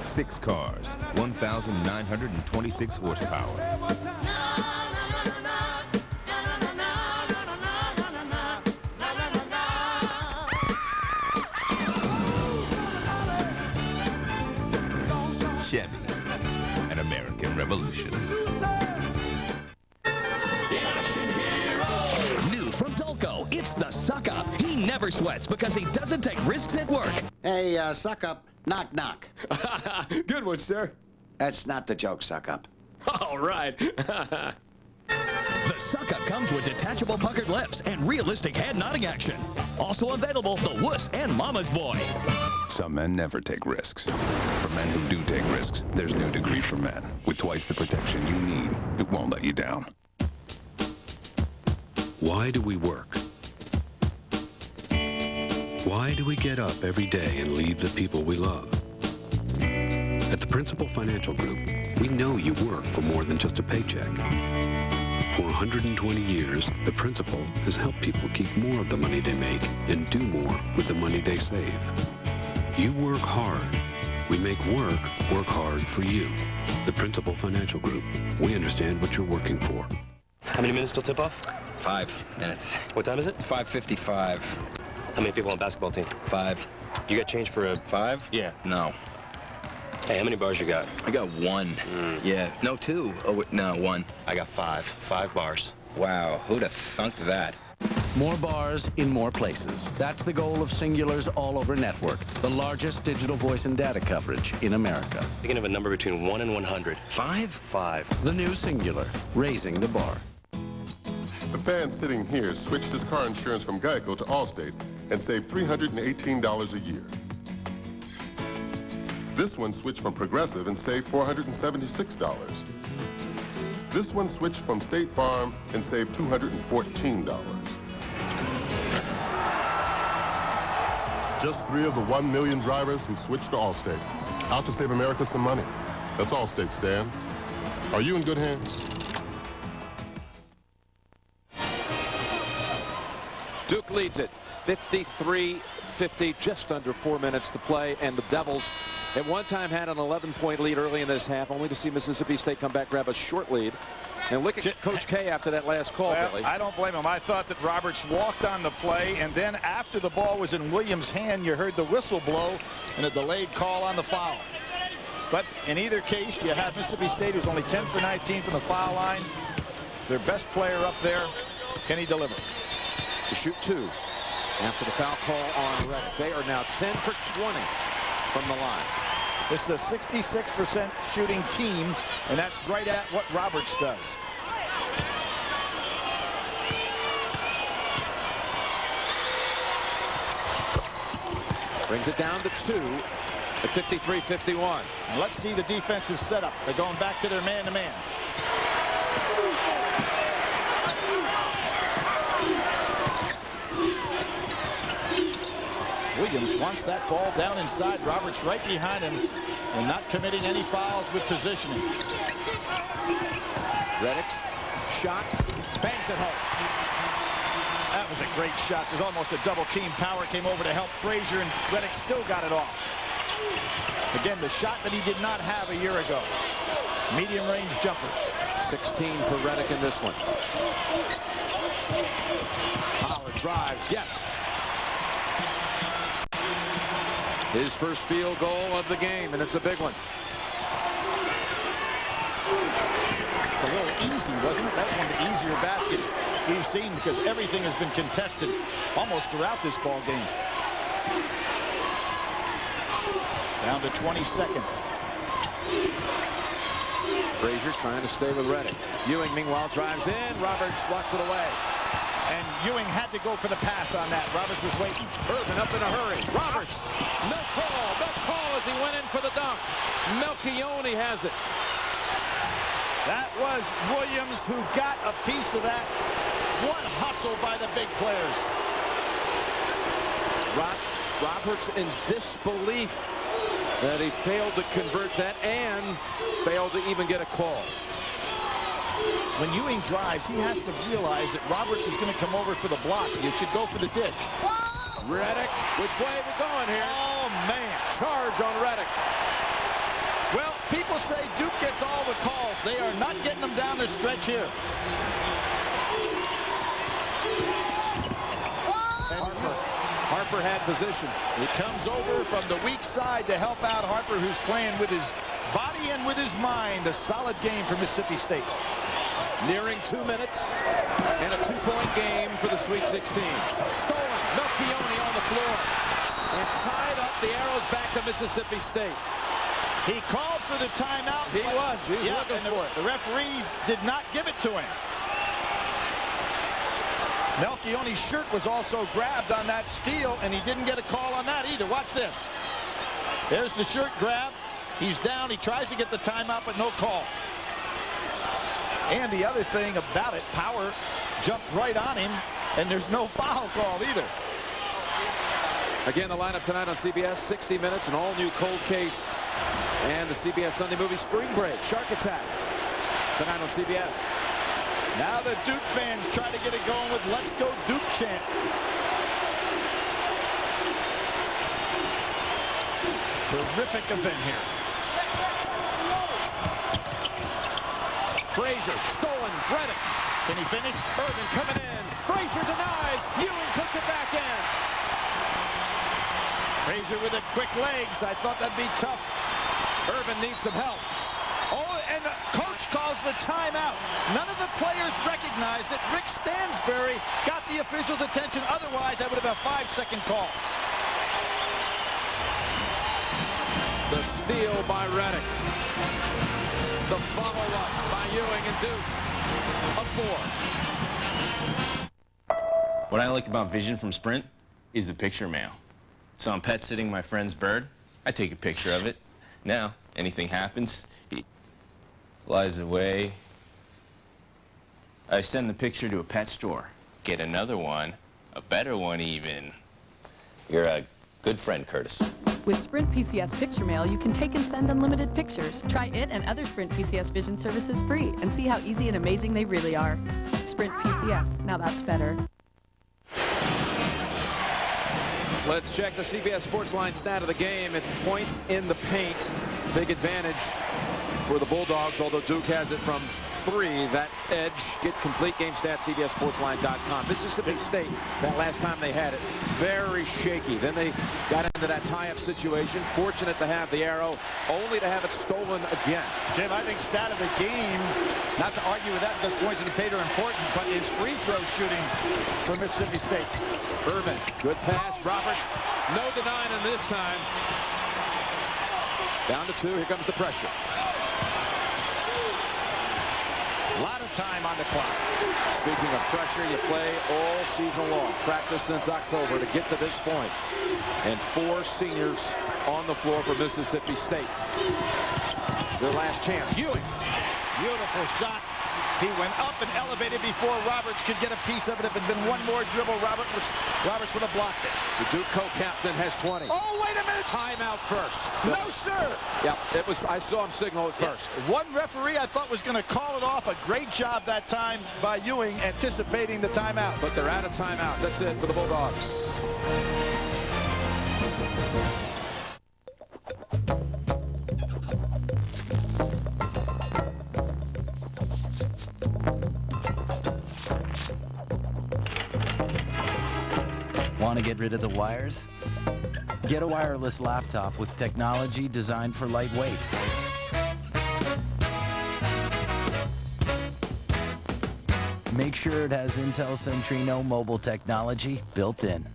6 cars, 1,926 horsepower. Chevy, an American revolution. never sweats because he doesn't take risks at work. Hey, suck up. Knock, knock. Good one, sir. That's not the joke, suck up. All right. The Suck Up comes with detachable puckered lips and realistic head nodding action. Also available, the Wuss and Mama's Boy. Some men never take risks. For men who do take risks, there's New Degree for Men. With twice the protection you need, it won't let you down. Why do we work? Why do we get up every day and leave the people we love? At the Principal Financial Group, we know you work for more than just a paycheck. For 120 years, the Principal has helped people keep more of the money they make and do more with the money they save. You work hard. We make work hard for you. The Principal Financial Group. We understand what you're working for. How many minutes till tip-off? 5 minutes. What time is it? 5:55. How many people on the basketball team? 5. You got change for a... 5? Yeah. No. Hey, how many bars you got? I got 1. Yeah. No, 2. Oh, wait, no, 1. I got 5. 5 bars. Wow, who'd have thunk that? More bars in more places. That's the goal of Singular's all-over network, the largest digital voice and data coverage in America. You can have a number between 1 and 100. 5? 5. The new Singular, raising the bar. The fan sitting here switched his car insurance from Geico to Allstate and saved $318 a year. This one switched from Progressive and saved $476. This one switched from State Farm and saved $214. Just 3 of the 1 million drivers who switched to Allstate. Out to save America some money. That's Allstate, Stan. Are you in good hands? Duke leads it 53-50, just under 4 minutes to play, and the Devils at one time had an 11-point lead early in this half, only to see Mississippi State come back, grab a short lead. And look at Coach K after that last call, well, Billy. I don't blame him. I thought that Roberts walked on the play, and then after the ball was in Williams' hand, you heard the whistle blow and a delayed call on the foul. But in either case, you have Mississippi State, who's only 10 for 19 from the foul line. Their best player up there. Can he deliver? To shoot 2 after the foul call on Reddick. They are now 10 for 20 from the line. This is a 66% shooting team, and that's right at what Roberts does. Brings it down to 2 at 53-51. And let's see the defensive setup. They're going back to their man-to-man. Williams wants that ball down inside. Roberts right behind him and not committing any fouls with positioning. Reddick's shot, bangs it home. That was a great shot. There's almost a double team. Power came over to help Frazier, and Reddick still got it off. Again, the shot that he did not have a year ago. Medium range jumpers. 16 for Reddick in this one. Power drives, yes. His first field goal of the game, and it's a big one. It's a little easy, wasn't it? That's one of the easier baskets we've seen because everything has been contested almost throughout this ball game. Down to 20 seconds. Frazier trying to stay with Reddick. Ewing, meanwhile, drives in. Roberts swats it away. And Ewing had to go for the pass on that. Roberts was waiting. Urban up in a hurry. Roberts, no call as he went in for the dunk. Melchione has it. That was Williams who got a piece of that. What hustle by the big players. Roberts in disbelief that he failed to convert that and failed to even get a call. When Ewing drives, he has to realize that Roberts is going to come over for the block. You should go for the dish. Reddick, which way are we going here? Oh, man. Charge on Reddick. Well, people say Duke gets all the calls. They are not getting them down the stretch here. Harper had position. He comes over from the weak side to help out Harper, who's playing with his body and with his mind. A solid game for Mississippi State. Nearing 2 minutes and a 2-point game for the Sweet 16. Stolen. Melchione on the floor. And tied up. The arrow's back to Mississippi State. He called for the timeout. He was looking for it. The referees did not give it to him. Melchione's shirt was also grabbed on that steal, and he didn't get a call on that either. Watch this. There's the shirt grab. He's down. He tries to get the timeout, but no call. And the other thing about it, Power jumped right on him, and there's no foul call either. Again, the lineup tonight on CBS, 60 minutes, an all-new Cold Case, and the CBS Sunday movie Spring Break, Shark Attack, tonight on CBS. Now the Duke fans try to get it going with "Let's Go Duke" chant. Terrific event here. Frazier, stolen, Reddick. Can he finish? Urban coming in. Frazier denies. Ewing puts it back in. Frazier with the quick legs. I thought that'd be tough. Urban needs some help. Oh, and the coach calls the timeout. None of the players recognized it. Rick Stansbury got the official's attention. Otherwise, that would have been a 5-second call. The steal by Reddick. The follow-up by Ewing and Duke. A 4. What I like about Vision from Sprint is the picture mail. So I'm pet sitting my friend's bird. I take a picture of it. Now, anything happens, he flies away. I send the picture to a pet store. Get another one, a better one even. You're a good friend, Curtis. With Sprint PCS Picture Mail, you can take and send unlimited pictures. Try it and other Sprint PCS Vision services free and see how easy and amazing they really are. Sprint PCS, now that's better. Let's check the CBS Sports Line stat of the game. It's points in the paint. Big advantage for the Bulldogs, although Duke has it from 3. That edge. Get complete game stats, CBSSportsLine.com. Mississippi State, that last time they had it, very shaky. Then they got into that tie-up situation. Fortunate to have the arrow, only to have it stolen again. Jim, I think stat of the game, not to argue with that because points in the paint are important, but is free throw shooting for Mississippi State. Urban, good pass. Roberts, no denying him this time. Down to 2. Here comes the pressure. A lot of time on the clock. Speaking of pressure, you play all season long. Practice since October to get to this point. And 4 seniors on the floor for Mississippi State. Their last chance. Ewing. Beautiful shot. He went up and elevated before Roberts could get a piece of it. If it had been one more dribble, Roberts would have blocked it. The Duke co-captain has 20. Oh, wait a minute. Timeout first. No, sir. Yeah, it was. I saw him signal it first. One referee I thought was going to call it off. A great job that time by Ewing anticipating the timeout. But they're out of timeouts. That's it for the Bulldogs. Want to get rid of the wires? Get a wireless laptop with technology designed for lightweight. Make sure it has Intel Centrino mobile technology built in.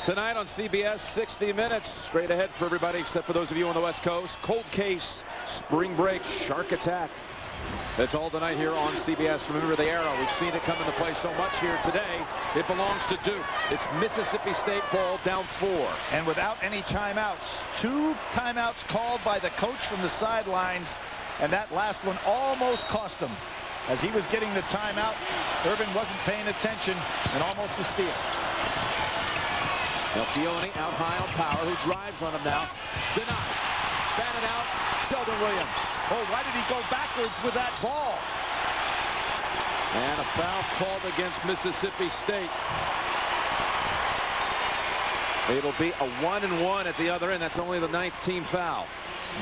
Tonight on CBS, 60 minutes. Straight ahead for everybody except for those of you on the West Coast. Cold Case, Spring Break, Shark Attack. That's all tonight here on CBS. Remember the arrow. We've seen it come into play so much here today. It belongs to Duke. It's Mississippi State ball down 4. And without any timeouts. 2 timeouts called by the coach from the sidelines. And that last one almost cost him. As he was getting the timeout, Urban wasn't paying attention and almost a steal. Melchione out high on Power, who drives on him now. Denied. Batted out. Sheldon Williams. Oh, why did he go backwards with that ball? And a foul called against Mississippi State. It'll be a 1-and-1 at the other end. That's only the 9th team foul.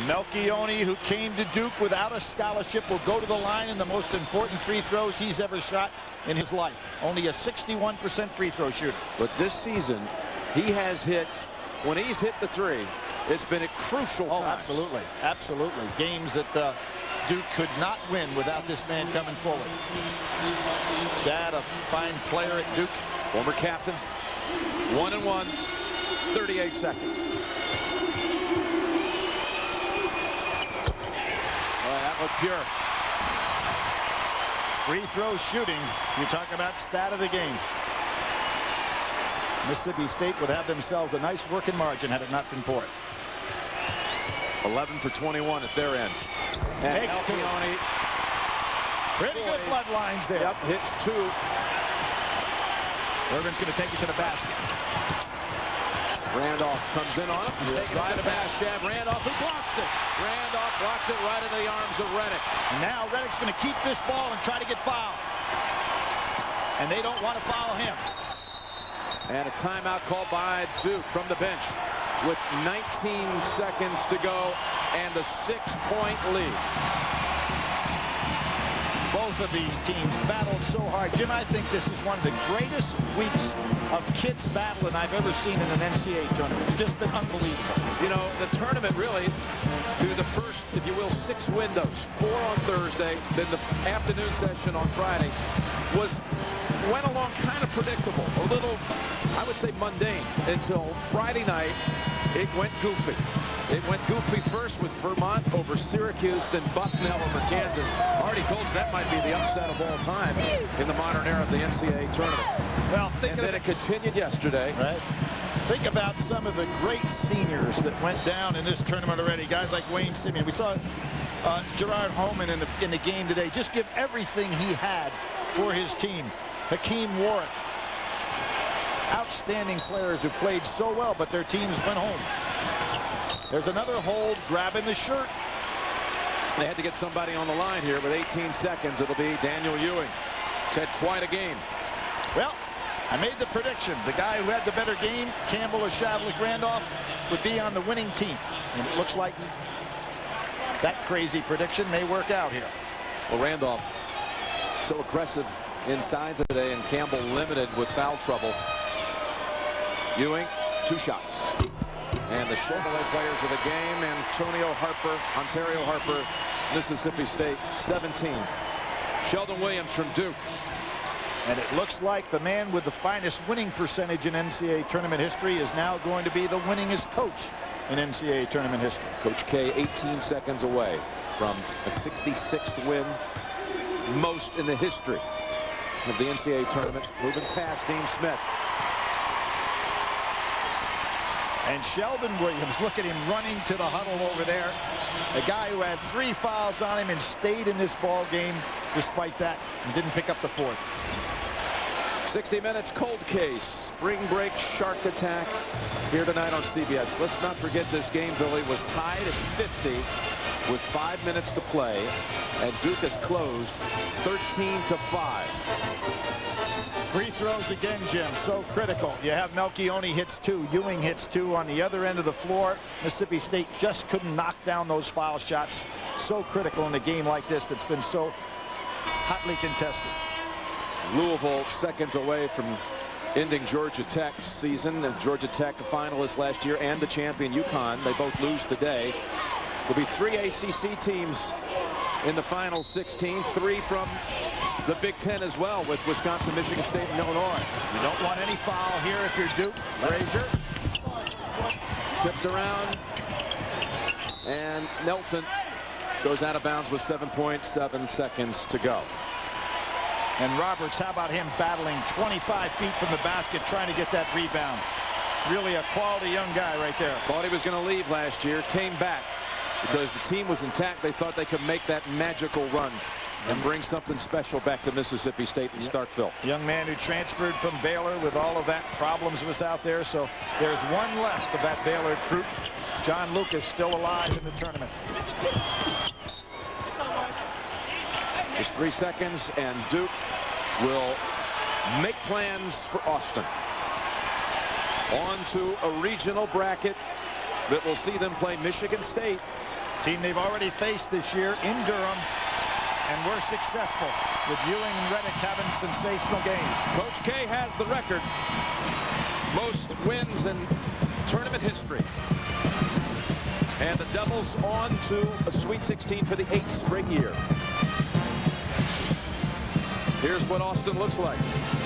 Melchione, who came to Duke without a scholarship, will go to the line in the most important free throws he's ever shot in his life. Only a 61% free throw shooter. But this season, he has hit, when he's hit the 3, It's been a crucial time. Absolutely. Absolutely. Games that Duke could not win without this man coming forward. Dad, a fine player at Duke. Former captain. 1-1. 38 seconds. That looked pure. Free throw shooting. You talk about stat of the game. Mississippi State would have themselves a nice working margin had it not been for it. 11 for 21 at their end. And Alcione. Pretty good bloodlines there. Yep, hits two. Irvin's going to take it to the basket. Randolph comes in on him. He's taking it to the basket. Randolph, who blocks it. Randolph blocks it right into the arms of Reddick. And now Reddick's going to keep this ball and try to get fouled. And they don't want to foul him. And a timeout called by Duke from the bench with 19 seconds to go and the 6-point lead. Both of these teams battled so hard. Jim, I think this is one of the greatest weeks of kids battling I've ever seen in an NCAA tournament. It's just been unbelievable. You know, the tournament really, through the first, if you will, 6 windows, 4 on Thursday, then the afternoon session on Friday, went along kind of predictable, a little, I would say, mundane, until Friday night. It went goofy. It went goofy first with Vermont over Syracuse, then Bucknell over Kansas. I already told you that might be the upset of all time in the modern era of the NCAA tournament. Well, and then it continued yesterday. Right. Think about some of the great seniors that went down in this tournament already. Guys like Wayne Simeon. We saw Gerard Holman in the game today. Just give everything he had for his team. Hakeem Warwick. Outstanding players who played so well, but their teams went home. There's another hold, grabbing the shirt. They had to get somebody on the line here with 18 seconds. It'll be Daniel Ewing. He's had quite a game. Well, I made the prediction. The guy who had the better game, Campbell or Shavlik Randolph, would be on the winning team. And it looks like that crazy prediction may work out here. Well, Randolph so aggressive inside today, and Campbell limited with foul trouble. Ewing, 2 shots. And the Chevrolet players of the game, Ontario Harper, Mississippi State, 17. Sheldon Williams from Duke. And it looks like the man with the finest winning percentage in NCAA tournament history is now going to be the winningest coach in NCAA tournament history. Coach K, 18 seconds away from a 66th win, most in the history of the NCAA tournament. Moving past Dean Smith. And Sheldon Williams, look at him running to the huddle over there. A guy who had 3 fouls on him and stayed in this ball game despite that and didn't pick up the 4th. 60 minutes cold case. Spring break shark attack here tonight on CBS. Let's not forget this game, Billy, was tied at 50 with 5 minutes to play, and Duke has closed 13-5. Free throws again, Jim, so critical. You have Melchione hits 2, Ewing hits 2 on the other end of the floor. Mississippi State just couldn't knock down those foul shots. So critical in a game like this that's been so hotly contested. Louisville seconds away from ending Georgia Tech's season. And Georgia Tech, a finalist last year, and the champion UConn. They both lose today. There'll be 3 ACC teams in the final 16, 3 from the Big Ten as well, with Wisconsin, Michigan State, and Illinois. You don't want any foul here if you're Duke. Frazier tipped around, and Nelson goes out of bounds with 7.7 seconds to go. And Roberts, how about him battling 25 feet from the basket, trying to get that rebound. Really a quality young guy right there. Thought he was going to leave last year, came back because the team was intact. They thought they could make that magical run and bring something special back to Mississippi State and Starkville. Young man who transferred from Baylor with all of that problems was out there. So there's one left of that Baylor group. John Lucas still alive in the tournament. Just 3 seconds, and Duke will make plans for Austin. On to a regional bracket that will see them play Michigan State. Team they've already faced this year in Durham, and were successful with Ewing and Reddick having sensational games. Coach K has the record. Most wins in tournament history. And the Devils on to a Sweet 16 for the 8th straight year. Here's what Austin looks like.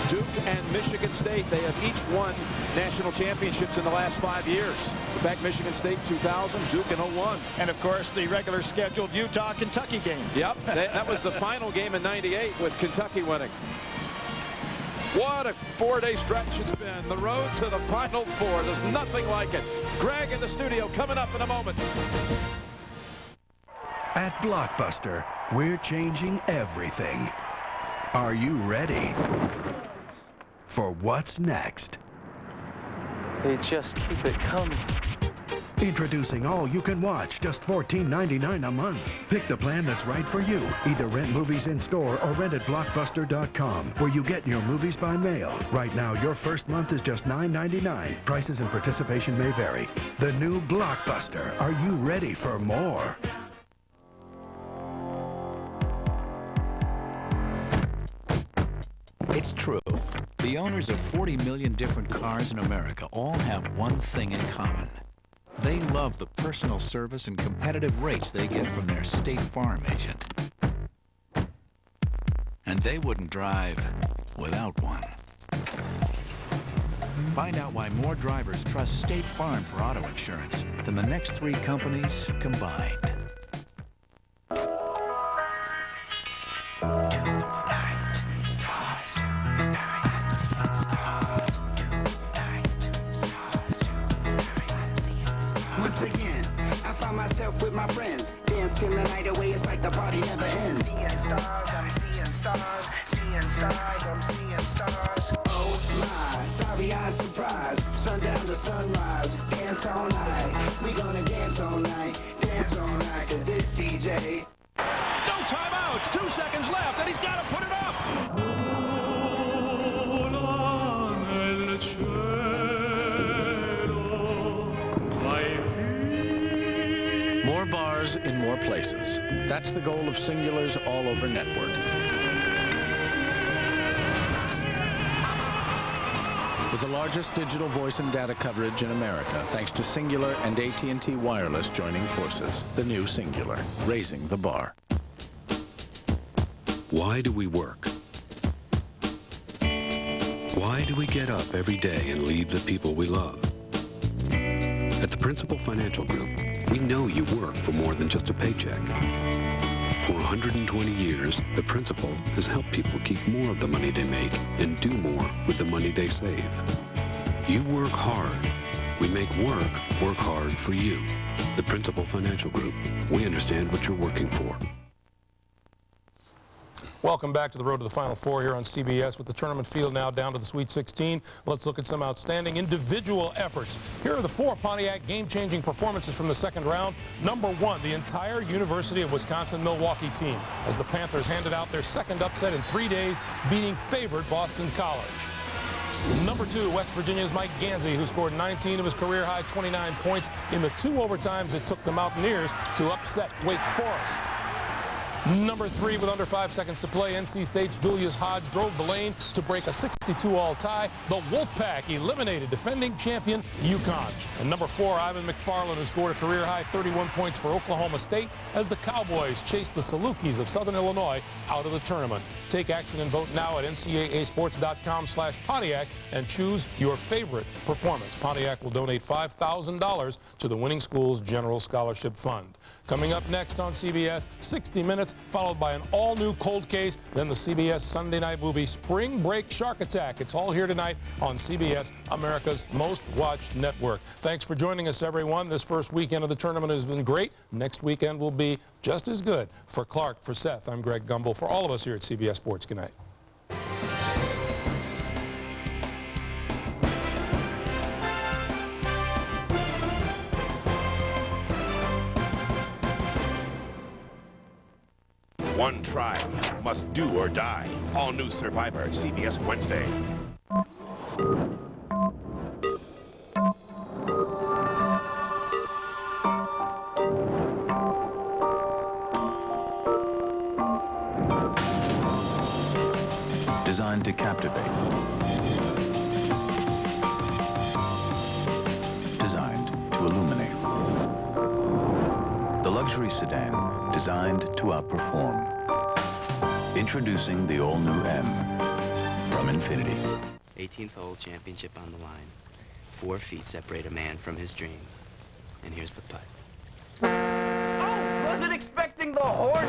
Duke and Michigan State, they have each won national championships in the last 5 years. In fact, Michigan State 2000, Duke in 01. And of course, the regular scheduled Utah-Kentucky game. Yep, that was the final game in '98 with Kentucky winning. What a 4-day stretch it's been. The road to the Final Four. There's nothing like it. Greg in the studio coming up in a moment. At Blockbuster, we're changing everything. Are you ready for what's next? They just keep it coming. Introducing All You Can Watch, just $14.99 a month. Pick the plan that's right for you. Either rent movies in store or rent at Blockbuster.com, where you get your movies by mail. Right now, your first month is just $9.99. Prices and participation may vary. The new Blockbuster. Are you ready for more? It's true. The owners of 40 million different cars in America all have one thing in common. They love the personal service and competitive rates they get from their State Farm agent. And they wouldn't drive without one. Find out why more drivers trust State Farm for auto insurance than the next 3 companies combined. With my friends, dancing the night away, it's like the party never ends. Seeing stars, I'm seeing stars, seeing stars, I'm seeing stars. Oh my, starry-eyed surprise, sundown to sunrise, dance all night. We gonna dance all night to this DJ. No timeouts, 2 seconds left, and he's got to put it up. More bars in more places. That's the goal of Singular's all-over network. With the largest digital voice and data coverage in America, thanks to Singular and AT&T Wireless joining forces. The new Singular, raising the bar. Why do we work? Why do we get up every day and leave the people we love? At the Principal Financial Group, we know you work for more than just a paycheck. For 120 years, the Principal has helped people keep more of the money they make and do more with the money they save. You work hard. We make work hard for you. The Principal Financial Group. We understand what you're working for. Welcome back to the road to the Final Four here on CBS. With the tournament field now down to the Sweet 16, let's look at some outstanding individual efforts. Here are the 4 Pontiac game-changing performances from the second round. Number 1, the entire University of Wisconsin-Milwaukee team, as the Panthers handed out their second upset in 3 days, beating favored Boston College. Number 2, West Virginia's Mike Gansey, who scored 19 of his career-high 29 points in the 2 overtimes it took the Mountaineers to upset Wake Forest. Number 3, with under 5 seconds to play, NC State's Julius Hodge drove the lane to break a 62-all tie. The Wolfpack eliminated defending champion UConn. And number 4, Ivan McFarland, who scored a career-high 31 points for Oklahoma State as the Cowboys chased the Salukis of Southern Illinois out of the tournament. Take action and vote now at ncaasports.com/Pontiac and choose your favorite performance. Pontiac will donate $5,000 to the winning school's General Scholarship Fund. Coming up next on CBS, 60 Minutes, followed by an all-new cold case, then the CBS Sunday night movie Spring Break Shark Attack. It's all here tonight on CBS, America's most watched network. Thanks for joining us, everyone. This first weekend of the tournament has been great. Next weekend will be just as good. For Clark, for Seth, I'm Greg Gumbel. For all of us here at CBS Sports, good night. One trial must do or die. All new Survivor, CBS Wednesday. Designed to captivate. Designed to illuminate. luxury sedan designed to outperform. Introducing the all-new M from Infiniti. 18th hole championship on the line. 4 feet separate a man from his dream. And here's the putt. Oh, wasn't expecting the horn.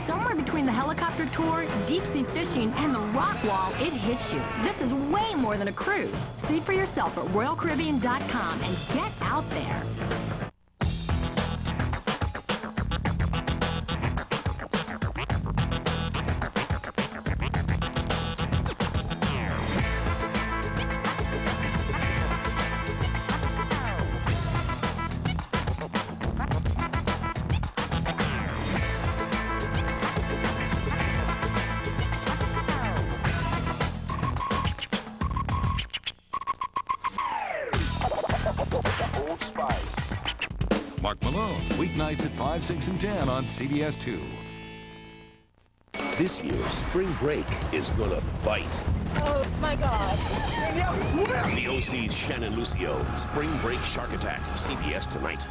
Somewhere between the helicopter tour, deep sea fishing, and the rock wall, it hits you. This is way more than a cruise. See for yourself at RoyalCaribbean.com and get out there. Mark Malone, weeknights at 5, 6, and 10 on CBS 2. This year, spring break is gonna bite. Oh, my God. The OC's Shannon Lucio, Spring Break Shark Attack, CBS tonight.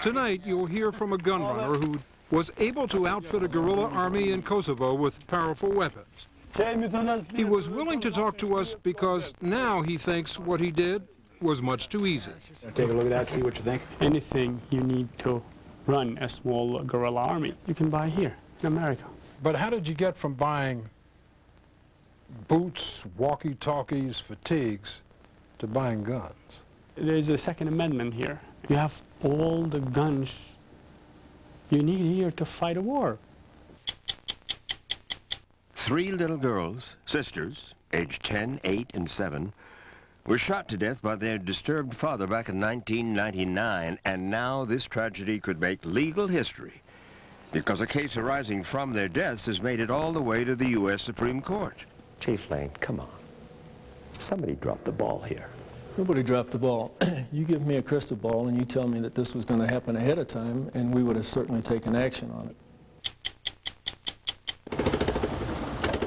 Tonight, you'll hear from a gunrunner who was able to outfit a guerrilla army in Kosovo with powerful weapons. He was willing to talk to us because now he thinks what he did was much too easy. Take a look at that, see what you think. Anything you need to run a small guerrilla army, you can buy here in America. But how did you get from buying boots, walkie-talkies, fatigues, to buying guns? There's a Second Amendment here. You have all the guns you need here to fight a war. 3 little girls, sisters, aged 10, 8, and 7, were shot to death by their disturbed father back in 1999, and now this tragedy could make legal history because a case arising from their deaths has made it all the way to the U.S. Supreme Court. Chief Lane, come on. Somebody dropped the ball here. Nobody dropped the ball. You give me a crystal ball and you tell me that this was going to happen ahead of time, and we would have certainly taken action on it.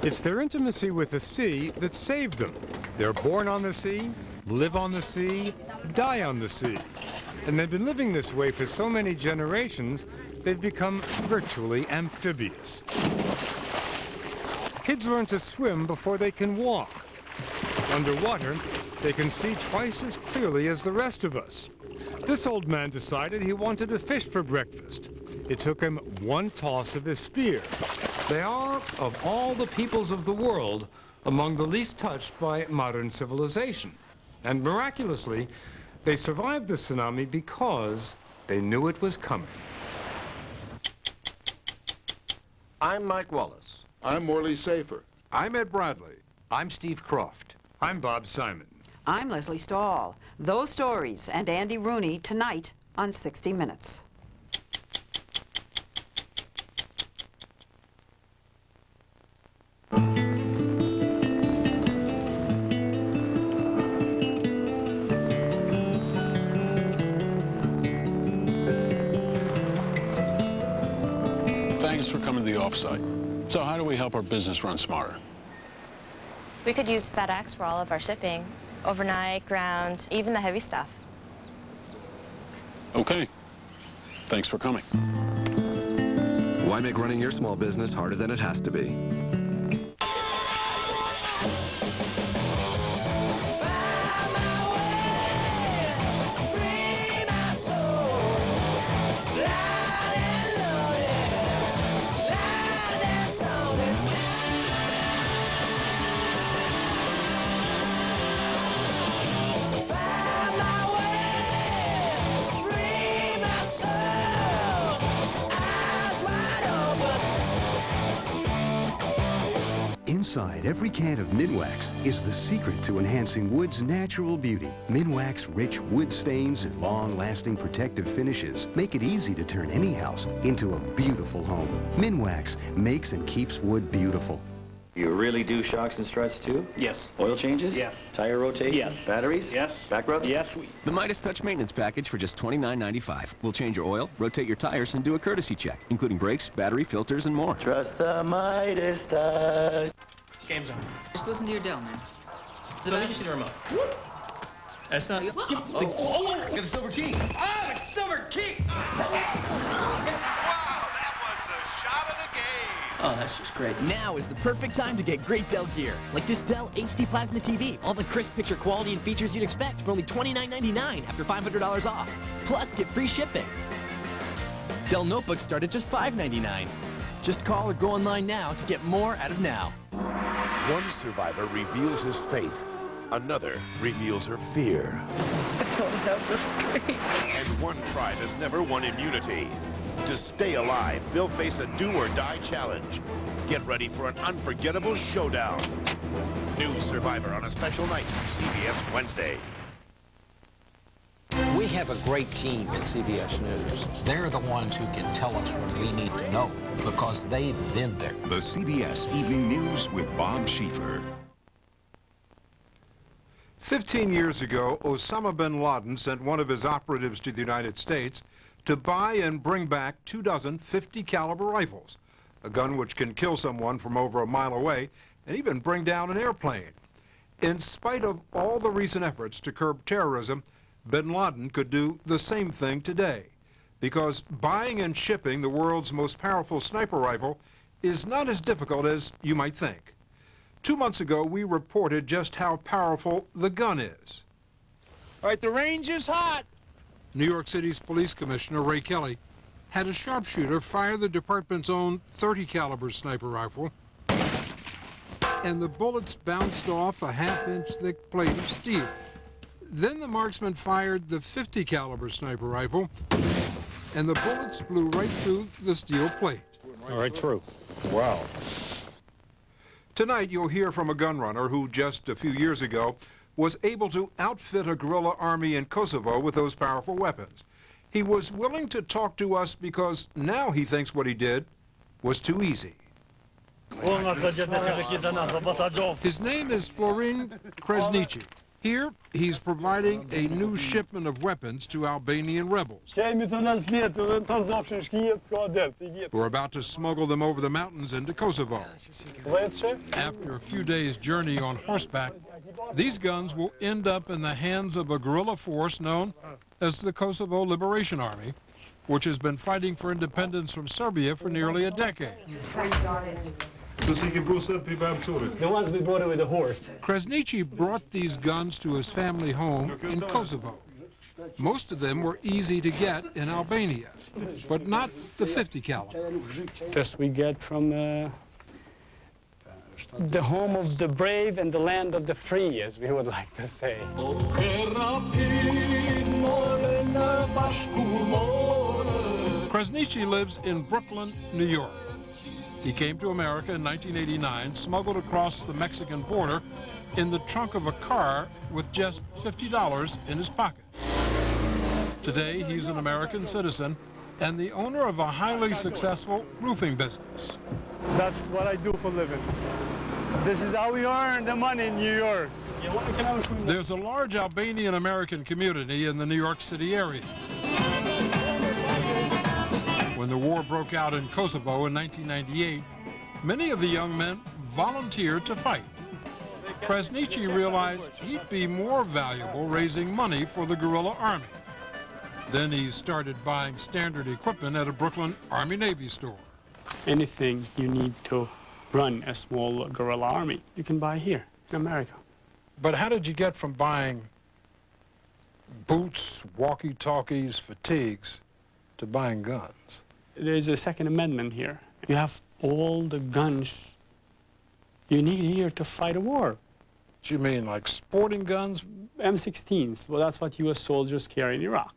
It's their intimacy with the sea that saved them. They're born on the sea, live on the sea, die on the sea. And they've been living this way for so many generations, they've become virtually amphibious. Kids learn to swim before they can walk. Underwater, they can see twice as clearly as the rest of us. This old man decided he wanted to fish for breakfast. It took him 1 toss of his spear. They are, of all the peoples of the world, among the least touched by modern civilization. And miraculously, they survived the tsunami because they knew it was coming. I'm Mike Wallace. I'm Morley Safer. I'm Ed Bradley. I'm Steve Croft. I'm Bob Simon. I'm Leslie Stahl. Those stories and Andy Rooney tonight on 60 Minutes. Thanks for coming to the offsite. So how do we help our business run smarter? We could use FedEx for all of our shipping, overnight, ground, even the heavy stuff. Okay. Thanks for coming. Why make running your small business harder than it has to be? Inside every can of Minwax is the secret to enhancing wood's natural beauty. Minwax rich wood stains and long-lasting protective finishes make it easy to turn any house into a beautiful home. Minwax makes and keeps wood beautiful. You really do shocks and struts too? Yes. Oil changes? Yes. Tire rotations? Yes. Batteries? Yes. Back rubs? Yes. The Midas Touch maintenance package for just $29.95. We'll change your oil, rotate your tires, and do a courtesy check, including brakes, battery, filters, and more. Trust the Midas Touch. Game's on. Just listen to your Dell, man. Let me just see the remote. That's not... Get the silver key. Oh, it's silver key! Oh, that's just great. Now is the perfect time to get great Dell gear, like this Dell HD Plasma TV. All the crisp picture quality and features you'd expect for only $29.99 after $500 off. Plus, get free shipping. Dell notebooks start at just $5.99. Just call or go online now to get more out of now. One survivor reveals his faith. Another reveals her fear. I don't have the strength. And one tribe has never won immunity. To stay alive, they'll face a do-or-die challenge. Get ready for an unforgettable showdown. New Survivor on a special night, CBS Wednesday. We have a great team at CBS News. They're the ones who can tell us what we need to know because they've been there. The CBS Evening News with Bob Schieffer. 15 years ago, Osama bin Laden sent one of his operatives to the United States to buy and bring back 2 dozen 50 caliber rifles, a gun which can kill someone from over a mile away and even bring down an airplane. In spite of all the recent efforts to curb terrorism, bin Laden could do the same thing today, because buying and shipping the world's most powerful sniper rifle is not as difficult as you might think. 2 months ago, we reported just how powerful the gun is. All right, the range is hot. New York City's police commissioner, Ray Kelly, had a sharpshooter fire the department's own 30 caliber sniper rifle, and the bullets bounced off a half-inch thick plate of steel. Then the marksman fired the 50 caliber sniper rifle, and the bullets blew right through the steel plate. Right through. Wow. Tonight, you'll hear from a gun runner who just a few years ago was able to outfit a guerrilla army in Kosovo with those powerful weapons. He was willing to talk to us because now he thinks what he did was too easy. His name is Florin Kresnici. Here, he's providing a new shipment of weapons to Albanian rebels. We're about to smuggle them over the mountains into Kosovo. After a few days' journey on horseback, these guns will end up in the hands of a guerrilla force known as the Kosovo Liberation Army, which has been fighting for independence from Serbia for nearly a decade. The ones we bought with the horse. Kresnici brought these guns to his family home in Kosovo. Most of them were easy to get in Albania, but not the 50 caliber. Just we get from the home of the brave and the land of the free, as we would like to say. Kresnici lives in Brooklyn, New York. He came to America in 1989, smuggled across the Mexican border in the trunk of a car with just $50 in his pocket. Today, he's an American citizen and the owner of a highly successful roofing business. That's what I do for a living. This is how we earn the money in New York. There's a large Albanian American community in the New York City area. When the war broke out in Kosovo in 1998, many of the young men volunteered to fight. Kresnici realized he'd be more valuable raising money for the guerrilla army. Then he started buying standard equipment at a Brooklyn Army-Navy store. Anything you need to run a small guerrilla army, you can buy here in America. But how did you get from buying boots, walkie-talkies, fatigues, to buying guns? There's a Second Amendment here. You have all the guns you need here to fight a war. Do you mean like sporting guns? M16s, well, that's what U.S. soldiers carry in Iraq.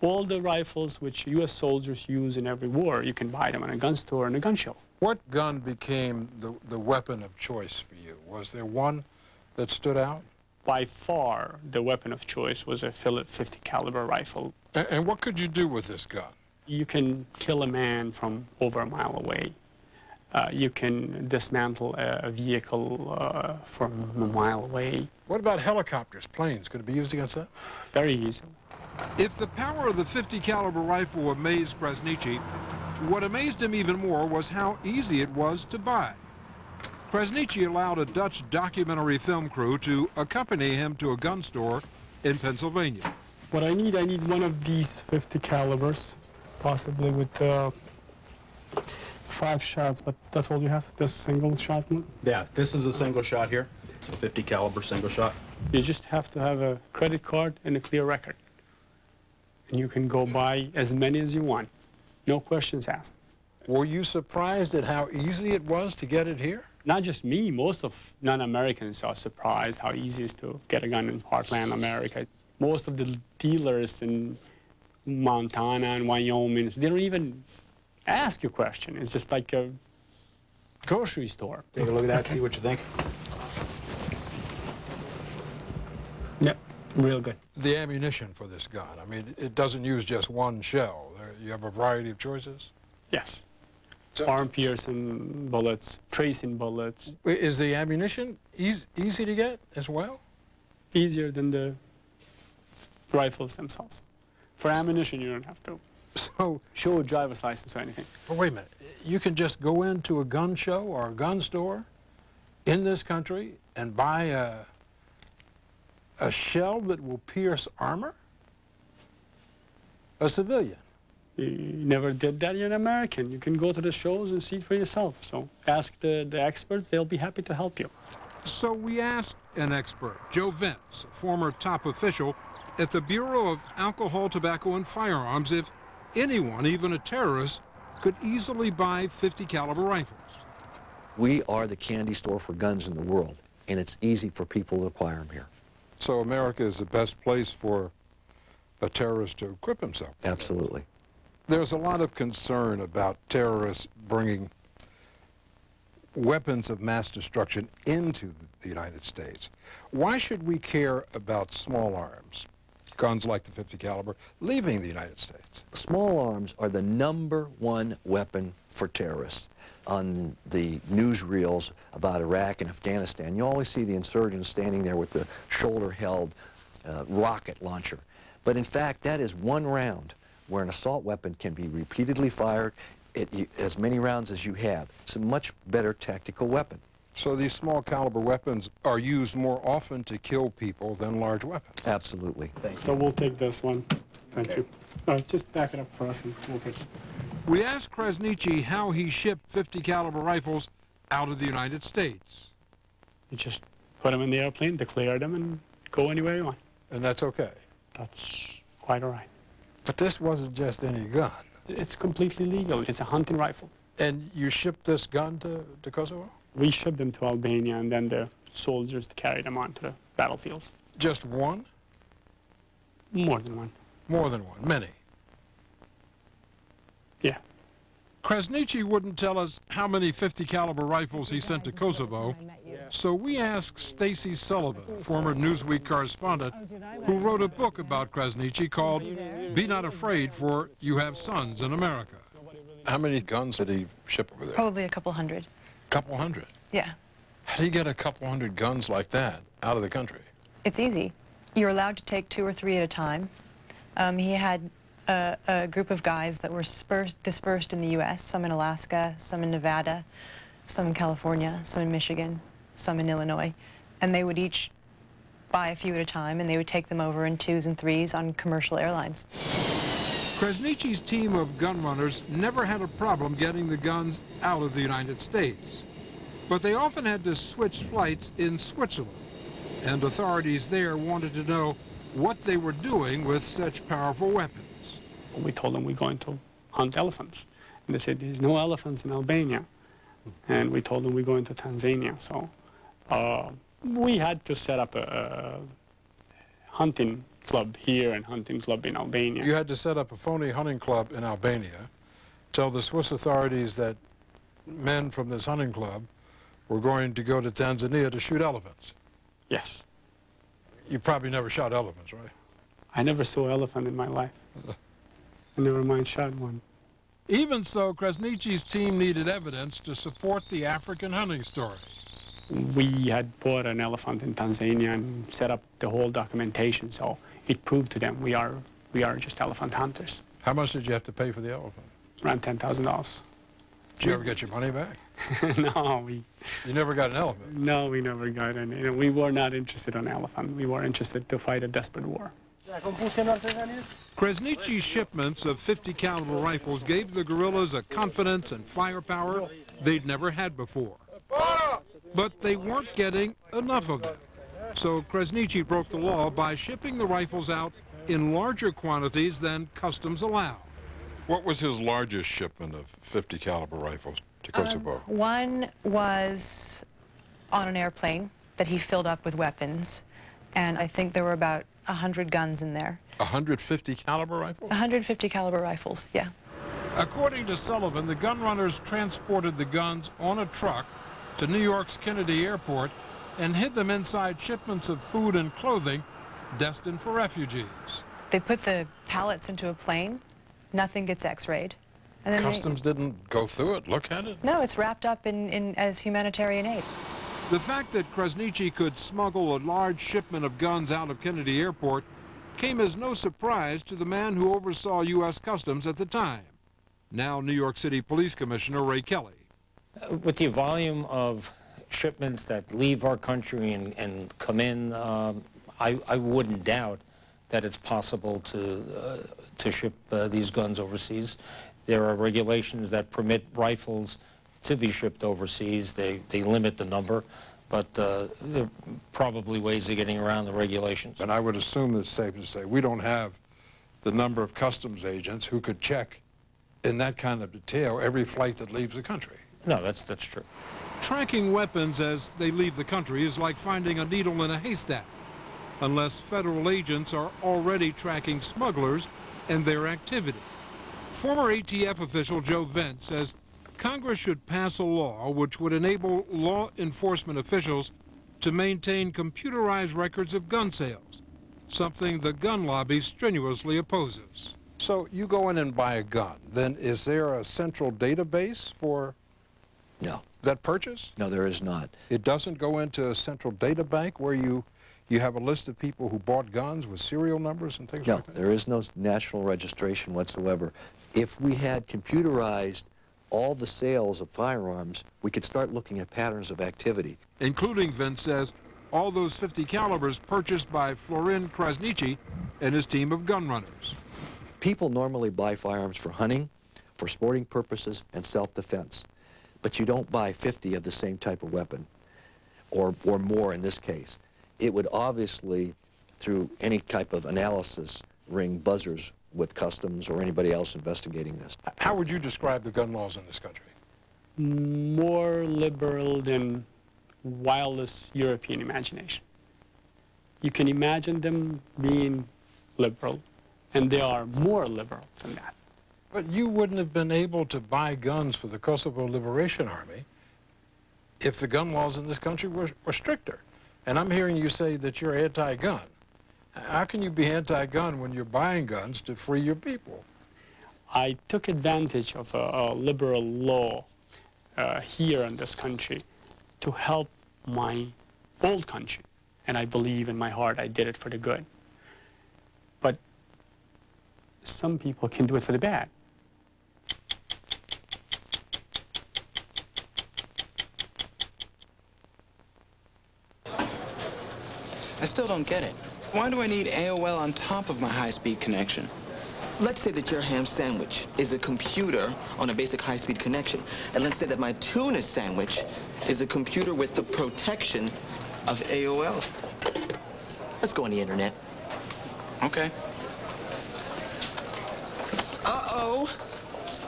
All the rifles which U.S. soldiers use in every war, you can buy them in a gun store and a gun show. What gun became the weapon of choice for you? Was there one that stood out? By far, the weapon of choice was a Phillips 50 caliber rifle. And what could you do with this gun? You can kill a man from over a mile away. You can dismantle a vehicle from a mile away. What about helicopters, planes? Could it be used against that? Very easy. If the power of the .50 caliber rifle amazed Krasniqi, what amazed him even more was how easy it was to buy. Krasniqi allowed a Dutch documentary film crew to accompany him to a gun store in Pennsylvania. What I need one of these .50 calibers, possibly with 5 shots, but that's all you have, this single shot one? Yeah, this is a single shot here. It's a .50 caliber single shot. You just have to have a credit card and a clear record. And you can go buy as many as you want. No questions asked. Were you surprised at how easy it was to get it here? Not just me, most of non-Americans are surprised how easy it is to get a gun in heartland America. Most of the dealers in Montana and Wyoming, they don't even ask you a question. It's just like a grocery store. Take a look at that, see what you think. Yep, real good. The ammunition for this gun, I mean, it doesn't use just one shell. You have a variety of choices? Yes. Arm-piercing bullets, tracing bullets. Is the ammunition easy to get as well? Easier than the rifles themselves. For ammunition, you don't have to show a driver's license or anything. But wait a minute. You can just go into a gun show or a gun store in this country and buy a shell that will pierce armor? A civilian? You never did that. You're an American. You can go to the shows and see it for yourself. So ask the experts. They'll be happy to help you. So we asked an expert, Joe Vince, a former top official at the Bureau of Alcohol, Tobacco, and Firearms, if anyone, even a terrorist, could easily buy .50 caliber rifles. We are the candy store for guns in the world, and it's easy for people to acquire them here. So America is the best place for a terrorist to equip himself? Absolutely. There's a lot of concern about terrorists bringing weapons of mass destruction into the United States. Why should we care about small arms, guns like the .50 caliber, leaving the United States? Small arms are the #1 weapon for terrorists. On the newsreels about Iraq and Afghanistan, you always see the insurgents standing there with the shoulder-held rocket launcher. But in fact, that is one round where an assault weapon can be repeatedly fired as many rounds as you have. It's a much better tactical weapon. So these small caliber weapons are used more often to kill people than large weapons? Absolutely. So we'll take this one. Thank you. All right, just back it up for us and we'll take it. We asked Krasniqi how he shipped .50 caliber rifles out of the United States. You just put them in the airplane, declare them, and go anywhere you want. And that's okay? That's quite all right. But this wasn't just any gun. It's completely legal. It's a hunting rifle. And you shipped this gun to Kosovo? We shipped them to Albania, and then the soldiers carried them on to the battlefields. Just one? More than one. More than one. Many? Yeah. Krasniqi wouldn't tell us how many .50 caliber rifles he sent to Kosovo, so we asked Stacy Sullivan, former Newsweek correspondent, who wrote a book about Krasniqi called Be Not Afraid, for You Have Sons in America. How many guns did he ship over there? Probably a couple hundred. Couple hundred? Yeah. How do you get a couple hundred guns like that out of the country? It's easy. You're allowed to take 2 or 3 at a time. He had a group of guys that were dispersed in the U.S., some in Alaska, some in Nevada, some in California, some in Michigan, some in Illinois, and they would each buy a few at a time, and they would take them over in 2s and 3s on commercial airlines. Krasniqi's team of gun runners never had a problem getting the guns out of the United States, but they often had to switch flights in Switzerland, and authorities there wanted to know what they were doing with such powerful weapons. We told them we're going to hunt elephants. And they said, there's no elephants in Albania. And we told them we're going to Tanzania. So we had to set up a hunting club here and hunting club in Albania. You had to set up a phony hunting club in Albania, tell the Swiss authorities that men from this hunting club were going to go to Tanzania to shoot elephants. Yes. You probably never shot elephants, right? I never saw an elephant in my life. I never mind shot one. Even so, Krasnici's team needed evidence to support the African hunting story. We had bought an elephant in Tanzania and set up the whole documentation, so it proved to them we are just elephant hunters. How much did you have to pay for the elephant? Around $10,000. Did you ever get your money back? No, You never got an elephant? No, we never got any. We were not interested in elephant. We were interested to fight a desperate war. Krasnici's shipments of 50 caliber rifles gave the guerrillas a confidence and firepower they'd never had before. But they weren't getting enough of them. So Krasnici broke the law by shipping the rifles out in larger quantities than customs allowed. What was his largest shipment of 50 caliber rifles to Kosovo? One was on an airplane that he filled up with weapons, and I think there were about 100 guns in there. 150 caliber rifles? 150 caliber rifles, yeah. According to Sullivan, the gun runners transported the guns on a truck to New York's Kennedy Airport and hid them inside shipments of food and clothing destined for refugees. They put the pallets into a plane, nothing gets x-rayed. And then Customs didn't go through it, look at it? No, it's wrapped up as humanitarian aid. The fact that Krasnici could smuggle a large shipment of guns out of Kennedy Airport came as no surprise to the man who oversaw U.S. Customs at the time, now New York City Police Commissioner Ray Kelly. With the volume of shipments that leave our country and come in, I wouldn't doubt that it's possible to ship these guns overseas. There are regulations that permit rifles to be shipped overseas. They limit the number, but there are probably ways of getting around the regulations. And I would assume it's safe to say we don't have the number of customs agents who could check in that kind of detail every flight that leaves the country. No, that's true. Tracking weapons as they leave the country is like finding a needle in a haystack, unless federal agents are already tracking smugglers and their activity. Former ATF official Joe Vent says Congress should pass a law which would enable law enforcement officials to maintain computerized records of gun sales, something the gun lobby strenuously opposes. So you go in and buy a gun, then is there a central database for that purchase? No, there is not. It doesn't go into a central data bank where you have a list of people who bought guns with serial numbers and things like that? No, there is no national registration whatsoever. If we had computerized all the sales of firearms, we could start looking at patterns of activity. Including, Vince says, all those 50 calibers purchased by Florin Krasnici and his team of gun runners. People normally buy firearms for hunting, for sporting purposes, and self-defense. But you don't buy 50 of the same type of weapon, or more in this case. It would obviously, through any type of analysis, ring buzzers with Customs or anybody else investigating this. How would you describe the gun laws in this country? More liberal than wildest European imagination. You can imagine them being liberal, and they are more liberal than that. But you wouldn't have been able to buy guns for the Kosovo Liberation Army if the gun laws in this country were stricter. And I'm hearing you say that you're anti-gun. How can you be anti-gun when you're buying guns to free your people? I took advantage of a liberal law here in this country to help my old country. And I believe in my heart I did it for the good. But some people can do it for the bad. I still don't get it. Why do I need AOL on top of my high-speed connection? Let's say that your ham sandwich is a computer on a basic high-speed connection. And let's say that my tuna sandwich is a computer with the protection of AOL. Let's go on the internet. Okay. Uh-oh.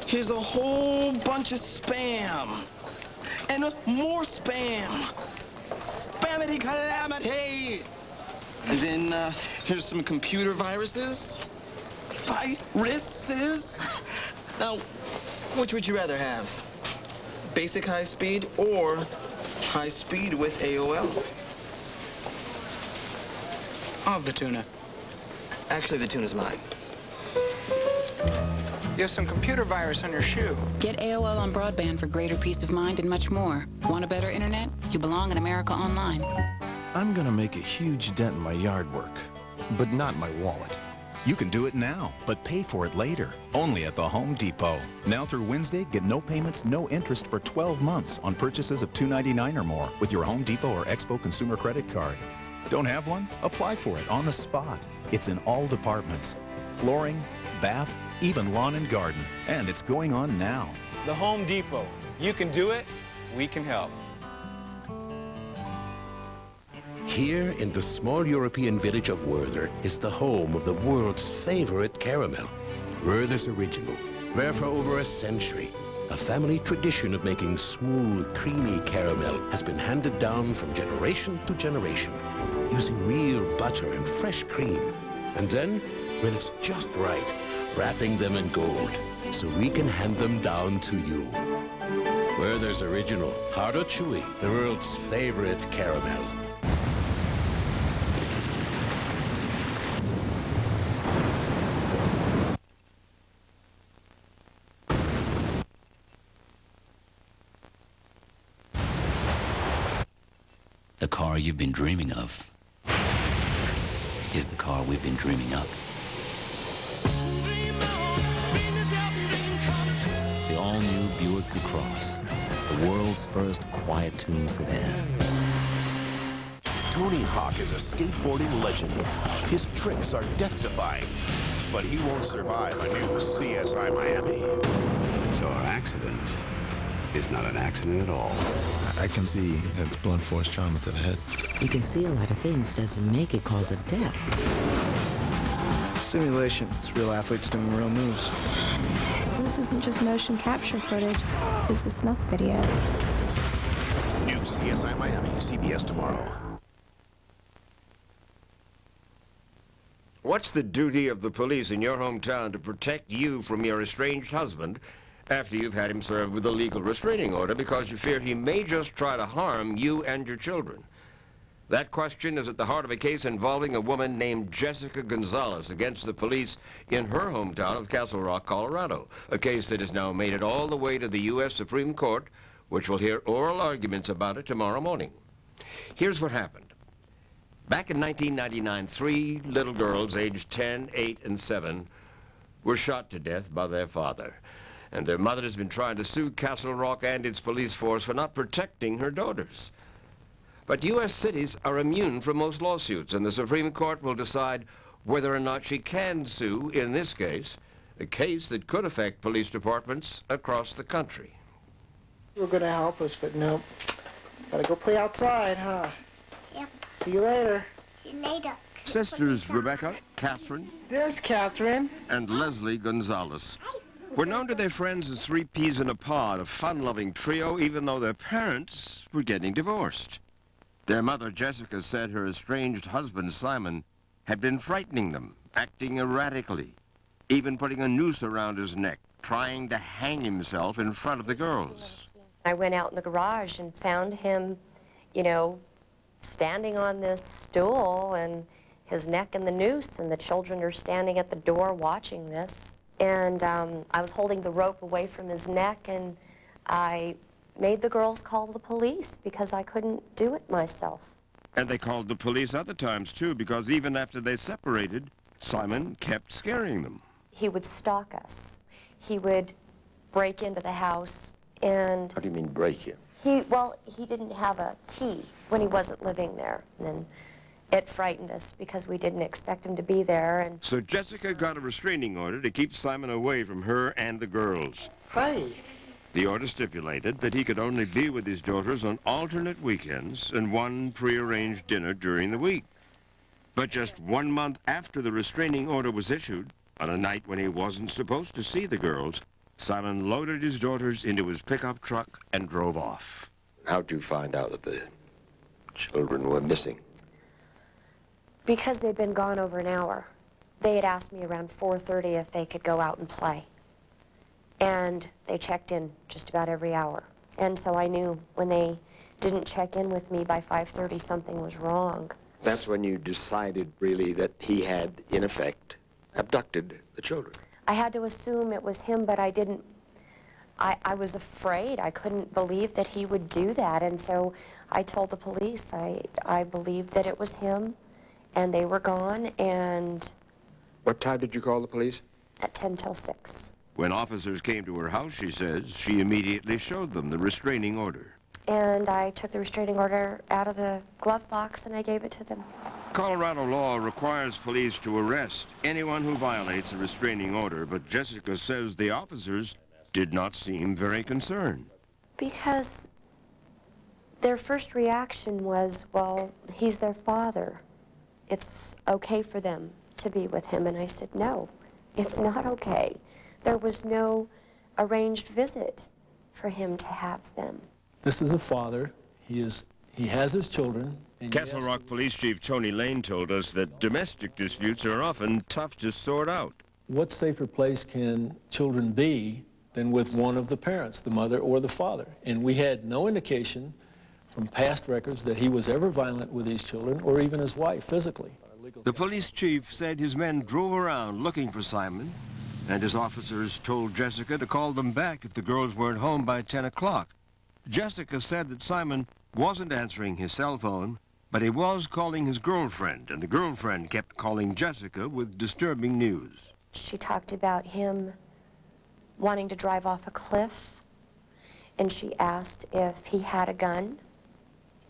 Here's a whole bunch of spam. And more spam. Spamity calamity. And then here's some computer viruses. Viruses. Now, which would you rather have? Basic high speed or high speed with AOL? I'll have the tuna. Actually, the tuna's mine. You have some computer virus on your shoe. Get AOL on broadband for greater peace of mind and much more. Want a better internet? You belong in America Online. I'm gonna make a huge dent in my yard work, but not my wallet. You can do it now, but pay for it later. Only at the Home Depot. Now through Wednesday, get no payments, no interest for 12 months on purchases of $2.99 or more with your Home Depot or Expo consumer credit card. Don't have one? Apply for it on the spot. It's in all departments. Flooring, bath, even lawn and garden. And it's going on now. The Home Depot. You can do it, we can help. Here in the small European village of Werther is the home of the world's favorite caramel, Werther's Original. Where for over a century, a family tradition of making smooth, creamy caramel has been handed down from generation to generation, using real butter and fresh cream. And then, when it's just right, wrapping them in gold, so we can hand them down to you. Werther's Original, hard or chewy, the world's favorite caramel. The car you've been dreaming of is the car we've been dreaming up. The all-new Buick LaCrosse, the world's first quiet-tuned sedan. Tony Hawk is a skateboarding legend. His tricks are death-defying, but he won't survive a new CSI Miami. So our accident is not an accident at all. I can see it's blunt force trauma to the head. You can see a lot of things doesn't make it cause of death. Simulation. It's real athletes doing real moves. This isn't just motion capture footage. It's a snuff video. New CSI Miami, CBS tomorrow. What's the duty of the police in your hometown to protect you from your estranged husband after you've had him served with a legal restraining order because you fear he may just try to harm you and your children? That question is at the heart of a case involving a woman named Jessica Gonzalez against the police in her hometown of Castle Rock, Colorado, a case that has now made it all the way to the U.S. Supreme Court, which will hear oral arguments about it tomorrow morning. Here's what happened. Back in 1999, 3 little girls aged 10, 8, and 7 were shot to death by their father. And their mother has been trying to sue Castle Rock and its police force for not protecting her daughters. But U.S. cities are immune from most lawsuits, and the Supreme Court will decide whether or not she can sue in this case, a case that could affect police departments across the country. You were going to help us, but nope. Gotta go play outside, huh? Yep. See you later. See you later. Sisters Rebecca, Catherine, There's Catherine. and Leslie Gonzalez were known to their friends as 3 peas in a pod, a fun-loving trio, even though their parents were getting divorced. Their mother, Jessica, said her estranged husband, Simon, had been frightening them, acting erratically, even putting a noose around his neck, trying to hang himself in front of the girls. I went out in the garage and found him, you know, standing on this stool and his neck in the noose, and the children are standing at the door watching this. And I was holding the rope away from his neck, and I made the girls call the police because I couldn't do it myself. And they called the police other times, too, because even after they separated, Simon kept scaring them. He would stalk us. He would break into the house, and How do you mean break in? he didn't have a key when he wasn't living there. And it frightened us because we didn't expect him to be there. And So Jessica got a restraining order to keep Simon away from her and the girls. Hi. The order stipulated that he could only be with his daughters on alternate weekends and one prearranged dinner during the week. But just 1 month after the restraining order was issued, on a night when he wasn't supposed to see the girls, Simon loaded his daughters into his pickup truck and drove off. How'd you find out that the children were missing? because they'd been gone over an hour, they had asked me around 4:30 if they could go out and play. And they checked in just about every hour. And so I knew when they didn't check in with me by 5:30, something was wrong. That's when you decided, really, that he had, in effect, abducted the children. I had to assume it was him, but I didn't. I was afraid. I couldn't believe that he would do that, and so I told the police I believed that it was him, and they were gone, and... What time did you call the police? At 10 till 6. When officers came to her house, she says, she immediately showed them the restraining order. And I took the restraining order out of the glove box and I gave it to them. Colorado law requires police to arrest anyone who violates a restraining order, but Jessica says the officers did not seem very concerned. Because their first reaction was, well, he's their father. It's okay for them to be with him. And I said, no, it's not okay. There was no arranged visit for him to have them. This is a father. He has his children. Castle Rock Police Chief Tony Lane told us that domestic disputes are often tough to sort out. What safer place can children be than with one of the parents, the mother or the father? And we had no indication from past records that he was ever violent with these children or even his wife physically. The police chief said his men drove around looking for Simon, and his officers told Jessica to call them back if the girls weren't home by 10 o'clock. Jessica said that Simon wasn't answering his cell phone, but he was calling his girlfriend, and the girlfriend kept calling Jessica with disturbing news. She talked about him wanting to drive off a cliff, and she asked if he had a gun,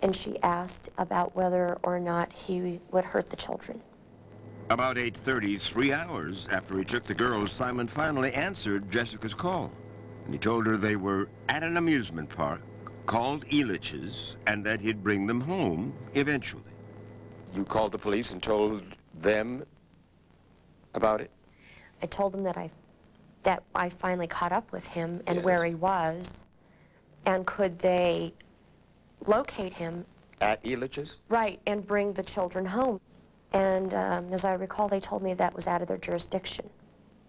and she asked about whether or not he would hurt the children. About 8:30, 3 hours after he took the girls, Simon finally answered Jessica's call. And he told her they were at an amusement park called Elitch's and that he'd bring them home eventually. You called the police and told them about it? I told them that I finally caught up with him and where he was, and could they locate him. At Elitch's? Right, and bring the children home. And as I recall, they told me that was out of their jurisdiction.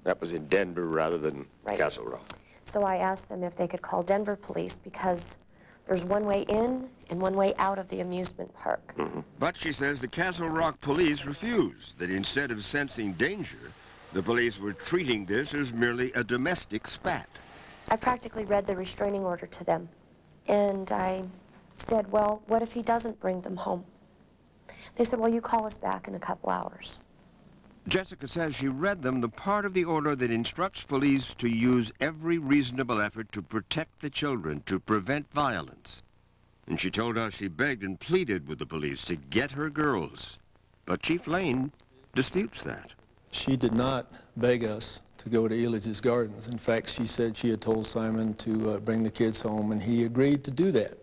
That was in Denver rather than Castle Rock. So I asked them if they could call Denver police because there's one way in and one way out of the amusement park. But she says the Castle Rock police refused, that instead of sensing danger, the police were treating this as merely a domestic spat. I practically read the restraining order to them, and I said, well, what if he doesn't bring them home? They said, well, you call us back in a couple hours. Jessica says she read them the part of the order that instructs police to use every reasonable effort to protect the children, to prevent violence. And she told us she begged and pleaded with the police to get her girls. But Chief Lane disputes that. She did not beg us to go to Elitch's Gardens. In fact, she said she had told Simon to bring the kids home, and he agreed to do that.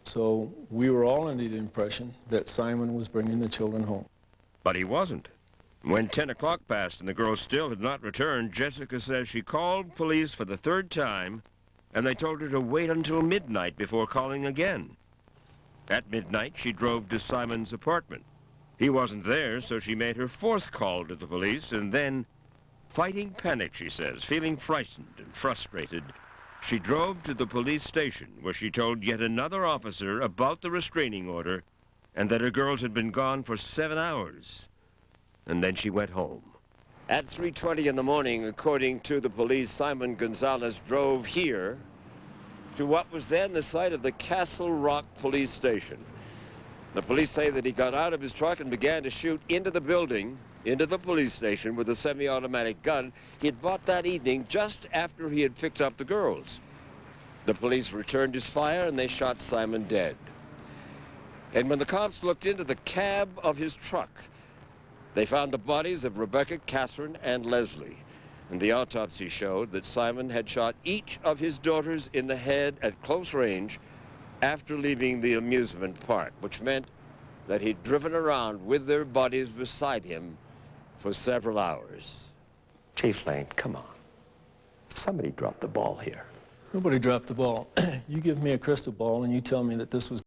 So we were all under the impression that Simon was bringing the children home. But he wasn't. When 10 o'clock passed and the girls still had not returned, Jessica says she called police for the third time, and they told her to wait until midnight before calling again. At midnight, she drove to Simon's apartment. He wasn't there, so she made her fourth call to the police, and then, fighting panic, she says, feeling frightened and frustrated, she drove to the police station, where she told yet another officer about the restraining order and that her girls had been gone for 7 hours. And then she went home. At 3:20 in the morning, according to the police, Simon Gonzalez drove here to what was then the site of the Castle Rock police station. The police say that he got out of his truck and began to shoot into the building, into the police station, with a semi-automatic gun he had bought that evening just after he had picked up the girls. The police returned his fire and they shot Simon dead. And when the cops looked into the cab of his truck, they found the bodies of Rebecca, Catherine, and Leslie. And the autopsy showed that Simon had shot each of his daughters in the head at close range after leaving the amusement park, which meant that he'd driven around with their bodies beside him for several hours. Chief Lane, come on. Somebody dropped the ball here. Nobody dropped the ball. You give me a crystal ball and you tell me that this was